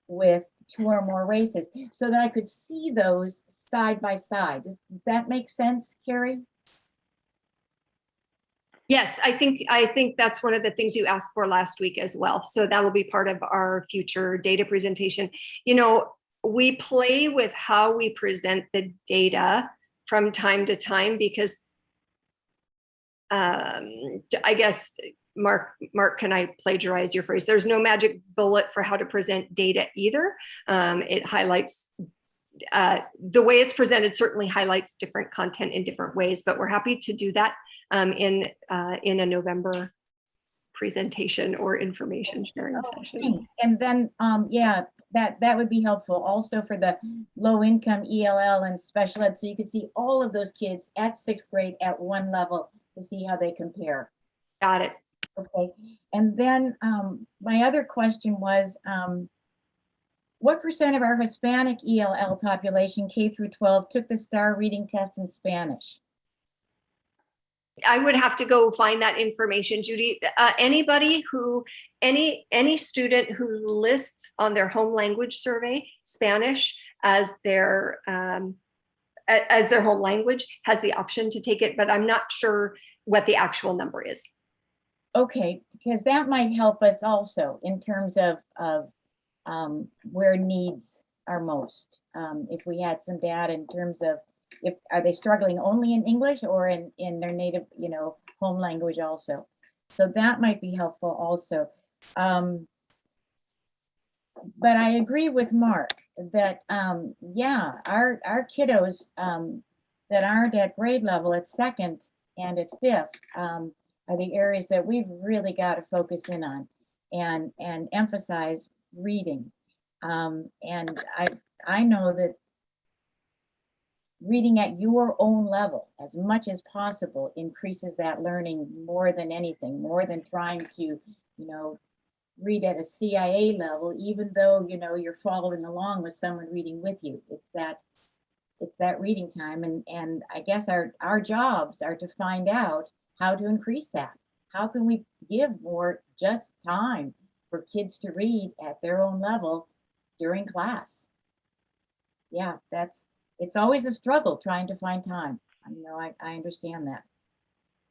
with 2 or more races, so that I could see those side by side. Does that make sense, Carrie? Yes, I think that's one of the things you asked for last week as well. So that will be part of our future data presentation. You know, we play with how we present the data from time to time because I guess, Mark, can I plagiarize your phrase? There's no magic bullet for how to present data either. It highlights, the way it's presented certainly highlights different content in different ways, but we're happy to do that in a November presentation or information sharing session. Thanks. And then, yeah, that would be helpful also for the low income ELL and special ed. So you could see all of those kids at 6th grade at one level to see how they compare. Got it. Okay. And then my other question was, what % of our Hispanic ELL population K through 12 took the STAR reading test in Spanish? I would have to go find that information, Judy. Anybody who, any student who lists on their home language survey Spanish as their home language has the option to take it, but I'm not sure what the actual number is. Okay, because that might help us also in terms of where needs are most. If we had some data in terms of are they struggling only in English or in their native, home language also. So that might be helpful also. But I agree with Mark that, yeah, our kiddos that aren't at grade level at second and at fifth are the areas that we've really got to focus in on and emphasize reading. And I know that reading at your own level as much as possible increases that learning more than anything, more than trying to, read at a CIA level, even though, you're following along with someone reading with you. It's that reading time. And I guess our jobs are to find out how to increase that. How can we give more just time for kids to read at their own level during class? Yeah, it's always a struggle trying to find time. I understand that.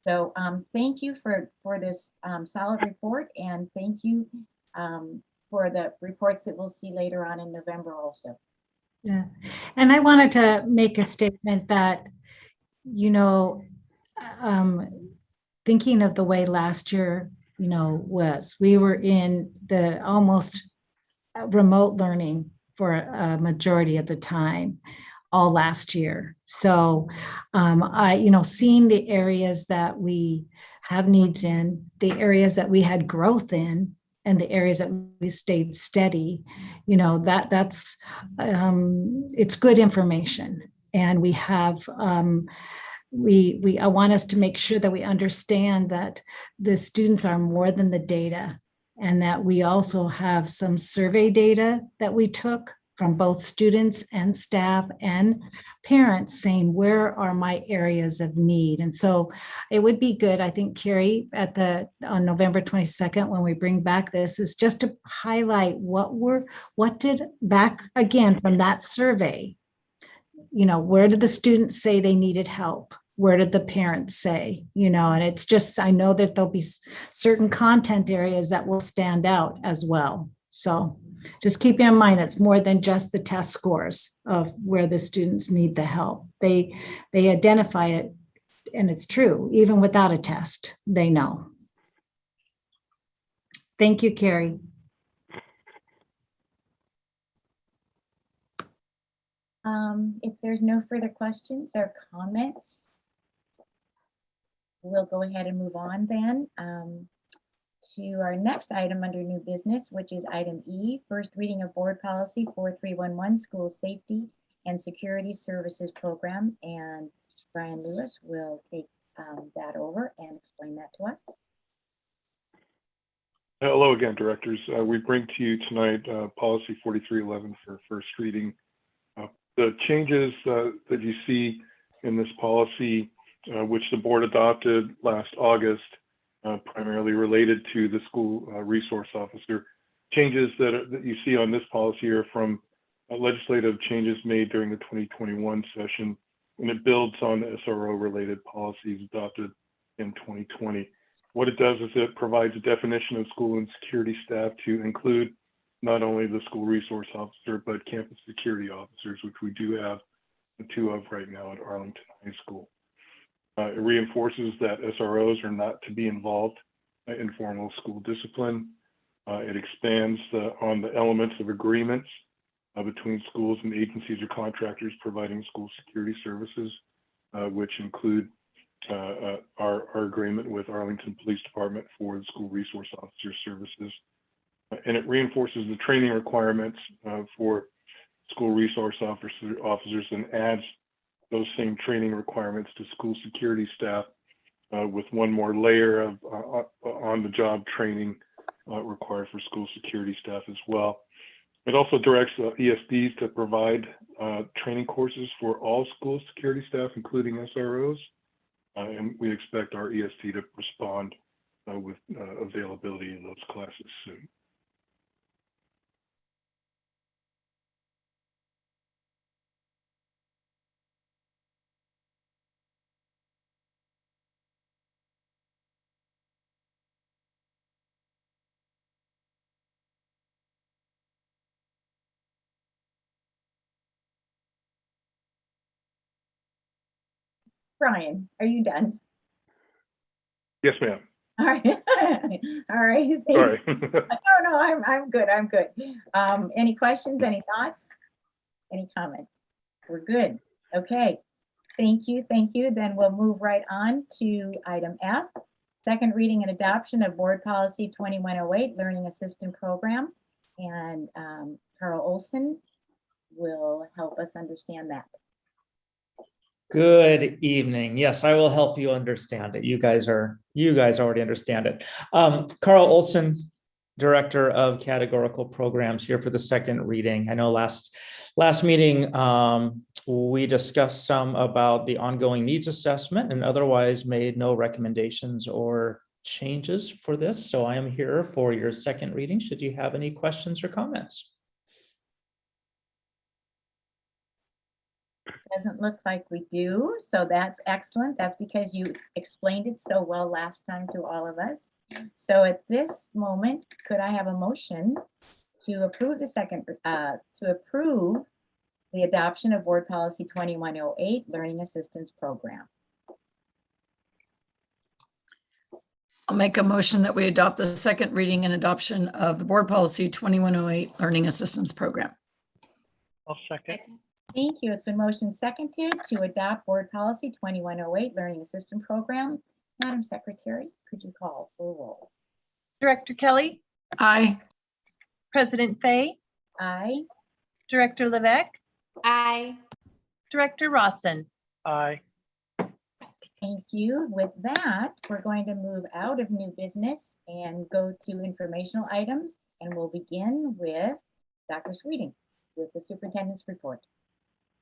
So thank you for this solid report, and thank you for the reports that we'll see later on in November also. Yeah, and I wanted to make a statement that, thinking of the way last year, we were in the almost remote learning for a majority of the time, all last year. So seeing the areas that we have needs in, the areas that we had growth in, and the areas that we stayed steady, that's it's good information. And we have I want us to make sure that we understand that the students are more than the data, and that we also have some survey data that we took from both students and staff and parents saying, where are my areas of need? And so it would be good, I think, Carrie, on November 22nd, when we bring back this, is just to highlight what did back again from that survey, where did the students say they needed help? Where did the parents say, and it's just, I know that there'll be certain content areas that will stand out as well. So just keep in mind, it's more than just the test scores of where the students need the help. They identify it, and it's true, even without a test, they know. Thank you, Carrie. If there's no further questions or comments, we'll go ahead and move on then to our next item under new business, which is item E, first reading of board policy 4311, school safety and security services program. And Brian Lewis will take that over and explain that to us. Hello again, directors. We bring to you tonight policy 4311 for first reading. The changes that you see in this policy, which the board adopted last August, primarily related to the school resource officer. Changes that you see on this policy are from legislative changes made during the 2021 session, and it builds on the SRO related policies adopted in 2020. What it does is it provides a definition of school and security staff to include not only the school resource officer, but campus security officers, which we do have two of right now at Arlington High School. It reinforces that SROs are not to be involved in formal school discipline. It expands on the elements of agreements between schools and agencies or contractors providing school security services, which include our agreement with Arlington Police Department for the school resource officer services. And it reinforces the training requirements for school resource officers and adds those same training requirements to school security staff with one more layer of on-the-job training required for school security staff as well. It also directs ESDs to provide training courses for all school security staff, including SROs, and we expect our ESD to respond with availability in those classes soon. Brian, are you done? Yes, ma'am. All right. All right. Sorry. No, I'm good. I'm good. Any questions, any thoughts? Any comments? We're good. Okay. Thank you. Thank you. Then we'll move right on to item F. Second reading and adoption of Board Policy 2108, Learning Assistant Program. And Carl Olson will help us understand that. Good evening. Yes, I will help you understand it. You guys already understand it. Carl Olson, Director of Categorical Programs, here for the second reading. I know last meeting we discussed some about the ongoing needs assessment and otherwise made no recommendations or changes for this. So I am here for your second reading. Should you have any questions or comments? Doesn't look like we do, so that's excellent. That's because you explained it so well last time to all of us. So at this moment, could I have a motion to approve the adoption of Board Policy 2108, Learning Assistance Program? I'll make a motion that we adopt the second reading and adoption of the Board Policy 2108 Learning Assistance Program. I'll second. Thank you. It's been motioned seconded to adopt Board Policy 2108 Learning Assistant Program. Madam Secretary, could you call for roll? Director Kelly? Aye. President Fay? Aye. Director Levesque? Aye. Director Rawson? Aye. Thank you. With that, we're going to move out of new business and go to informational items, and we'll begin with Dr. Sweeting with the superintendent's report.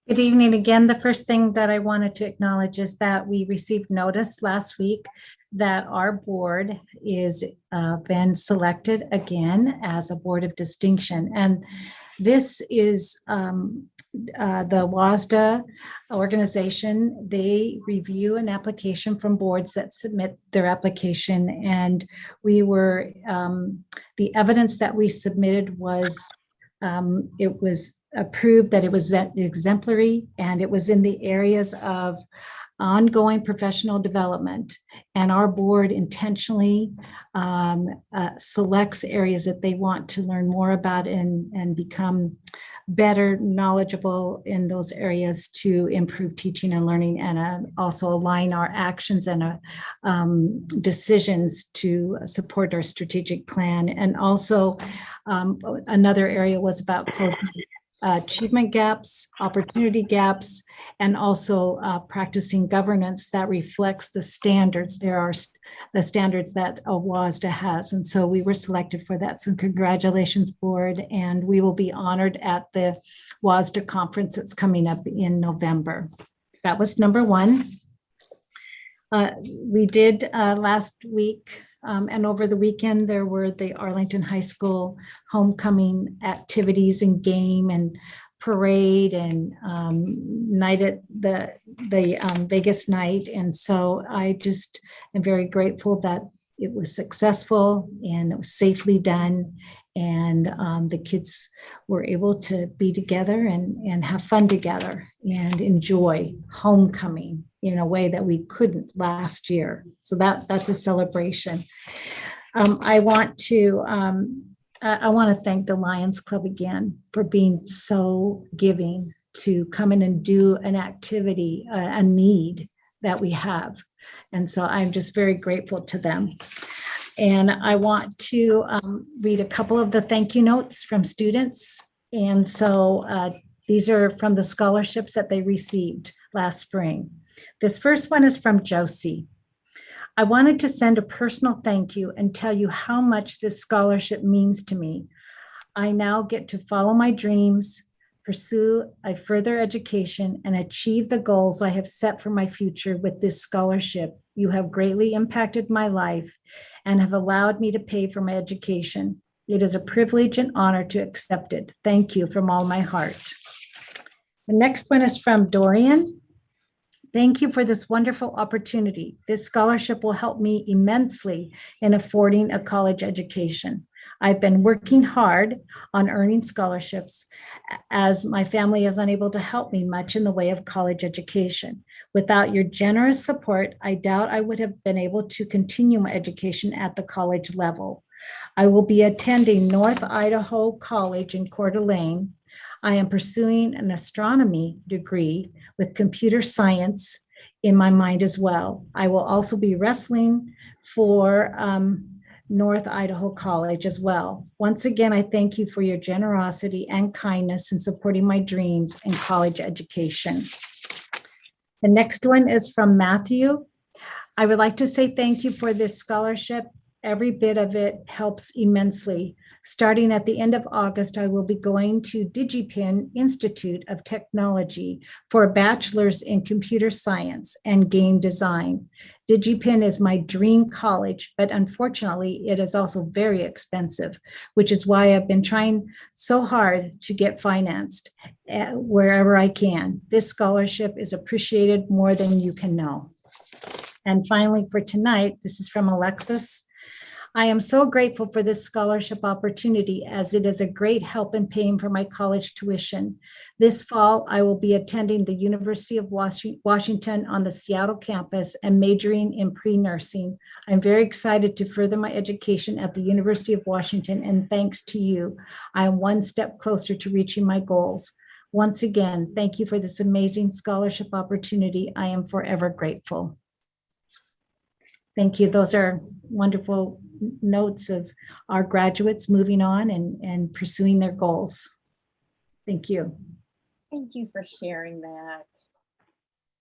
Good evening again. The first thing that I wanted to acknowledge is that we received notice last week that our board is been selected again as a board of distinction. And this is the WASDA organization. They review an application from boards that submit their application. And we were, the evidence that we submitted was, it was approved that it was exemplary, and it was in the areas of ongoing professional development. And our board intentionally selects areas that they want to learn more about and become better knowledgeable in those areas to improve teaching and learning, and also align our actions and decisions to support our strategic plan. And also another area was about closing achievement gaps, opportunity gaps, and also practicing governance that reflects the standards. There are the standards that WASDA has. And so we were selected for that. So congratulations, board. And we will be honored at the WASDA conference that's coming up in November. That was number one. We did last week and over the weekend, there were the Arlington High School homecoming activities and game and parade and night at the Vegas night. And so I just am very grateful that it was successful and it was safely done. And the kids were able to be together and have fun together and enjoy homecoming in a way that we couldn't last year. So that's a celebration. I want to thank the Lions Club again for being so giving to come in and do an activity, a need that we have. And so I'm just very grateful to them. And I want to read a couple of the thank you notes from students. And so these are from the scholarships that they received last spring. This first one is from Josie. I wanted to send a personal thank you and tell you how much this scholarship means to me. I now get to follow my dreams, pursue a further education, and achieve the goals I have set for my future with this scholarship. You have greatly impacted my life and have allowed me to pay for my education. It is a privilege and honor to accept it. Thank you from all my heart. The next one is from Dorian. Thank you for this wonderful opportunity. This scholarship will help me immensely in affording a college education. I've been working hard on earning scholarships as my family is unable to help me much in the way of college education. Without your generous support, I doubt I would have been able to continue my education at the college level. I will be attending North Idaho College in Coeur d'Alene. I am pursuing an astronomy degree with computer science in my mind as well. I will also be wrestling for North Idaho College as well. Once again, I thank you for your generosity and kindness in supporting my dreams in college education. The next one is from Matthew. I would like to say thank you for this scholarship. Every bit of it helps immensely. Starting at the end of August, I will be going to DigiPen Institute of Technology for a bachelor's in computer science and game design. DigiPen is my dream college, but unfortunately, it is also very expensive, which is why I've been trying so hard to get financed wherever I can. This scholarship is appreciated more than you can know. And finally, for tonight, this is from Alexis. I am so grateful for this scholarship opportunity as it is a great help in paying for my college tuition. This fall, I will be attending the University of Washington on the Seattle campus and majoring in pre-nursing. I'm very excited to further my education at the University of Washington, and thanks to you, I am one step closer to reaching my goals. Once again, thank you for this amazing scholarship opportunity. I am forever grateful. Thank you. Those are wonderful notes of our graduates moving on and pursuing their goals. Thank you. Thank you for sharing that.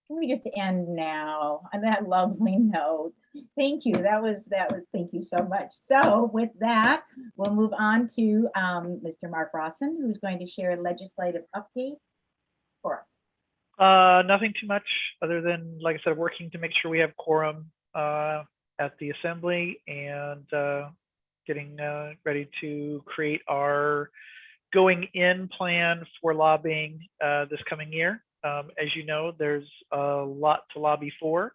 Can we just end now on that lovely note? Thank you. That was, thank you so much. So with that, we'll move on to Mr. Mark Rawson, who's going to share a legislative update for us. Nothing too much other than, like I said, working to make sure we have quorum at the assembly and getting ready to create our going in plan for lobbying this coming year. As you know, there's a lot to lobby for.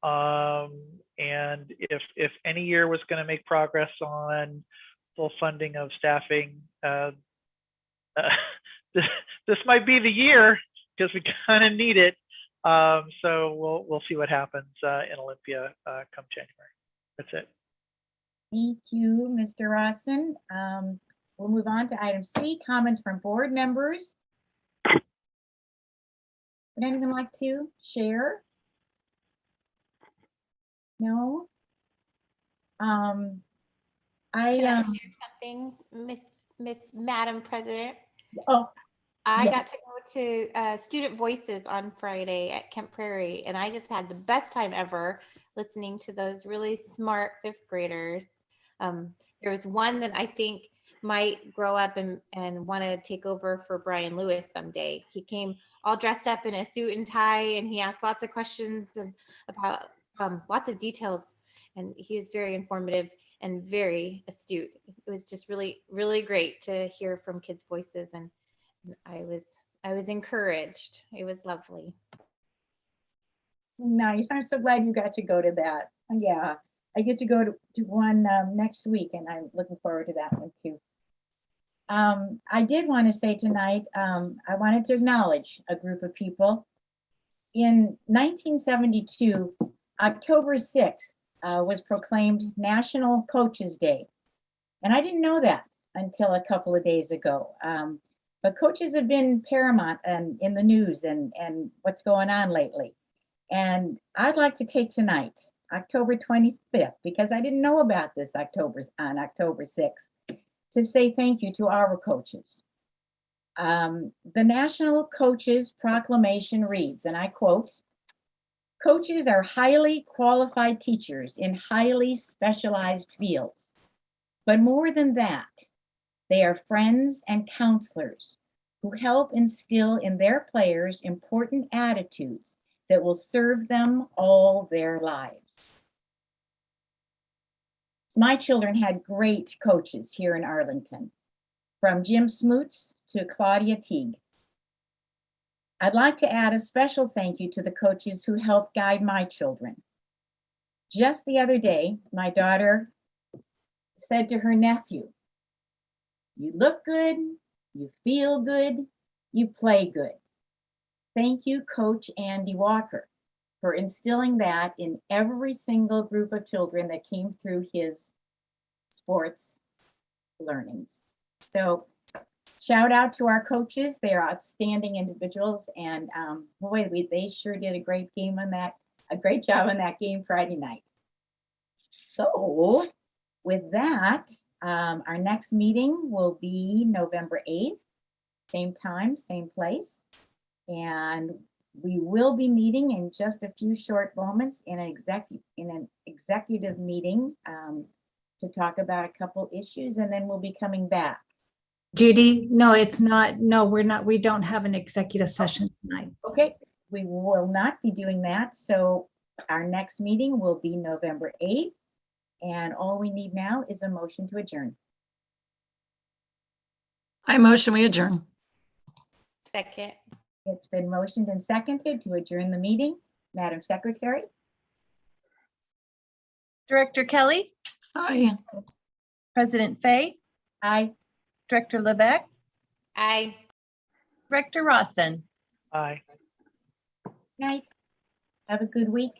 And if any year was going to make progress on full funding of staffing, this might be the year because we kind of need it. So we'll see what happens in Olympia come January. That's it. Thank you, Mr. Rawson. We'll move on to item C, comments from board members. Would anyone like to share? No? Can I share something, Miss Madam President? Oh. I Yeah. got to go to Student Voices on Friday at Kent Prairie, and I just had the best time ever listening to those really smart fifth graders. There was one that I think might grow up and want to take over for Brian Lewis someday. He came all dressed up in a suit and tie, and he asked lots of questions about lots of details, and he was very informative and very astute. It was just really, really great to hear from kids' voices, and I was encouraged. It was lovely. Nice. I'm so glad you got to go to that. Yeah, I get to go to one next week, and I'm looking forward to that one too. I did want to say tonight, I wanted to acknowledge a group of people. In 1972, October 6th was proclaimed National Coaches Day. And I didn't know that until a couple of days ago. But coaches have been paramount in the news and what's going on lately. And I'd like to take tonight, October 25th, because I didn't know about this on October 6th, to say thank you to our coaches. The National Coaches Proclamation reads, and I quote, "Coaches are highly qualified teachers in highly specialized fields. But more than that, they are friends and counselors who help instill in their players important attitudes that will serve them all their lives." My children had great coaches here in Arlington, from Jim Smoots to Claudia Teague. I'd like to add a special thank you to the coaches who helped guide my children. Just the other day, my daughter said to her nephew, You look good, you feel good, you play good. Thank you, Coach Andy Walker, for instilling that in every single group of children that came through his sports learnings. So shout out to our coaches. They are outstanding individuals. And boy, they sure did a great job on that game Friday night. So with that, our next meeting will be November 8th, same time, same place. And we will be meeting in just a few short moments in an executive meeting to talk about a couple issues, and then we'll be coming back. Judy, no, it's not. No, we're not. We don't have an executive session tonight. Okay, we will not be doing that. So our next meeting will be November 8th. And all we need now is a motion to adjourn. I motion we adjourn. Second. It's been motioned and seconded to adjourn the meeting. Madam Secretary? Director Kelly, Aye. President Fay, Aye. Director Levesque, Aye. Director Rawson. Aye. Night. Have a good week.